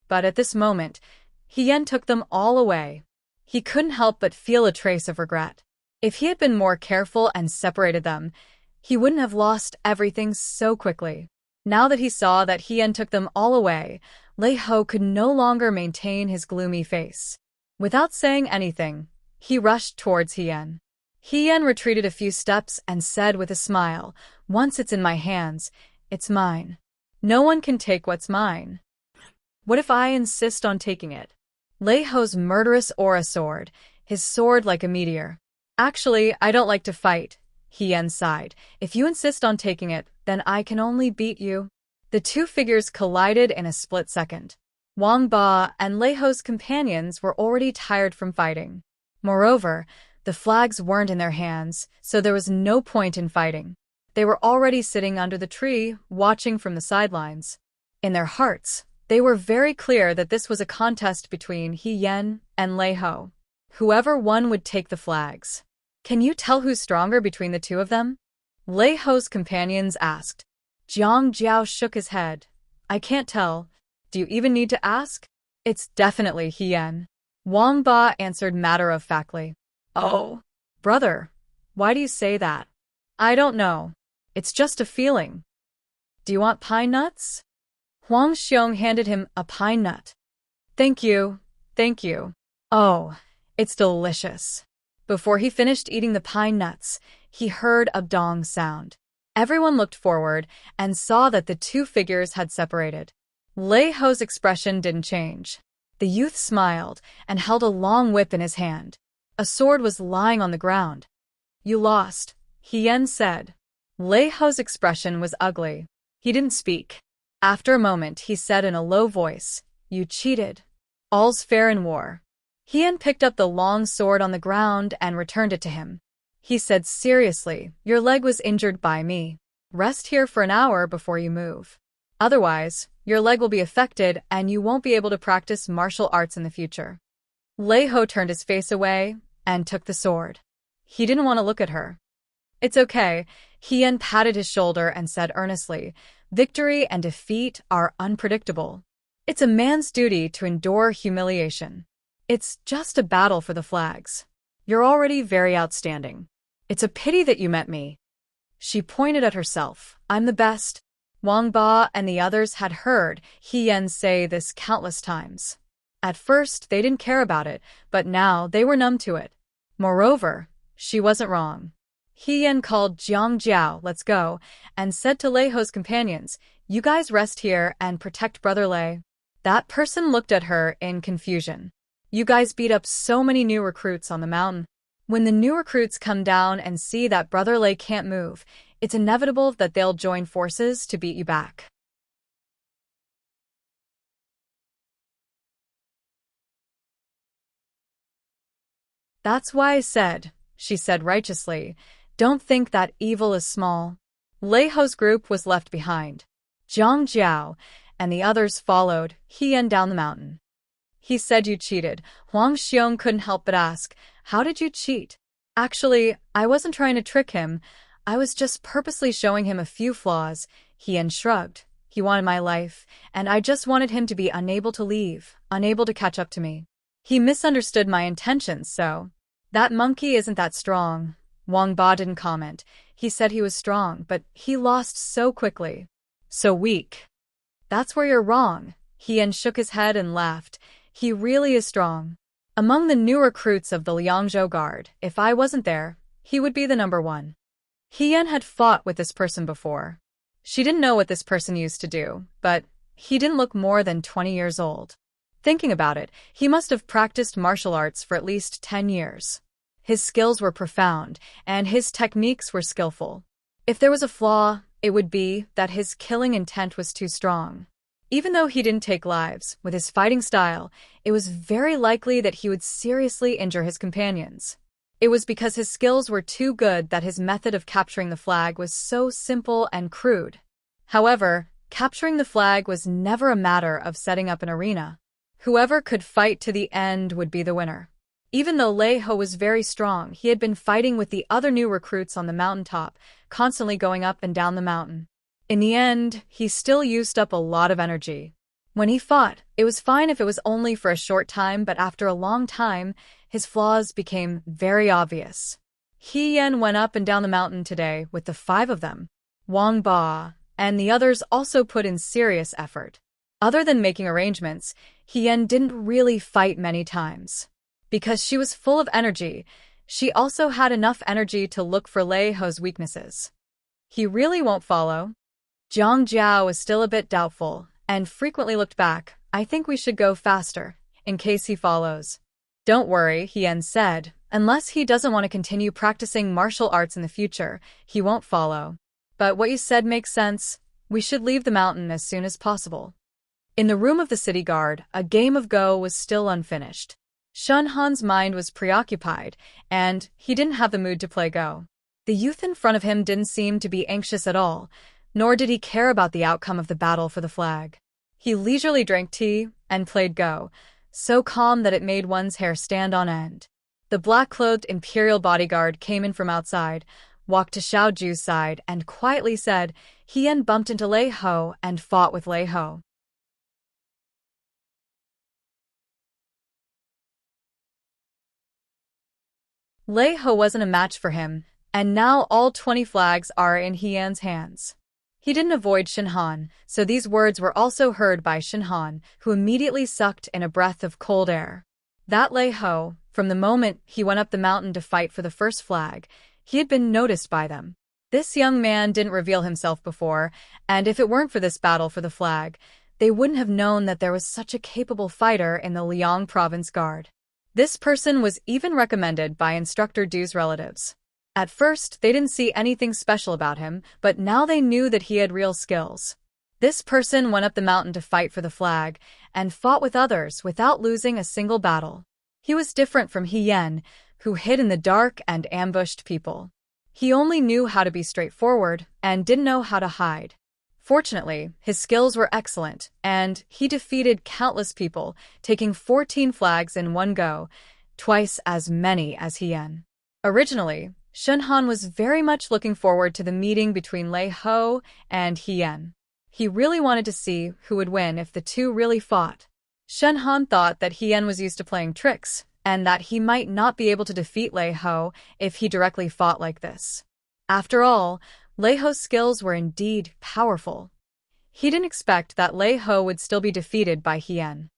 But at this moment, Hien took them all away. He couldn't help but feel a trace of regret. If he had been more careful and separated them, he wouldn't have lost everything so quickly. Now that he saw that Hien took them all away, Lei Ho could no longer maintain his gloomy face. Without saying anything, he rushed towards Hien. Hien retreated a few steps and said with a smile, "Once it's in my hands, it's mine. No one can take what's mine. What if I insist on taking it?" Lei Ho's murderous aura soared, his sword like a meteor. "Actually, I don't like to fight," Hien sighed. "If you insist on taking it, then I can only beat you." The two figures collided in a split second. Wang Ba and Lei Ho's companions were already tired from fighting. Moreover, the flags weren't in their hands, so there was no point in fighting. They were already sitting under the tree, watching from the sidelines. In their hearts, they were very clear that this was a contest between Hien and Lei Ho. Whoever won would take the flags. "Can you tell who's stronger between the two of them?" Lei Ho's companions asked. Jiang Jiao shook his head. "I can't tell. Do you even need to ask?" "It's definitely Hien." Wang Ba answered matter-of-factly. "Oh, brother, why do you say that?" "I don't know. It's just a feeling." "Do you want pine nuts?" Huang Xiong handed him a pine nut. Thank you. Oh, it's delicious." Before he finished eating the pine nuts, he heard a dong sound. Everyone looked forward and saw that the two figures had separated. Lei Ho's expression didn't change. The youth smiled and held a long whip in his hand. A sword was lying on the ground. "You lost," Hien said. Lei Ho's expression was ugly. He didn't speak. After a moment, he said in a low voice, "You cheated. All's fair in war." Hien picked up the long sword on the ground and returned it to him. He said seriously, "Your leg was injured by me. Rest here for an hour before you move. Otherwise, your leg will be affected and you won't be able to practice martial arts in the future." Lei Ho turned his face away and took the sword. He didn't want to look at her. "It's okay." Hien patted his shoulder and said earnestly, "Victory and defeat are unpredictable. It's a man's duty to endure humiliation. It's just a battle for the flags. You're already very outstanding. It's a pity that you met me." She pointed at herself. "I'm the best." Wang Ba and the others had heard Hien say this countless times. At first, they didn't care about it, but now they were numb to it. Moreover, she wasn't wrong. Hien called Jiang Jiao, "Let's go," and said to Lei Ho's companions, You guys rest here and protect Brother Lei. That person looked at her in confusion. You guys beat up so many new recruits on the mountain. When the new recruits come down and see that Brother Lei can't move, it's inevitable that they'll join forces to beat you back. That's why I said, she said righteously, don't think that evil is small. Lei Ho's group was left behind. Zhang Jiao and the others followed Hian down the mountain. He said you cheated. Huang Xiong couldn't help but ask, how did you cheat? Actually, I wasn't trying to trick him. I was just purposely showing him a few flaws. Hian shrugged. He wanted my life, and I just wanted him to be unable to leave, unable to catch up to me. He misunderstood my intentions, so. That monkey isn't that strong. Wang Ba didn't comment. He said he was strong, but he lost so quickly. So weak. That's where you're wrong. Hian shook his head and laughed. He really is strong. Among the new recruits of the Liangzhou Guard, if I wasn't there, he would be the number one. Hian had fought with this person before. She didn't know what this person used to do, but he didn't look more than 20 years old. Thinking about it, he must have practiced martial arts for at least 10 years. His skills were profound, and his techniques were skillful. If there was a flaw, it would be that his killing intent was too strong. Even though he didn't take lives, with his fighting style, it was very likely that he would seriously injure his companions. It was because his skills were too good that his method of capturing the flag was so simple and crude. However, capturing the flag was never a matter of setting up an arena. Whoever could fight to the end would be the winner. Even though Lei Ho was very strong, he had been fighting with the other new recruits on the mountaintop, constantly going up and down the mountain. In the end, he still used up a lot of energy. When he fought, it was fine if it was only for a short time, but after a long time, his flaws became very obvious. Hian went up and down the mountain today with the 5 of them. Wang Ba and the others also put in serious effort. Other than making arrangements, Hian didn't really fight many times. Because she was full of energy, she also had enough energy to look for Lei Ho's weaknesses. He really won't follow. Zhang Jiao was still a bit doubtful, and frequently looked back. I think we should go faster, in case he follows. Don't worry, Hian said. Unless he doesn't want to continue practicing martial arts in the future, he won't follow. But what you said makes sense. We should leave the mountain as soon as possible. In the room of the city guard, a game of Go was still unfinished. Shun Han's mind was preoccupied, and he didn't have the mood to play Go. The youth in front of him didn't seem to be anxious at all, nor did he care about the outcome of the battle for the flag. He leisurely drank tea and played Go, so calm that it made one's hair stand on end. The black-clothed imperial bodyguard came in from outside, walked to Xiao Ju's side, and quietly said, Hian bumped into Lei Ho and fought with Lei Ho. Lei Ho wasn't a match for him, and now all 20 flags are in Hian's hands. He didn't avoid Shin Han, so these words were also heard by Shin Han, who immediately sucked in a breath of cold air. That Lei Ho, from the moment he went up the mountain to fight for the first flag, he had been noticed by them. This young man didn't reveal himself before, and if it weren't for this battle for the flag, they wouldn't have known that there was such a capable fighter in the Liang Province Guard. This person was even recommended by Instructor Du's relatives. At first, they didn't see anything special about him, but now they knew that he had real skills. This person went up the mountain to fight for the flag, and fought with others without losing a single battle. He was different from Hian, who hid in the dark and ambushed people. He only knew how to be straightforward, and didn't know how to hide. Fortunately, his skills were excellent, and he defeated countless people, taking 14 flags in one go, twice as many as Hian. Originally, Shun Han was very much looking forward to the meeting between Lei Ho and Hian. He really wanted to see who would win if the two really fought. Shun Han thought that Hian was used to playing tricks, and that he might not be able to defeat Lei Ho if he directly fought like this. After all, Lei Ho's skills were indeed powerful. He didn't expect that Lei Ho would still be defeated by Hian.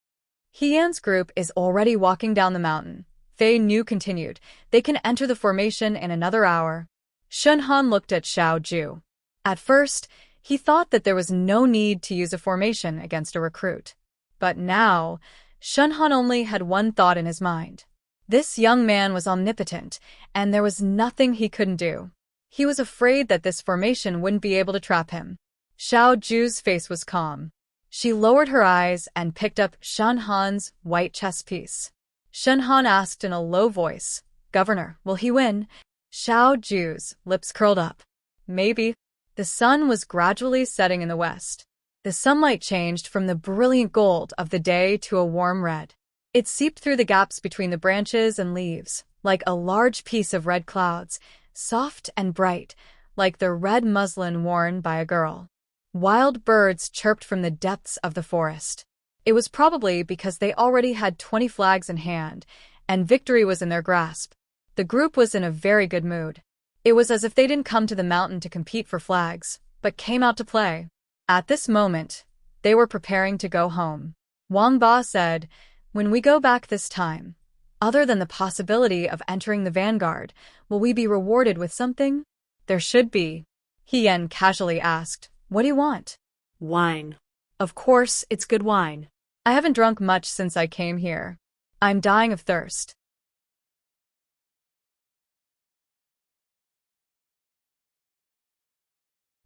Hian's group is already walking down the mountain. Fei Nu continued, they can enter the formation in another hour. Shun Han looked at Xiao Ju. At first, He thought that there was no need to use a formation against a recruit. But now, Shunhan only had one thought in his mind. This young man was omnipotent, and there was nothing he couldn't do. He was afraid that this formation wouldn't be able to trap him. Xiao Ju's face was calm. She lowered her eyes and picked up Shunhan's white chess piece. Shunhan asked in a low voice, "Governor, will he win?" Xiao Ju's lips curled up. Maybe. The sun was gradually setting in the west. The sunlight changed from the brilliant gold of the day to a warm red. It seeped through the gaps between the branches and leaves, like a large piece of red clouds, soft and bright, like the red muslin worn by a girl. Wild birds chirped from the depths of the forest. It was probably because they already had 20 flags in hand, and victory was in their grasp. The group was in a very good mood. It was as if they didn't come to the mountain to compete for flags, but came out to play. At this moment, they were preparing to go home. Wang Ba said, "When we go back this time, other than the possibility of entering the vanguard, will we be rewarded with something?" "There should be." He Yan casually asked, "What do you want?" Wine. Of course, it's good wine. "I haven't drunk much since I came here. I'm dying of thirst."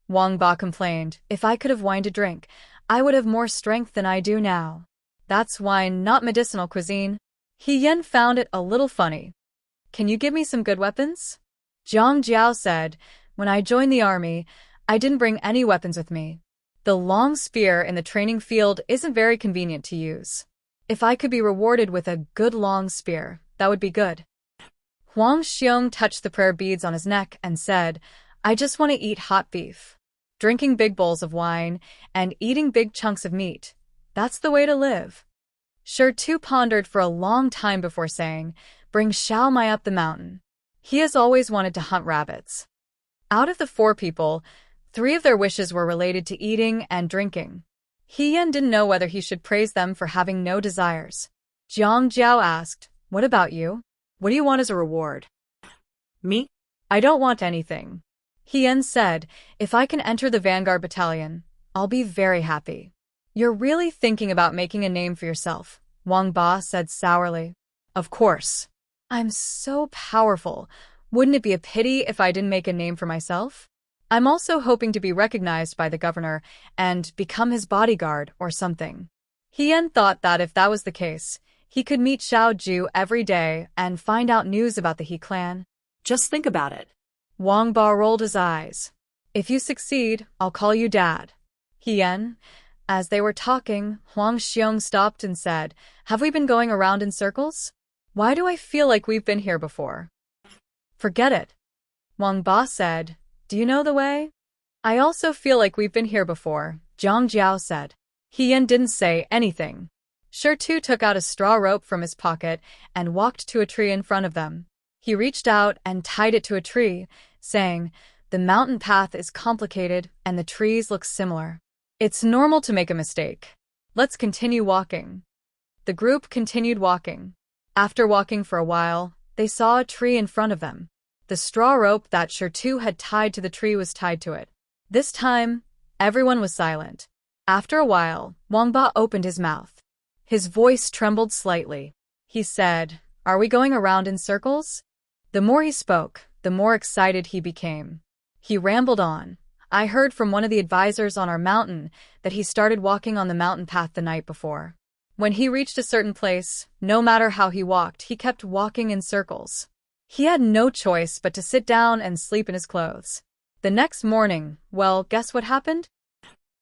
Wang Ba complained, "If I could have wine to drink, I would have more strength than I do now." "That's wine, not medicinal cuisine." He Yan found it a little funny. "Can you give me some good weapons?" Zhang Jiao said, "When I joined the army, I didn't bring any weapons with me. The long spear in the training field isn't very convenient to use. If I could be rewarded with a good long spear, that would be good." Huang Xiong touched the prayer beads on his neck and said, "I just want to eat hot beef. Drinking big bowls of wine and eating big chunks of meat. That's the way to live." Tu pondered for a long time before saying, "Bring Xiao Mai up the mountain. He has always wanted to hunt rabbits." Out of the 4 people, 3 of their wishes were related to eating and drinking. He Yan didn't know whether he should praise them for having no desires. Zhang Jiao asked, "What about you? What do you want as a reward?" Me? "I don't want anything." He Yan said, "If I can enter the Vanguard Battalion, I'll be very happy." "You're really thinking about making a name for yourself," Wang Ba said sourly. "Of course. I'm so powerful. Wouldn't it be a pity if I didn't make a name for myself? I'm also hoping to be recognized by the governor and become his bodyguard or something." He Yan thought that if that was the case, he could meet Xiao Ju every day and find out news about the He clan. Just think about it. Wang Ba rolled his eyes. "If you succeed, I'll call you Dad." He Yan. As they were talking, Huang Xiong stopped and said, "Have we been going around in circles? Why do I feel like we've been here before?" "Forget it." Wang Ba said, "Do you know the way?" "I also feel like we've been here before," Zhang Jiao said. He Yan didn't say anything. Tu took out a straw rope from his pocket and walked to a tree in front of them. He reached out and tied it to a tree, saying, "The mountain path is complicated and the trees look similar. It's normal to make a mistake. Let's continue walking." The group continued walking. After walking for a while, they saw a tree in front of them. The straw rope that Tu had tied to the tree was tied to it. This time, everyone was silent. After a while, Wang Ba opened his mouth. His voice trembled slightly. He said, "Are we going around in circles?" The more he spoke, the more excited he became. He rambled on. "I heard from one of the advisors on our mountain that he started walking on the mountain path the night before. When he reached a certain place, no matter how he walked, he kept walking in circles. He had no choice but to sit down and sleep in his clothes. The next morning, well, guess what happened?"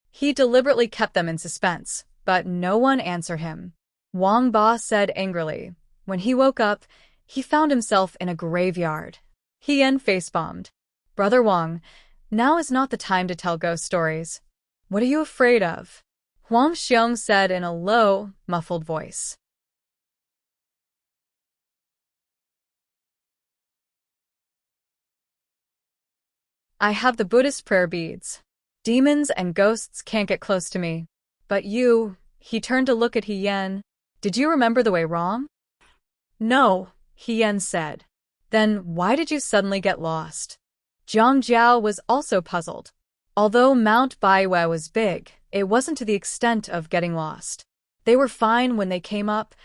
He deliberately kept them in suspense, but no one answered him. Wang Ba said angrily. When he woke up, he found himself in a graveyard. He Yan face-bombed. "Brother Wang, now is not the time to tell ghost stories. What are you afraid of?" Huang Xiong said in a low, muffled voice. "I have the Buddhist prayer beads. Demons and ghosts can't get close to me. But you," he turned to look at He Yan. "Did you remember the way wrong?" "No," He Yan said. "Then why did you suddenly get lost?" Zhang Jiao was also puzzled. Although Mount Baiwe was big, it wasn't to the extent of getting lost. They were fine when they came up,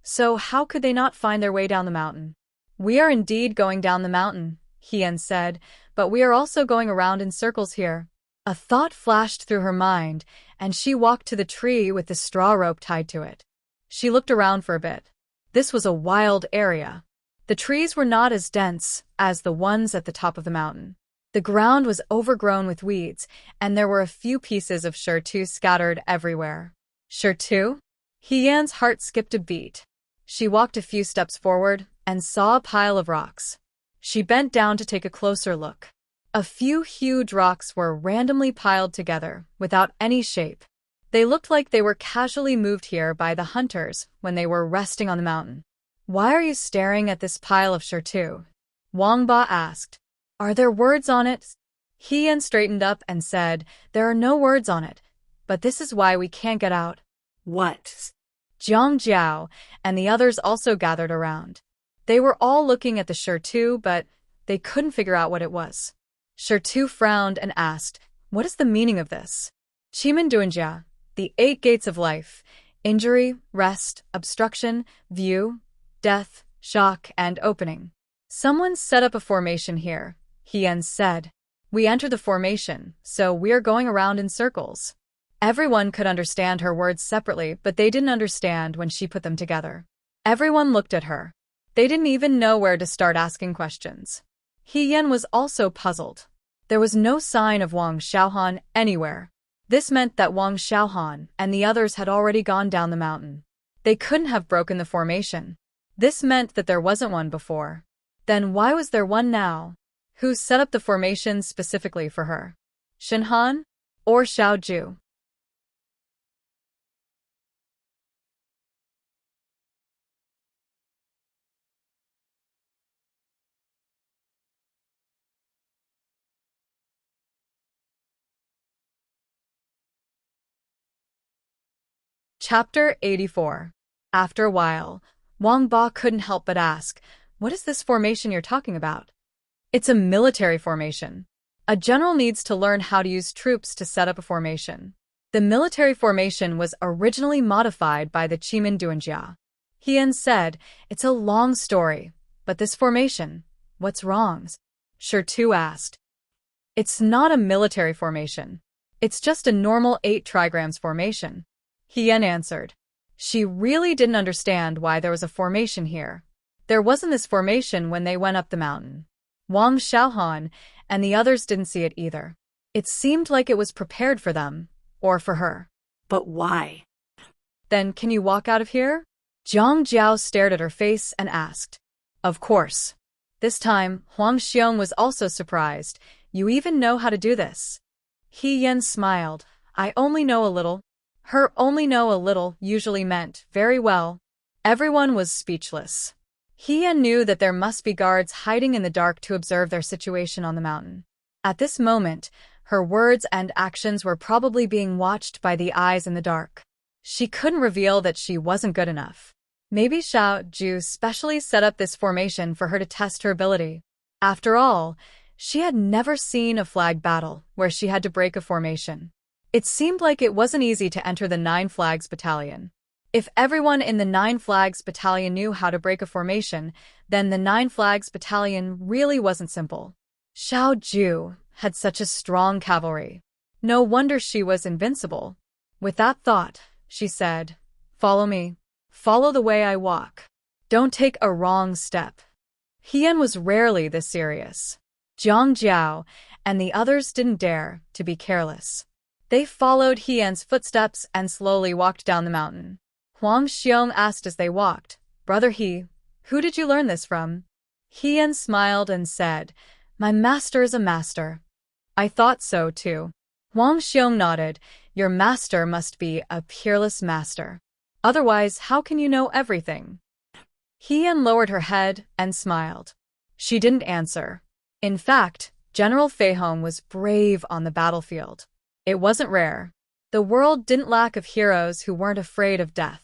so how could they not find their way down the mountain? We are indeed going down the mountain, Hien said, but we are also going around in circles here. A thought flashed through her mind, and she walked to the tree with the straw rope tied to it. She looked around for a bit. This was a wild area. The trees were not as dense as the ones at the top of the mountain. The ground was overgrown with weeds, and there were a few pieces of shertu scattered everywhere. Shertu? Hien's heart skipped a beat. She walked a few steps forward and saw a pile of rocks. She bent down to take a closer look. A few huge rocks were randomly piled together, without any shape. They looked like they were casually moved here by the hunters when they were resting on the mountain. "Why are you staring at this pile of shertu?" Wang Ba asked. "Are there words on it?" Hien straightened up and said, "There are no words on it, but this is why we can't get out." What? Jiang Jiao and the others also gathered around. They were all looking at the shertu, but they couldn't figure out what it was. Shertu frowned and asked, "What is the meaning of this?" Chimen Duanjia, the 8 gates of life: injury, rest, obstruction, view, death, shock, and opening. "Someone set up a formation here," Hien said. "We entered the formation, so we're going around in circles." Everyone could understand her words separately, but they didn't understand when she put them together. Everyone looked at her. They didn't even know where to start asking questions. Hien was also puzzled. There was no sign of Wang Xiaohan anywhere. This meant that Wang Xiaohan and the others had already gone down the mountain. They couldn't have broken the formation. This meant that there wasn't one before. Then why was there one now? Who set up the formation specifically for her? Shenhan? Or Xiaoju? Chapter 84. After a while, Wang Ba couldn't help but ask, "What is this formation you're talking about?" "It's a military formation. A general needs to learn how to use troops to set up a formation. The military formation was originally modified by the Chimen Duanjia." Hien said, "It's a long story, but this formation, what's wrong?" Shertu asked. "It's not a military formation. It's just a normal 8 trigrams formation," Hien answered. She really didn't understand why there was a formation here. There wasn't this formation when they went up the mountain. Wang Xiaohan and the others didn't see it either. It seemed like it was prepared for them, or for her. But why? "Then can you walk out of here?" Jiang Jiao stared at her face and asked. "Of course." This time, Huang Xiong was also surprised. "You even know how to do this?" Hien smiled. "I only know a little." Her "only know a little" usually meant very well. Everyone was speechless. Hien knew that there must be guards hiding in the dark to observe their situation on the mountain. At this moment, her words and actions were probably being watched by the eyes in the dark. She couldn't reveal that she wasn't good enough. Maybe Xiao Ju specially set up this formation for her to test her ability. After all, she had never seen a flag battle where she had to break a formation. It seemed like it wasn't easy to enter the 9 Flags Battalion. If everyone in the 9 Flags Battalion knew how to break a formation, then the 9 Flags Battalion really wasn't simple. Xiao Ju had such a strong cavalry. No wonder she was invincible. With that thought, she said, "Follow me. Follow the way I walk. Don't take a wrong step." Hien was rarely this serious. Jiang Jiao and the others didn't dare to be careless. They followed Hien's footsteps and slowly walked down the mountain. Huang Xiong asked as they walked, "Brother He, who did you learn this from?" Hien smiled and said, "My master is a master." "I thought so too." Huang Xiong nodded. "Your master must be a peerless master. Otherwise, how can you know everything?" Hien lowered her head and smiled. She didn't answer. In fact, General Feihong was brave on the battlefield. It wasn't rare. The world didn't lack of heroes who weren't afraid of death.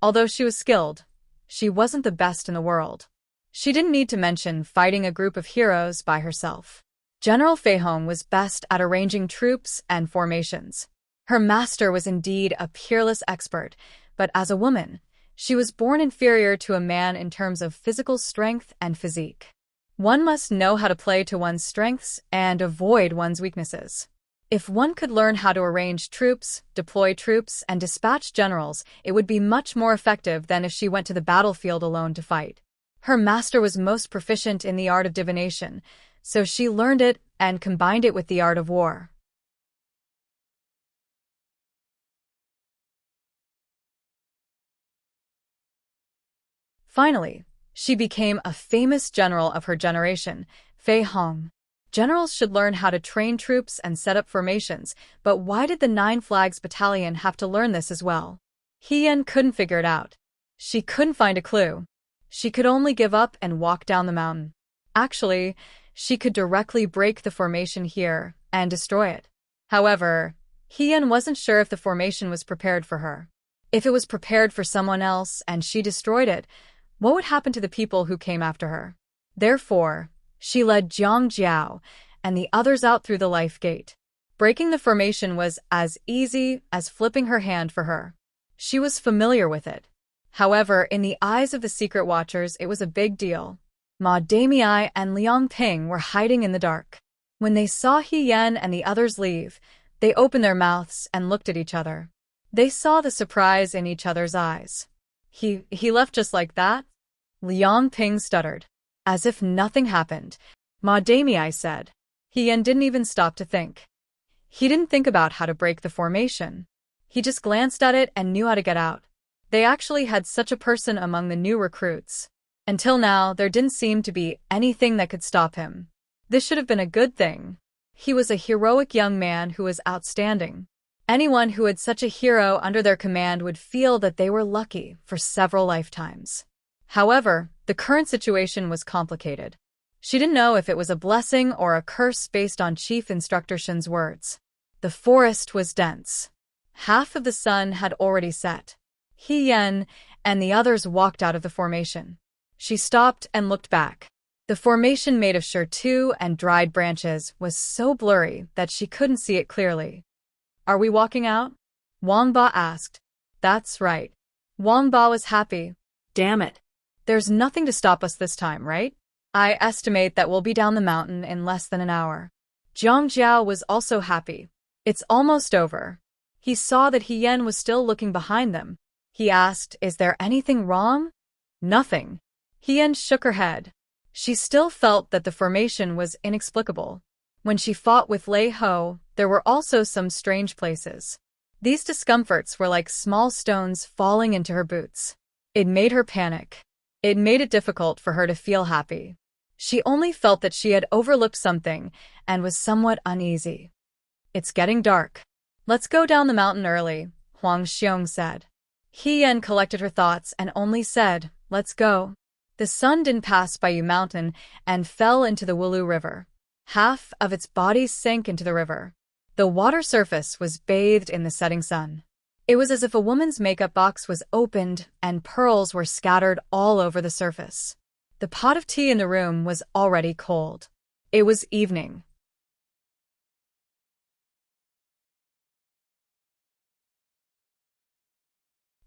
Although she was skilled, she wasn't the best in the world. She didn't need to mention fighting a group of heroes by herself. General Fei Hong was best at arranging troops and formations. Her master was indeed a peerless expert, but as a woman, she was born inferior to a man in terms of physical strength and physique. One must know how to play to one's strengths and avoid one's weaknesses. If one could learn how to arrange troops, deploy troops, and dispatch generals, it would be much more effective than if she went to the battlefield alone to fight. Her master was most proficient in the art of divination, so she learned it and combined it with the art of war. Finally, she became a famous general of her generation, Fei Hong. Generals should learn how to train troops and set up formations, but why did the Nine Flags Battalion have to learn this as well? Hien couldn't figure it out. She couldn't find a clue. She could only give up and walk down the mountain. Actually, she could directly break the formation here and destroy it. However, Hien wasn't sure if the formation was prepared for her. If it was prepared for someone else and she destroyed it, what would happen to the people who came after her? Therefore, she led Jiang Jiao and the others out through the life gate. Breaking the formation was as easy as flipping her hand for her. She was familiar with it. However, in the eyes of the secret watchers, it was a big deal. Ma Damei and Liang Ping were hiding in the dark. When they saw Hien and the others leave, they opened their mouths and looked at each other. They saw the surprise in each other's eyes. He left just like that? Liang Ping stuttered. As if nothing happened, Ma Damei said. Hien didn't even stop to think. He didn't think about how to break the formation. He just glanced at it and knew how to get out. They actually had such a person among the new recruits. Until now, there didn't seem to be anything that could stop him. This should have been a good thing. He was a heroic young man who was outstanding. Anyone who had such a hero under their command would feel that they were lucky for several lifetimes. However, the current situation was complicated. She didn't know if it was a blessing or a curse based on Chief Instructor Shin's words. The forest was dense. Half of the sun had already set. Hien and the others walked out of the formation. She stopped and looked back. The formation made of shertu and dried branches was so blurry that she couldn't see it clearly. "Are we walking out?" Wang Ba asked. "That's right." Wang Ba was happy. Damn it. "There's nothing to stop us this time, right? I estimate that we'll be down the mountain in less than an hour." Jiang Jiao was also happy. It's almost over. He saw that Hien was still looking behind them. He asked, "Is there anything wrong?" "Nothing." Hien shook her head. She still felt that the formation was inexplicable. When she fought with Lei Ho, there were also some strange places. These discomforts were like small stones falling into her boots. It made her panic. It made it difficult for her to feel happy. She only felt that she had overlooked something and was somewhat uneasy. "It's getting dark. Let's go down the mountain early," Huang Xiong said. Hien collected her thoughts and only said, "Let's go." The sun didn't pass Baiyu Mountain and fell into the Wulu River. Half of its body sank into the river. The water surface was bathed in the setting sun. It was as if a woman's makeup box was opened and pearls were scattered all over the surface. The pot of tea in the room was already cold. It was evening.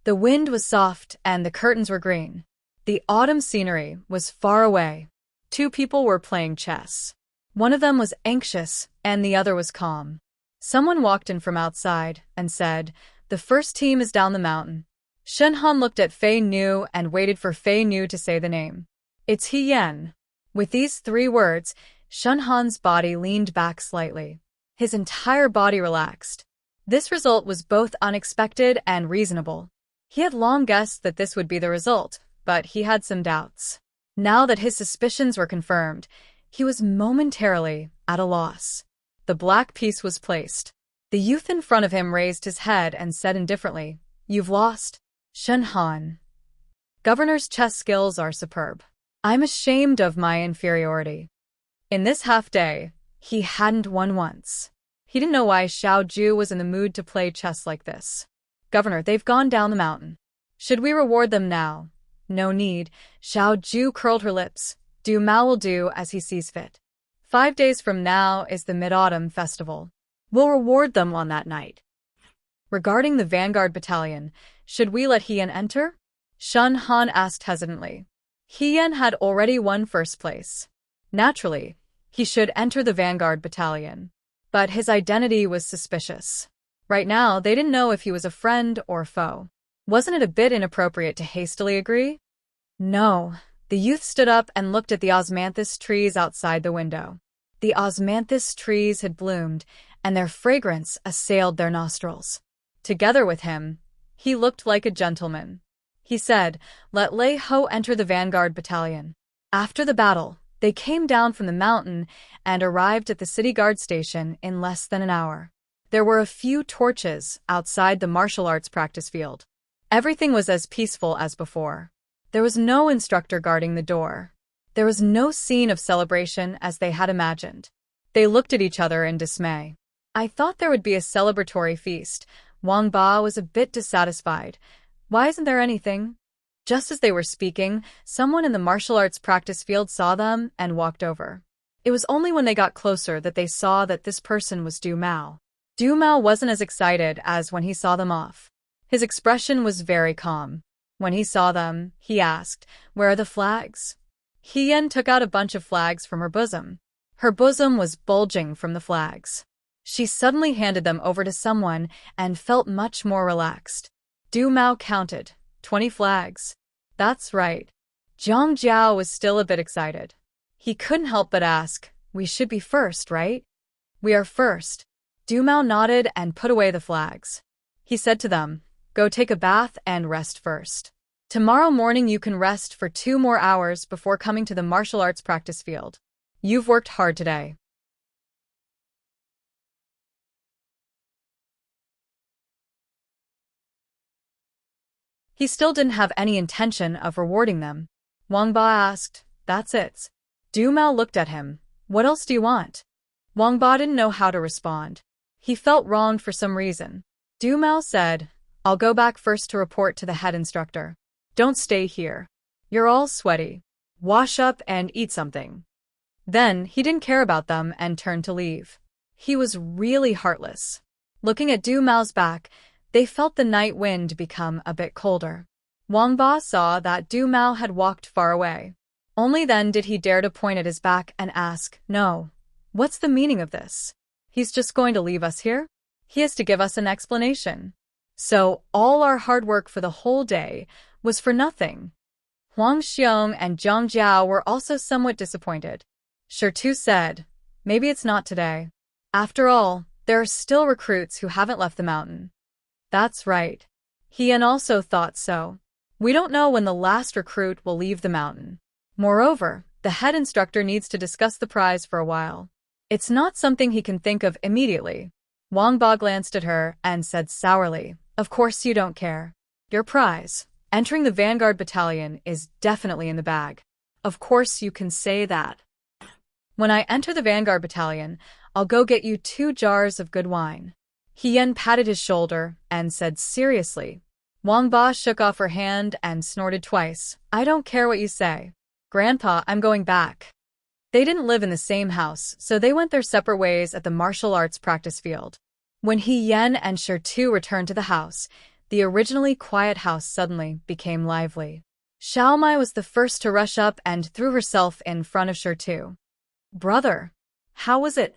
The wind was soft and the curtains were green. The autumn scenery was far away. Two people were playing chess. One of them was anxious and the other was calm. Someone walked in from outside and said, "The first team is down the mountain." Shen Han looked at Fei Nu and waited for Fei Nu to say the name. "It's Hien." With these 3 words, Shen Han's body leaned back slightly. His entire body relaxed. This result was both unexpected and reasonable. He had long guessed that this would be the result, but he had some doubts. Now that his suspicions were confirmed, he was momentarily at a loss. The black piece was placed. The youth in front of him raised his head and said indifferently, "You've lost." Shen Han. Governor's chess skills are superb. I'm ashamed of my inferiority. In this half-day, he hadn't won once. He didn't know why Xiao Ju was in the mood to play chess like this. "Governor, they've gone down the mountain. Should we reward them now?" "No need." Xiao Ju curled her lips. "Du Mao will do as he sees fit." 5 days from now is the Mid-Autumn Festival. We'll reward them on that night. Regarding the Vanguard Battalion, should we let Hien enter? Shun Han asked hesitantly. Hien had already won first place. Naturally, he should enter the Vanguard Battalion. But his identity was suspicious. Right now, they didn't know if he was a friend or foe. Wasn't it a bit inappropriate to hastily agree? No. The youth stood up and looked at the osmanthus trees outside the window. The osmanthus trees had bloomed, and their fragrance assailed their nostrils. Together with him, he looked like a gentleman. He said, "Let Lei Ho enter the Vanguard Battalion." After the battle, they came down from the mountain and arrived at the city guard station in less than an hour. There were a few torches outside the martial arts practice field. Everything was as peaceful as before. There was no instructor guarding the door. There was no scene of celebration as they had imagined. They looked at each other in dismay. I thought there would be a celebratory feast. Wang Ba was a bit dissatisfied. Why isn't there anything? Just as they were speaking, someone in the martial arts practice field saw them and walked over. It was only when they got closer that they saw that this person was Du Mao. Du Mao wasn't as excited as when he saw them off. His expression was very calm. When he saw them, he asked, "Where are the flags?" Hien took out a bunch of flags from her bosom. Her bosom was bulging from the flags. She suddenly handed them over to someone and felt much more relaxed. Du Mao counted, 20 flags. That's right. Zhang Jiao was still a bit excited. He couldn't help but ask, "We should be first, right?" "We are first." Du Mao nodded and put away the flags. He said to them, "Go take a bath and rest first. Tomorrow morning you can rest for 2 more hours before coming to the martial arts practice field. You've worked hard today." He still didn't have any intention of rewarding them. Wang Ba asked, "That's it?" Du Mao looked at him. "What else do you want?" Wang Ba didn't know how to respond. He felt wronged for some reason. Du Mao said, "I'll go back first to report to the head instructor. Don't stay here. You're all sweaty. Wash up and eat something." Then he didn't care about them and turned to leave. He was really heartless. Looking at Du Mao's back, they felt the night wind become a bit colder. Wang Ba saw that Du Mao had walked far away. Only then did he dare to point at his back and ask, "No. What's the meaning of this? He's just going to leave us here? He has to give us an explanation. So all our hard work for the whole day was for nothing." Huang Xiong and Zhang Jiao were also somewhat disappointed. Shirtu said, "Maybe it's not today. After all, there are still recruits who haven't left the mountain." That's right. Hien also thought so. We don't know when the last recruit will leave the mountain. Moreover, the head instructor needs to discuss the prize for a while. It's not something he can think of immediately. Wang Ba glanced at her and said sourly, "Of course you don't care. Your prize, entering the Vanguard Battalion, is definitely in the bag. Of course you can say that. When I enter the Vanguard Battalion, I'll go get you 2 jars of good wine." Hien patted his shoulder and said seriously. Wang Ba shook off her hand and snorted twice. "I don't care what you say. Grandpa, I'm going back." They didn't live in the same house, so they went their separate ways at the martial arts practice field. When Hien and Shirtu returned to the house, the originally quiet house suddenly became lively. Xiaomai was the first to rush up and threw herself in front of Shirtu. "Brother, how was it?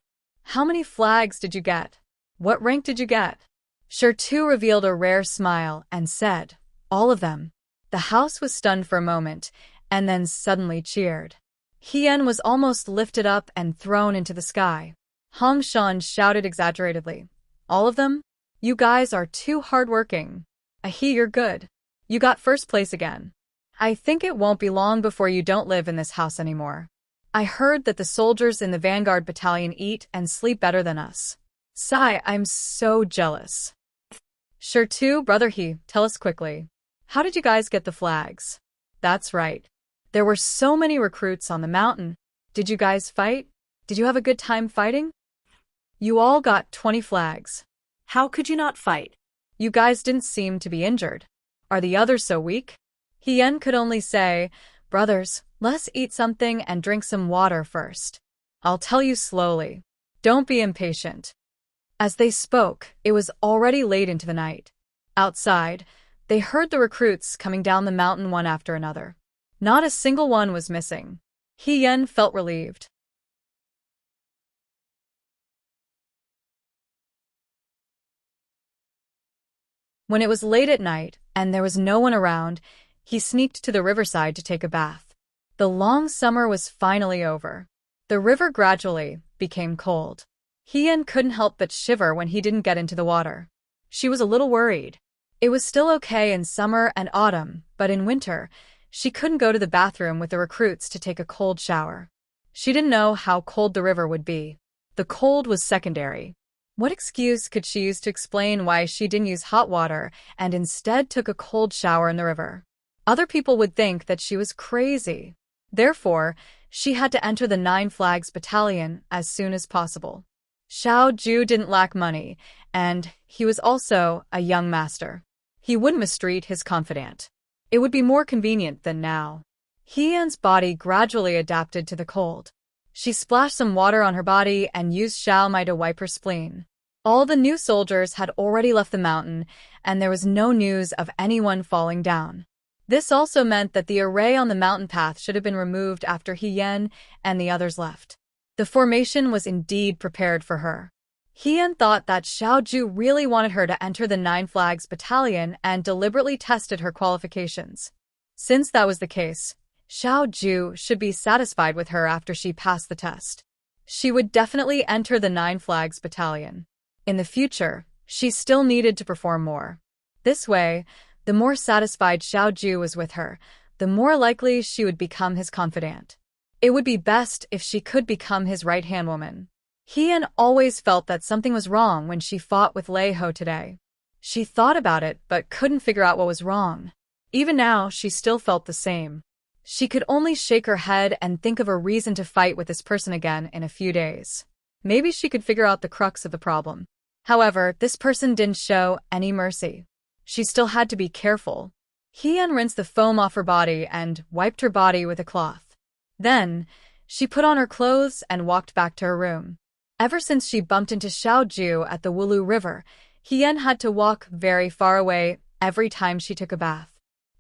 How many flags did you get? What rank did you get?" Shirtu revealed a rare smile and said, "All of them." The house was stunned for a moment, and then suddenly cheered. Hien was almost lifted up and thrown into the sky. Hong Shan shouted exaggeratedly, "All of them? You guys are too hardworking. You're good. You got first place again. I think it won't be long before you don't live in this house anymore. I heard that the soldiers in the Vanguard Battalion eat and sleep better than us. Sigh, I'm so jealous." Shirtu, brother He, tell us quickly. How did you guys get the flags? That's right. There were so many recruits on the mountain. Did you guys fight? Did you have a good time fighting? You all got 20 flags. How could you not fight? You guys didn't seem to be injured. Are the others so weak? Hien could only say, "Brothers, let's eat something and drink some water first." I'll tell you slowly. Don't be impatient. As they spoke, it was already late into the night. Outside, they heard the recruits coming down the mountain one after another. Not a single one was missing. He Yen felt relieved. When it was late at night and there was no one around, he sneaked to the riverside to take a bath. The long summer was finally over. The river gradually became cold. Hien couldn't help but shiver when he didn't get into the water. She was a little worried. It was still okay in summer and autumn, but in winter, she couldn't go to the bathroom with the recruits to take a cold shower. She didn't know how cold the river would be. The cold was secondary. What excuse could she use to explain why she didn't use hot water and instead took a cold shower in the river? Other people would think that she was crazy. Therefore, she had to enter the Nine Flags Battalion as soon as possible. Xiao Ju didn't lack money, and he was also a young master. He wouldn't mistreat his confidant. It would be more convenient than now. Hien's body gradually adapted to the cold. She splashed some water on her body and used Xiao Mai to wipe her spleen. All the new soldiers had already left the mountain, and there was no news of anyone falling down. This also meant that the array on the mountain path should have been removed after Hien and the others left. The formation was indeed prepared for her. Hien thought that Xiao Ju really wanted her to enter the Nine Flags Battalion and deliberately tested her qualifications. Since that was the case, Xiao Ju should be satisfied with her after she passed the test. She would definitely enter the Nine Flags Battalion. In the future, she still needed to perform more. This way, the more satisfied Xiao Ju was with her, the more likely she would become his confidant. It would be best if she could become his right-hand woman. Hien always felt that something was wrong when she fought with Lei Ho today. She thought about it but couldn't figure out what was wrong. Even now, she still felt the same. She could only shake her head and think of a reason to fight with this person again in a few days. Maybe she could figure out the crux of the problem. However, this person didn't show any mercy. She still had to be careful. Hien rinsed the foam off her body and wiped her body with a cloth. Then, she put on her clothes and walked back to her room. Ever since she bumped into Xiao Ju at the Wulu River, Hien had to walk very far away every time she took a bath.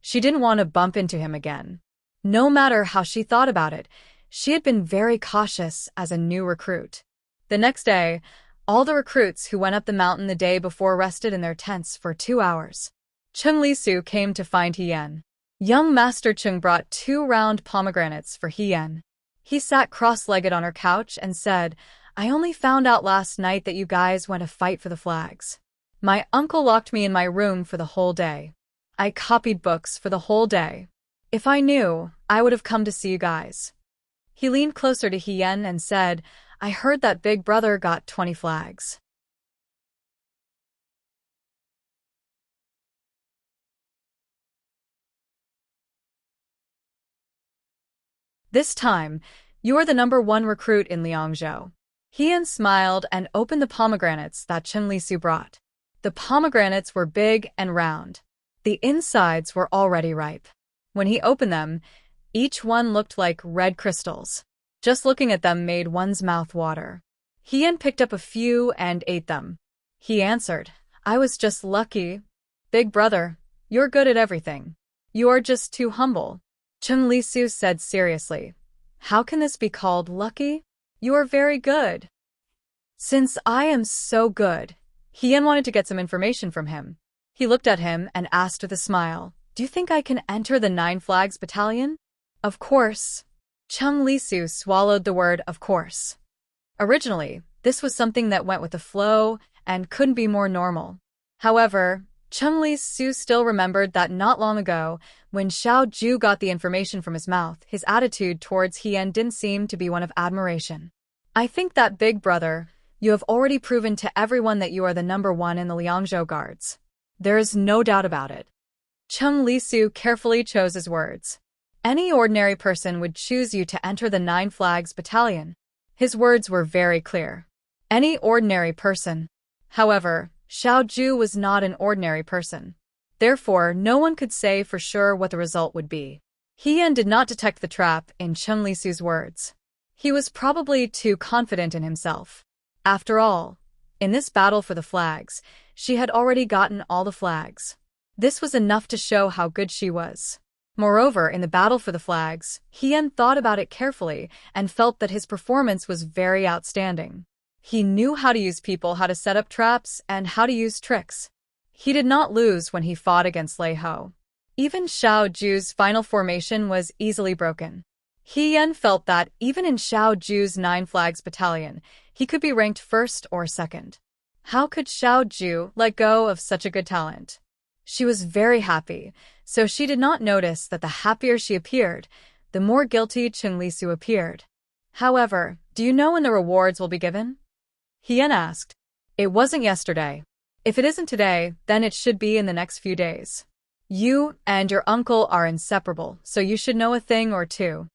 She didn't want to bump into him again. No matter how she thought about it, she had been very cautious as a new recruit. The next day, all the recruits who went up the mountain the day before rested in their tents for 2 hours. Chung Lisu came to find Hien. Young Master Chung brought 2 round pomegranates for Hien. He sat cross-legged on her couch and said, "I only found out last night that you guys went to fight for the flags. My uncle locked me in my room for the whole day. I copied books for the whole day. If I knew, I would have come to see you guys." He leaned closer to Hien and said, "I heard that Big Brother got 20 flags. This time, you are the #1 recruit in Liangzhou." Hien smiled and opened the pomegranates that Chen Lisu brought. The pomegranates were big and round. The insides were already ripe. When he opened them, each one looked like red crystals. Just looking at them made one's mouth water. Hien picked up a few and ate them. He answered, "I was just lucky. Big Brother, you're good at everything. You are just too humble." Chung Lisu said seriously, "How can this be called lucky? You are very good." Since I am so good, Hien wanted to get some information from him. He looked at him and asked with a smile, "Do you think I can enter the Nine Flags Battalion?" "Of course." Chung Lisu swallowed the word "of course." Originally, this was something that went with the flow and couldn't be more normal. However, Chung Lisu still remembered that not long ago, when Xiao Ju got the information from his mouth, his attitude towards Hien didn't seem to be one of admiration. "I think that, Big Brother, you have already proven to everyone that you are the #1 in the Liangzhou Guards. There is no doubt about it." Chung Lisu carefully chose his words. "Any ordinary person would choose you to enter the Nine Flags Battalion." His words were very clear. Any ordinary person. However, Xiao Ju was not an ordinary person. Therefore, no one could say for sure what the result would be. Hien did not detect the trap in Chung Lisu's words. He was probably too confident in himself. After all, in this battle for the flags, she had already gotten all the flags. This was enough to show how good she was. Moreover, in the battle for the flags, Hien thought about it carefully and felt that his performance was very outstanding. He knew how to use people, how to set up traps, and how to use tricks. He did not lose when he fought against Lei Ho. Even Xiao Ju's final formation was easily broken. Hien felt that, even in Xiao Ju's 9 Flags battalion, he could be ranked first or second. How could Xiao Ju let go of such a good talent? She was very happy, so she did not notice that the happier she appeared, the more guilty Chen Lisu appeared. However, do you know when the rewards will be given? Hien asked. It wasn't yesterday. If it isn't today, then it should be in the next few days. You and your uncle are inseparable, so you should know a thing or two.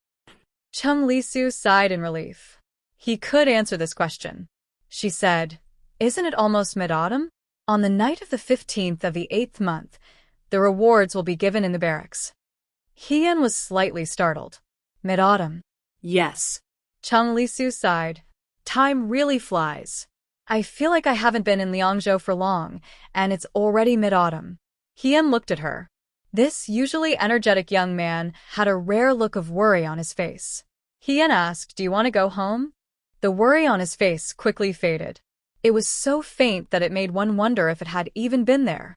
Chen Lisu sighed in relief. He could answer this question. She said, Isn't it almost mid-autumn? On the night of the 15th of the 8th month, the rewards will be given in the barracks. Hien was slightly startled. Mid-autumn? Yes. Chen Lisu sighed. Time really flies. I feel like I haven't been in Liangzhou for long, and it's already mid-autumn. Hien looked at her. This usually energetic young man had a rare look of worry on his face. Hien asked, Do you want to go home? The worry on his face quickly faded. It was so faint that it made one wonder if it had even been there.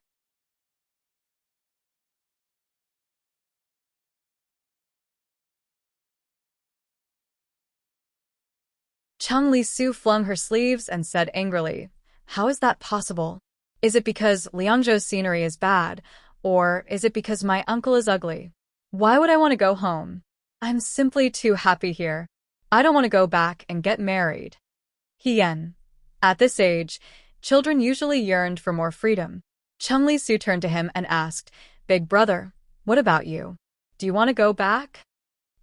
Chen Lisu flung her sleeves and said angrily, How is that possible? Is it because Liangzhou's scenery is bad, or is it because my uncle is ugly? Why would I want to go home? I'm simply too happy here. I don't want to go back and get married. Hien. At this age, children usually yearned for more freedom. Chen Lisu turned to him and asked, Big brother, what about you? Do you want to go back?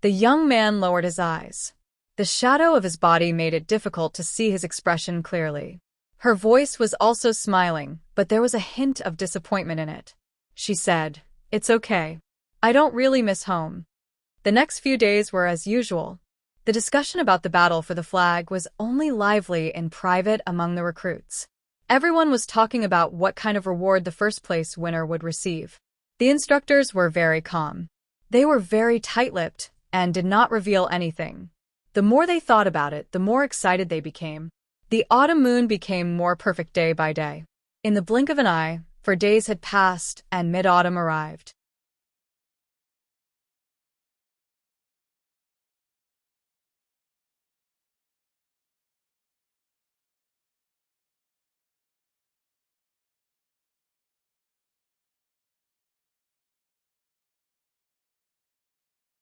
The young man lowered his eyes. The shadow of his body made it difficult to see his expression clearly. Her voice was also smiling, but there was a hint of disappointment in it. She said, It's okay. I don't really miss home. The next few days were as usual. The discussion about the battle for the flag was only lively in private among the recruits. Everyone was talking about what kind of reward the first-place winner would receive. The instructors were very calm. They were very tight-lipped and did not reveal anything. The more they thought about it, the more excited they became. The autumn moon became more perfect day by day. In the blink of an eye, for days had passed and mid-autumn arrived.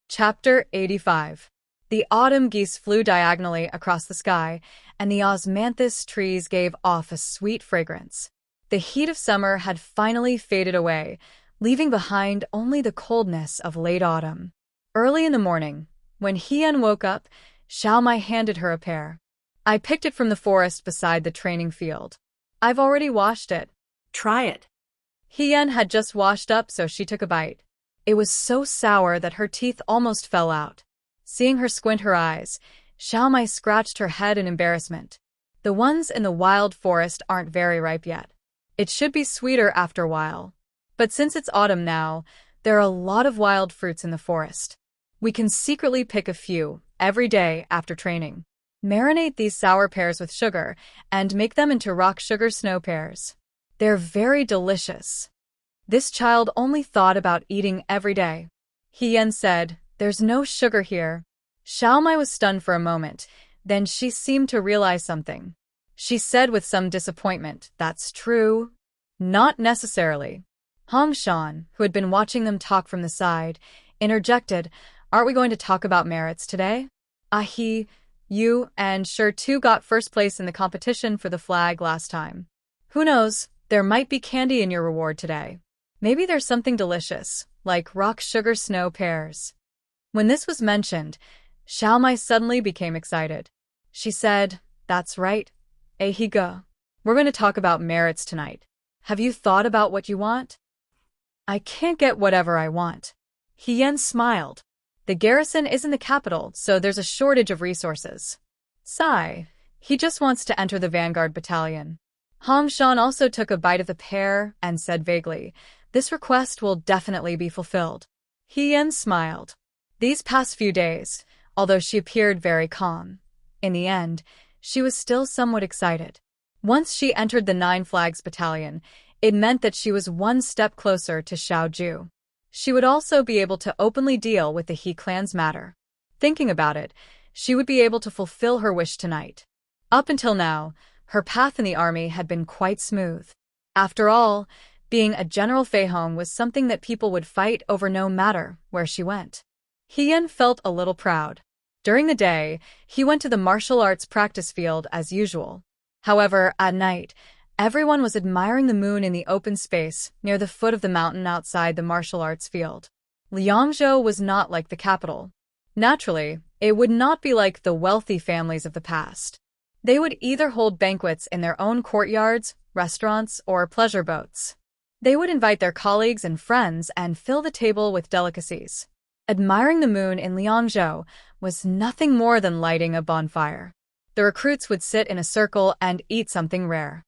Chapter 85. The autumn geese flew diagonally across the sky, and the osmanthus trees gave off a sweet fragrance. The heat of summer had finally faded away, leaving behind only the coldness of late autumn. Early in the morning, when Hien woke up, Xiaomai handed her a pear. I picked it from the forest beside the training field. I've already washed it. Try it. Hien had just washed up, so she took a bite. It was so sour that her teeth almost fell out. Seeing her squint her eyes, Xiaomai scratched her head in embarrassment. The ones in the wild forest aren't very ripe yet. It should be sweeter after a while. But since it's autumn now, there are a lot of wild fruits in the forest. We can secretly pick a few every day after training. Marinate these sour pears with sugar and make them into rock sugar snow pears. They're very delicious. This child only thought about eating every day. Hien said, There's no sugar here. Xiaomai was stunned for a moment, then she seemed to realize something. She said with some disappointment, That's true. Not necessarily. Hong Shan, who had been watching them talk from the side, interjected, Aren't we going to talk about merits today? You and Sure too got first place in the competition for the flag last time. Who knows, there might be candy in your reward today. Maybe there's something delicious, like rock sugar snow pears. When this was mentioned, Xiaomai suddenly became excited. She said, That's right. Ahiga. We're going to talk about merits tonight. Have you thought about what you want? I can't get whatever I want. Hien smiled. The garrison is in the capital, so there's a shortage of resources. Sigh. He just wants to enter the vanguard battalion. Hong Shan also took a bite of the pear and said vaguely, "This request will definitely be fulfilled." He Yan smiled. These past few days, although she appeared very calm, in the end, she was still somewhat excited. Once she entered the Nine Flags Battalion, it meant that she was one step closer to Xiaoju. She would also be able to openly deal with the He clan's matter. Thinking about it, she would be able to fulfill her wish tonight. Up until now, her path in the army had been quite smooth. After all, being a General Feihong was something that people would fight over no matter where she went. Hien felt a little proud. During the day, he went to the martial arts practice field as usual. However, at night, everyone was admiring the moon in the open space near the foot of the mountain outside the martial arts field. Liangzhou was not like the capital. Naturally, it would not be like the wealthy families of the past. They would either hold banquets in their own courtyards, restaurants, or pleasure boats. They would invite their colleagues and friends and fill the table with delicacies. Admiring the moon in Liangzhou was nothing more than lighting a bonfire. The recruits would sit in a circle and eat something rare.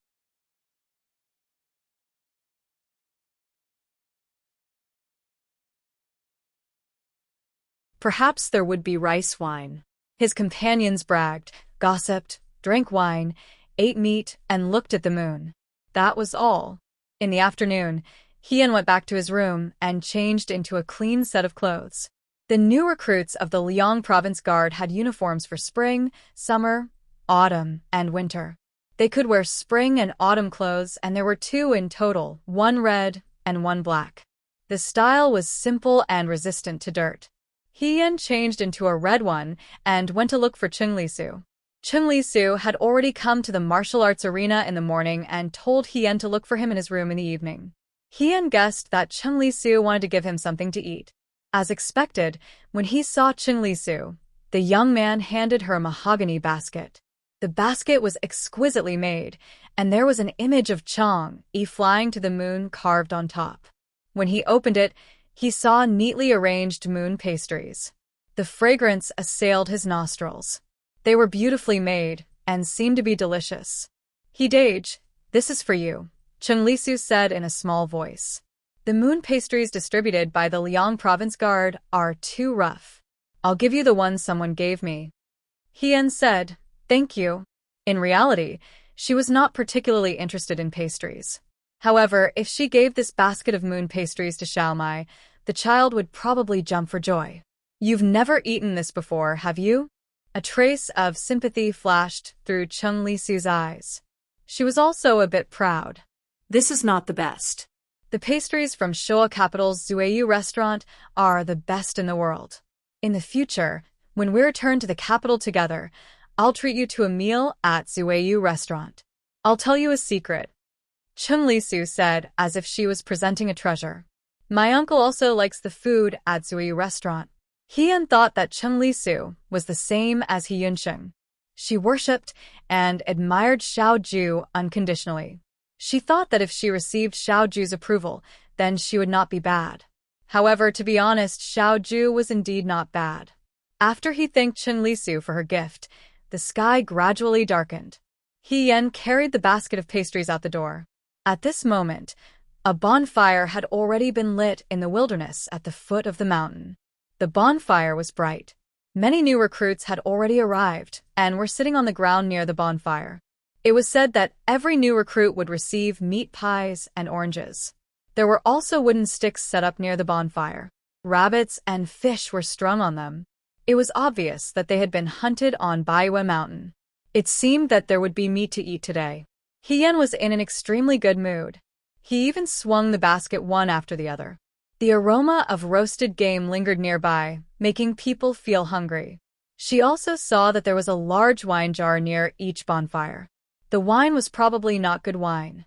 Perhaps there would be rice wine. His companions bragged, gossiped, drank wine, ate meat, and looked at the moon. That was all. In the afternoon, Hien went back to his room and changed into a clean set of clothes. The new recruits of the Liang Province Guard had uniforms for spring, summer, autumn, and winter. They could wear spring and autumn clothes, and there were two in total, one red and one black. The style was simple and resistant to dirt. Hien changed into a red one and went to look for Chung Lisu. Chung Lisu had already come to the martial arts arena in the morning and told Hien to look for him in his room in the evening. Hien guessed that Chung Lisu wanted to give him something to eat. As expected, when he saw Chung Lisu, the young man handed her a mahogany basket. The basket was exquisitely made, and there was an image of Chang'e flying to the moon carved on top. When he opened it, he saw neatly arranged moon pastries. The fragrance assailed his nostrils. They were beautifully made and seemed to be delicious. "Hidage, this is for you," Chung Lisu said in a small voice. "The moon pastries distributed by the Liang Province Guard are too rough. I'll give you the ones someone gave me." Hien said, "Thank you." In reality, she was not particularly interested in pastries. However, if she gave this basket of moon pastries to Xiaomai, the child would probably jump for joy. "You've never eaten this before, have you?" A trace of sympathy flashed through Chung Lisu's eyes. She was also a bit proud. "This is not the best." "The pastries from Showa Capital's Zueyu restaurant are the best in the world. In the future, when we return to the capital together, I'll treat you to a meal at Zueyu restaurant. I'll tell you a secret," Chung Lisu said as if she was presenting a treasure. "My uncle also likes the food at Zueyu restaurant." Hien thought that Chung Lisu was the same as He Yunsheng. She worshipped and admired Xiaoju unconditionally. She thought that if she received Xiaoju's approval, then she would not be bad. However, to be honest, Xiaoju was indeed not bad. After he thanked Chung Lisu for her gift, the sky gradually darkened. Hien carried the basket of pastries out the door. At this moment, a bonfire had already been lit in the wilderness at the foot of the mountain. The bonfire was bright. Many new recruits had already arrived and were sitting on the ground near the bonfire. It was said that every new recruit would receive meat pies and oranges. There were also wooden sticks set up near the bonfire. Rabbits and fish were strung on them. It was obvious that they had been hunted on Baiwa Mountain. It seemed that there would be meat to eat today. Hien was in an extremely good mood. He even swung the basket one after the other. The aroma of roasted game lingered nearby, making people feel hungry. She also saw that there was a large wine jar near each bonfire. The wine was probably not good wine.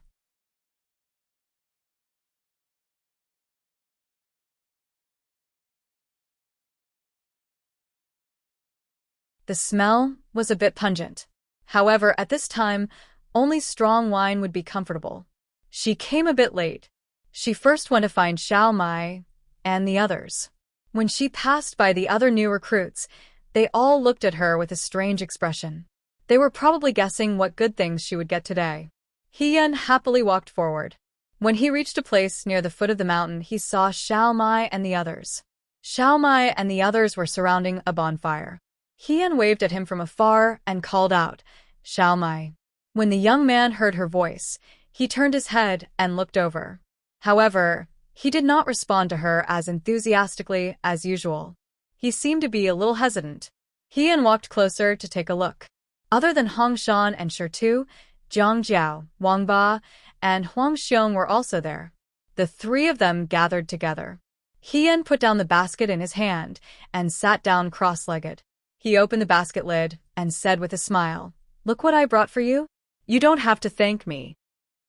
The smell was a bit pungent. However, at this time, only strong wine would be comfortable. She came a bit late. She first went to find Xiaomai and the others. When she passed by the other new recruits, they all looked at her with a strange expression. They were probably guessing what good things she would get today. Hien happily walked forward. When he reached a place near the foot of the mountain, he saw Xiao Mai and the others. Xiao Mai and the others were surrounding a bonfire. Hien waved at him from afar and called out, "Xiao Mai." When the young man heard her voice, he turned his head and looked over. However, he did not respond to her as enthusiastically as usual. He seemed to be a little hesitant. Hien walked closer to take a look. Other than Hong Shan and Shirtu, Jiang Jiao, Wang Ba, and Huang Xiong were also there. The three of them gathered together. Hien put down the basket in his hand and sat down cross-legged. He opened the basket lid and said with a smile, "Look what I brought for you. You don't have to thank me."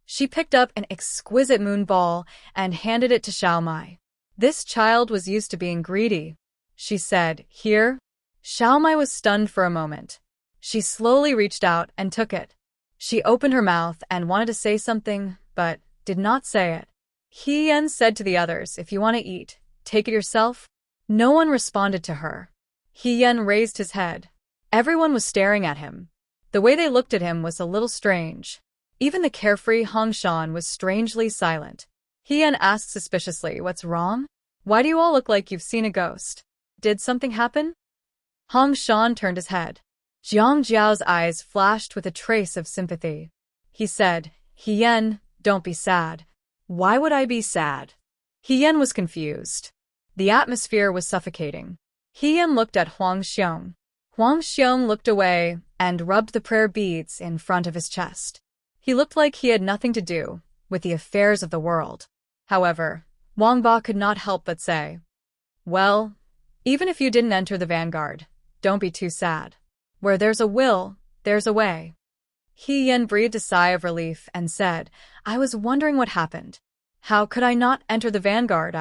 She picked up an exquisite moon ball and handed it to Xiao Mai. This child was used to being greedy. She said, "Here." Xiao Mai was stunned for a moment. She slowly reached out and took it. She opened her mouth and wanted to say something, but did not say it. Hien said to the others, "If you want to eat, take it yourself." No one responded to her. Hien raised his head. Everyone was staring at him. The way they looked at him was a little strange. Even the carefree Hong Shan was strangely silent. Hien asked suspiciously, "What's wrong? Why do you all look like you've seen a ghost? Did something happen?" Hong Shan turned his head. Jiang Jiao's eyes flashed with a trace of sympathy. He said, "Hien, don't be sad." "Why would I be sad?" Hien was confused. The atmosphere was suffocating. Hien looked at Huang Xiong. Huang Xiong looked away and rubbed the prayer beads in front of his chest. He looked like he had nothing to do with the affairs of the world. However, Wang Ba could not help but say, "Well, even if you didn't enter the vanguard, don't be too sad. Where there's a will, there's a way." Hien breathed a sigh of relief and said, "I was wondering what happened. How could I not enter the vanguard?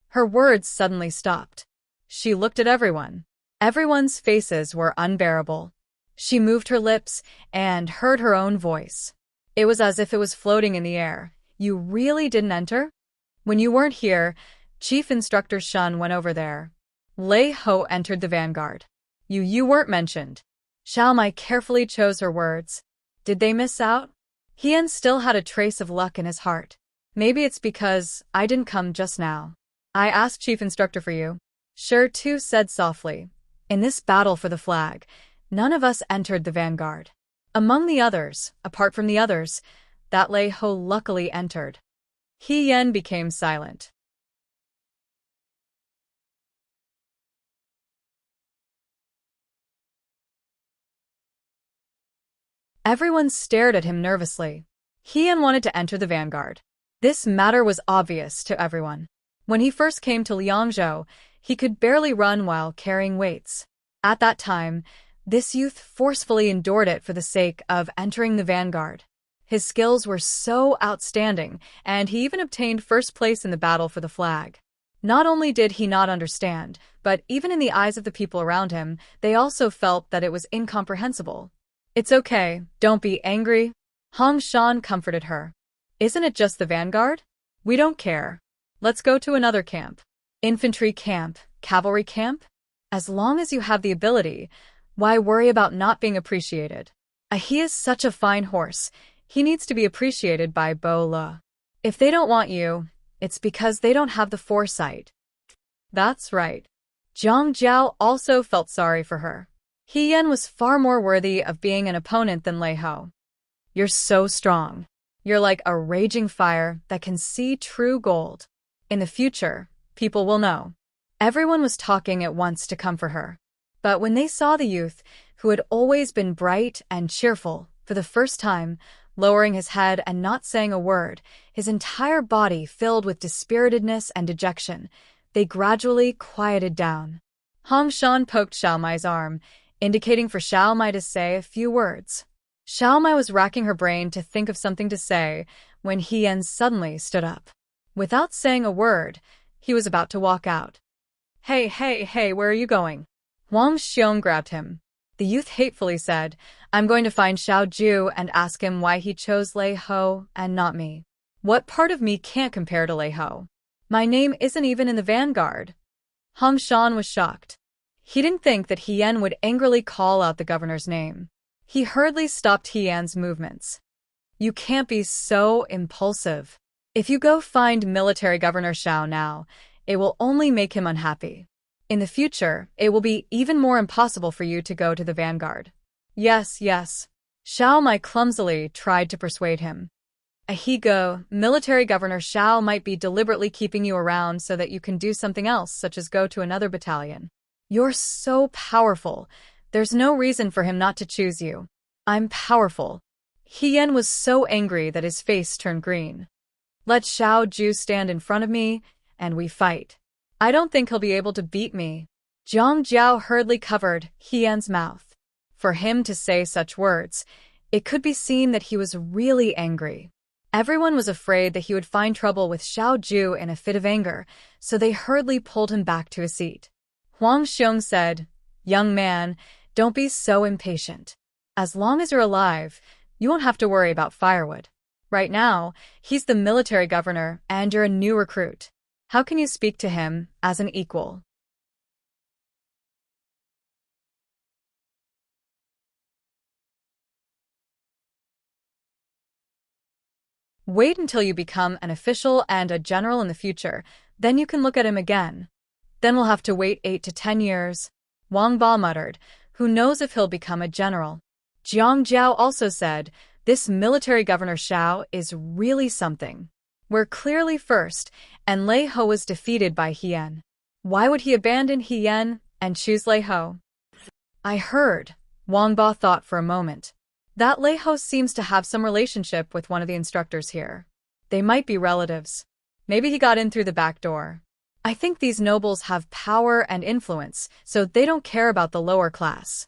Her words suddenly stopped. She looked at everyone. Everyone's faces were unbearable. She moved her lips and heard her own voice. It was as if it was floating in the air. "You really didn't enter? When you weren't here, Chief Instructor Shun went over there. Lei Ho entered the vanguard. You weren't mentioned." Xiao Mai carefully chose her words. Did they miss out? Hien still had a trace of luck in his heart. Maybe it's because I didn't come just now. I asked Chief Instructor for you. Shirtu said softly. In this battle for the flag, none of us entered the vanguard. Among the others, apart from the others, that Lei Ho luckily entered. Hien became silent. Everyone stared at him nervously. Hien wanted to enter the vanguard. This matter was obvious to everyone. When he first came to Liangzhou, he could barely run while carrying weights. At that time, this youth forcefully endured it for the sake of entering the vanguard. His skills were so outstanding, and he even obtained first place in the battle for the flag. Not only did he not understand, but even in the eyes of the people around him, they also felt that it was incomprehensible. "It's okay, don't be angry." Hong Shan comforted her. "Isn't it just the vanguard? We don't care. Let's go to another camp. Infantry camp, cavalry camp? As long as you have the ability, why worry about not being appreciated? He is such a fine horse. He needs to be appreciated by Bo Le. If they don't want you, it's because they don't have the foresight." That's right. Jiang Jiao also felt sorry for her. Hien was far more worthy of being an opponent than Lei Ho. "You're so strong. You're like a raging fire that can see true gold. In the future, people will know." Everyone was talking at once to come for her. But when they saw the youth, who had always been bright and cheerful, for the first time, lowering his head and not saying a word, his entire body filled with dispiritedness and dejection, they gradually quieted down. Hong Shan poked Xiao Mai's arm, indicating for Xiao Mai to say a few words. Xiao Mai was racking her brain to think of something to say when Hien suddenly stood up. Without saying a word, he was about to walk out. Hey, where are you going?" Huang Xiong grabbed him. The youth hatefully said, "I'm going to find Xiao Ju and ask him why he chose Lei Ho and not me. What part of me can't compare to Lei Ho? My name isn't even in the vanguard." Hong Shan was shocked. He didn't think that Hien would angrily call out the governor's name. He hurriedly stopped Hien's movements. You can't be so impulsive. If you go find Military Governor Xiao now, it will only make him unhappy. In the future, it will be even more impossible for you to go to the vanguard. Yes, yes. Xiao Mai clumsily tried to persuade him. Ahigo, Military Governor Xiao might be deliberately keeping you around so that you can do something else, such as go to another battalion. You're so powerful. There's no reason for him not to choose you. I'm powerful. Hien was so angry that his face turned green. Let Xiao Ju stand in front of me, and we fight. I don't think he'll be able to beat me. Jiang Jiao hurriedly covered Hien's mouth. For him to say such words, it could be seen that he was really angry. Everyone was afraid that he would find trouble with Xiao Ju in a fit of anger, so they hurriedly pulled him back to his seat. Huang Xiong said, Young man, don't be so impatient. As long as you're alive, you won't have to worry about firewood. Right now, he's the military governor and you're a new recruit. How can you speak to him as an equal? Wait until you become an official and a general in the future, then you can look at him again. Then we'll have to wait 8 to 10 years. Wang Ba muttered, who knows if he'll become a general. Jiang Jiao also said, this military governor Xiao is really something. We're clearly first, and Lei Ho was defeated by Hien. Why would he abandon Hien and choose Lei Ho? I heard, Wang Ba thought for a moment. That Lei Ho seems to have some relationship with one of the instructors here. They might be relatives. Maybe he got in through the back door. I think these nobles have power and influence, so they don't care about the lower class.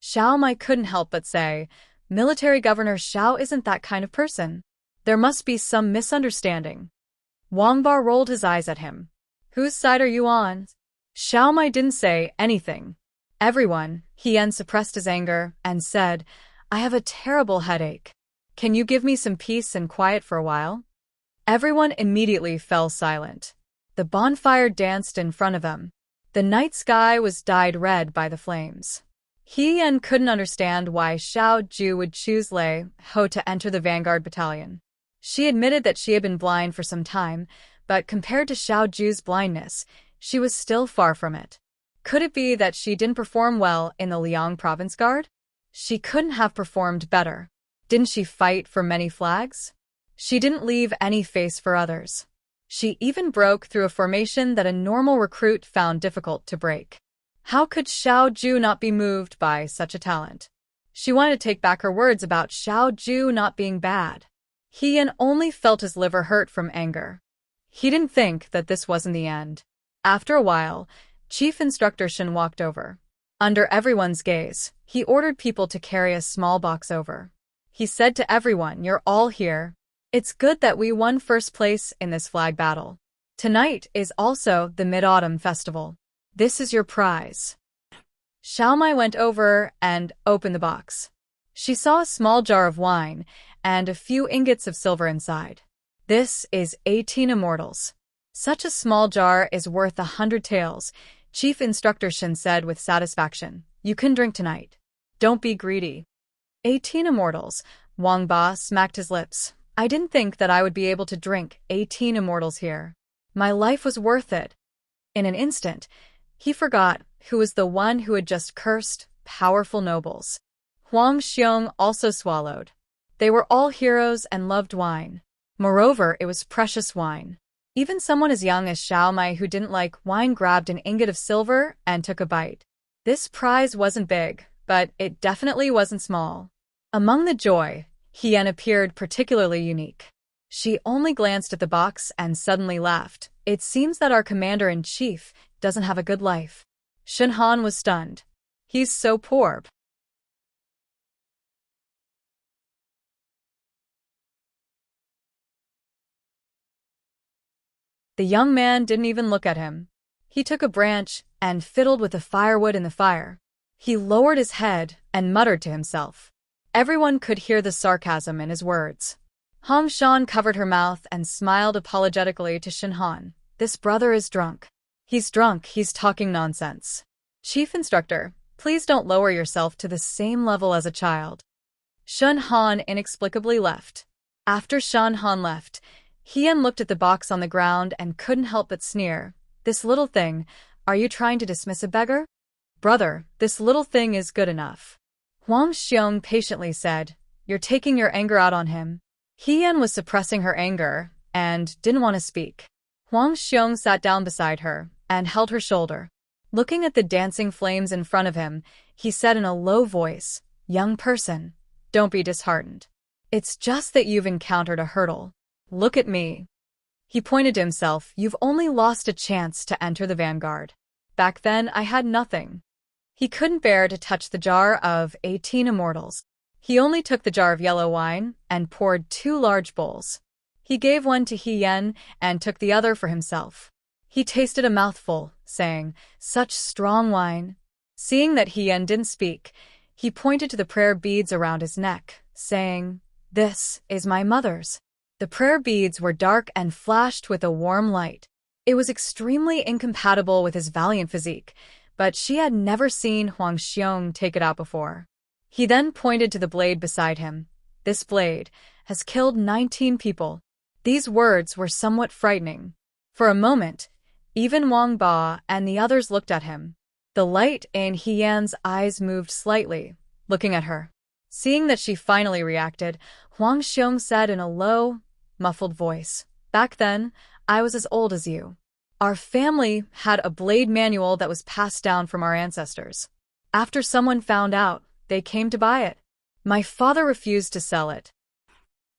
Xiao Mai couldn't help but say, Military Governor Xiao isn't that kind of person. There must be some misunderstanding. Wang Ba rolled his eyes at him. Whose side are you on? Xiao Mai didn't say anything. Everyone, Hien suppressed his anger and said, I have a terrible headache. Can you give me some peace and quiet for a while? Everyone immediately fell silent. The bonfire danced in front of them. The night sky was dyed red by the flames. Hien couldn't understand why Xiao Ju would choose Lei Ho to enter the vanguard battalion. She admitted that she had been blind for some time, but compared to Xiao Ju's blindness, she was still far from it. Could it be that she didn't perform well in the Liang Province Guard? She couldn't have performed better. Didn't she fight for many flags? She didn't leave any face for others. She even broke through a formation that a normal recruit found difficult to break. How could Xiao Ju not be moved by such a talent? She wanted to take back her words about Xiao Ju not being bad. Hien only felt his liver hurt from anger. He didn't think that this wasn't the end. After a while, Chief Instructor Shen walked over. Under everyone's gaze, he ordered people to carry a small box over. He said to everyone, You're all here. It's good that we won first place in this flag battle. Tonight is also the Mid-Autumn Festival. This is your prize. Xiao Mai went over and opened the box. She saw a small jar of wine and a few ingots of silver inside. This is 18 immortals. Such a small jar is worth 100 taels, Chief Instructor Shen said with satisfaction. You can drink tonight. Don't be greedy. 18 immortals. Wang Ba smacked his lips. I didn't think that I would be able to drink 18 immortals here. My life was worth it. In an instant, he forgot who was the one who had just cursed powerful nobles. Huang Xiong also swallowed. They were all heroes and loved wine. Moreover, it was precious wine. Even someone as young as Xiao Mai who didn't like wine grabbed an ingot of silver and took a bite. This prize wasn't big, but it definitely wasn't small. Among the joy, Hien appeared particularly unique. She only glanced at the box and suddenly laughed. It seems that our commander-in-chief doesn't have a good life. Shen Han was stunned. He's so poor. The young man didn't even look at him. He took a branch and fiddled with the firewood in the fire. He lowered his head and muttered to himself. Everyone could hear the sarcasm in his words. Hong Shan covered her mouth and smiled apologetically to Shen Han. This brother is drunk. He's drunk, he's talking nonsense. Chief Instructor, please don't lower yourself to the same level as a child. Shun Han inexplicably left. After Shun Han left, Hien looked at the box on the ground and couldn't help but sneer. This little thing, are you trying to dismiss a beggar? Brother, this little thing is good enough. Huang Xiong patiently said, you're taking your anger out on him. Hien was suppressing her anger and didn't want to speak. Huang Xiong sat down beside her and held her shoulder. Looking at the dancing flames in front of him, he said in a low voice, young person, don't be disheartened. It's just that you've encountered a hurdle. Look at me. He pointed to himself, you've only lost a chance to enter the vanguard. Back then, I had nothing. He couldn't bear to touch the jar of 18 immortals. He only took the jar of yellow wine and poured 2 large bowls. He gave one to Hien and took the other for himself. He tasted a mouthful, saying, such strong wine. Seeing that Hien didn't speak, he pointed to the prayer beads around his neck, saying, this is my mother's. The prayer beads were dark and flashed with a warm light. It was extremely incompatible with his valiant physique, but she had never seen Huang Xiong take it out before. He then pointed to the blade beside him. This blade has killed 19 people. These words were somewhat frightening. For a moment, even Wang Ba and the others looked at him. The light in Hien's eyes moved slightly, looking at her. Seeing that she finally reacted, Huang Xiong said in a low, muffled voice, back then, I was as old as you. Our family had a blade manual that was passed down from our ancestors. After someone found out, they came to buy it. My father refused to sell it.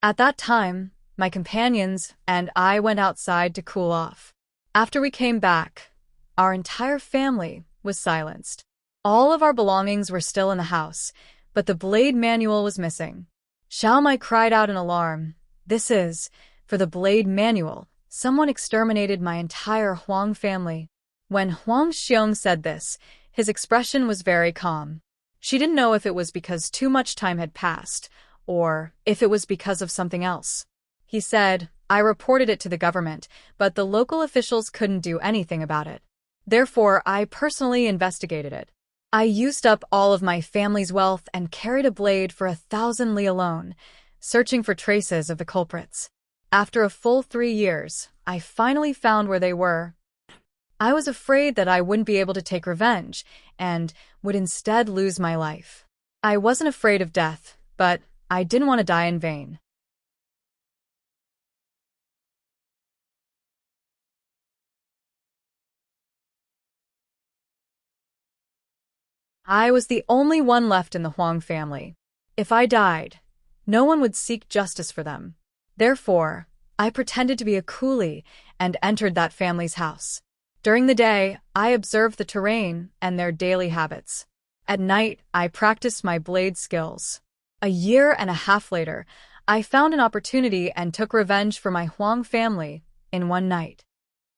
At that time, my companions and I went outside to cool off. After we came back, our entire family was silenced. All of our belongings were still in the house, but the blade manual was missing. Xiao Mai cried out in alarm. This is, for the blade manual, someone exterminated my entire Huang family. When Huang Xiong said this, his expression was very calm. She didn't know if it was because too much time had passed, or if it was because of something else. He said, I reported it to the government, but the local officials couldn't do anything about it. Therefore, I personally investigated it. I used up all of my family's wealth and carried a blade for 1,000 li alone, searching for traces of the culprits. After a full 3 years, I finally found where they were. I was afraid that I wouldn't be able to take revenge and would instead lose my life. I wasn't afraid of death, but I didn't want to die in vain. I was the only one left in the Huang family. If I died, no one would seek justice for them. Therefore, I pretended to be a coolie and entered that family's house. During the day, I observed the terrain and their daily habits. At night, I practiced my blade skills. A year and a half later, I found an opportunity and took revenge for my Huang family in one night.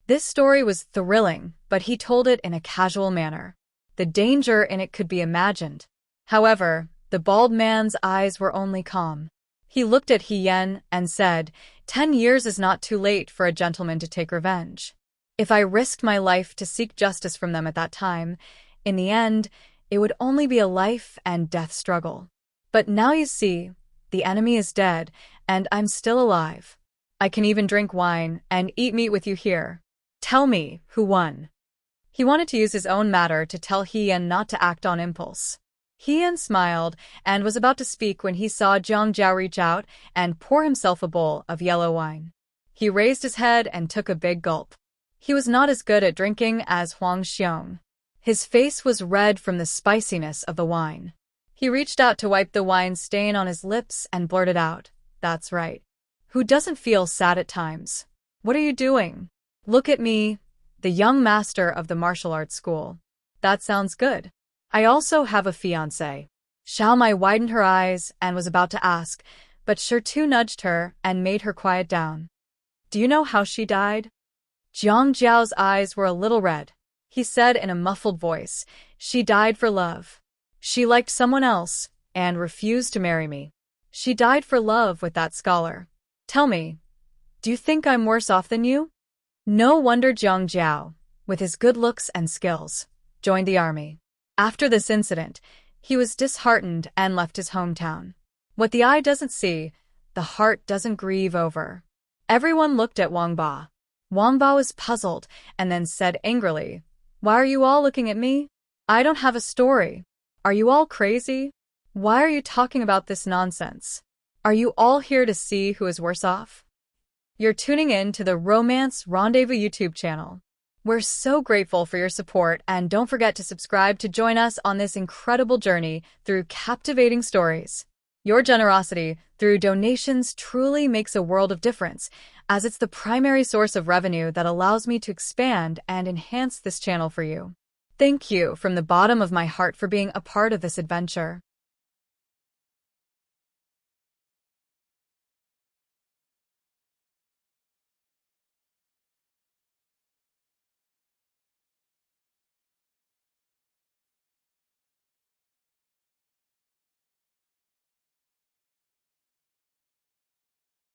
This story was thrilling, but he told it in a casual manner. The danger in it could be imagined. However, the bald man's eyes were only calm. He looked at Hien and said, 10 years is not too late for a gentleman to take revenge. If I risked my life to seek justice from them at that time, in the end, it would only be a life and death struggle. But now you see, the enemy is dead, and I'm still alive. I can even drink wine and eat meat with you here. Tell me, who won? He wanted to use his own matter to tell Hien not to act on impulse. Hien smiled and was about to speak when he saw Jiang Jiao reach out and pour himself a bowl of yellow wine. He raised his head and took a big gulp. He was not as good at drinking as Huang Xiong. His face was red from the spiciness of the wine. He reached out to wipe the wine stain on his lips and blurted out, that's right. Who doesn't feel sad at times? What are you doing? Look at me, the young master of the martial arts school. That sounds good. I also have a fiancé. Xiao Mai widened her eyes and was about to ask, but Shirtu nudged her and made her quiet down. Do you know how she died? Jiang Jiao's eyes were a little red. He said in a muffled voice, she died for love. She liked someone else and refused to marry me. She died for love with that scholar. Tell me, do you think I'm worse off than you? No wonder Jiang Jiao, with his good looks and skills, joined the army. After this incident, he was disheartened and left his hometown. What the eye doesn't see, the heart doesn't grieve over. Everyone looked at Wang Ba. Wang Ba was puzzled and then said angrily, "Why are you all looking at me? I don't have a story. Are you all crazy? Why are you talking about this nonsense? Are you all here to see who is worse off?" You're tuning in to the Romance Rendezvous YouTube channel. We're so grateful for your support, and don't forget to subscribe to join us on this incredible journey through captivating stories. Your generosity through donations truly makes a world of difference, as it's the primary source of revenue that allows me to expand and enhance this channel for you. Thank you from the bottom of my heart for being a part of this adventure.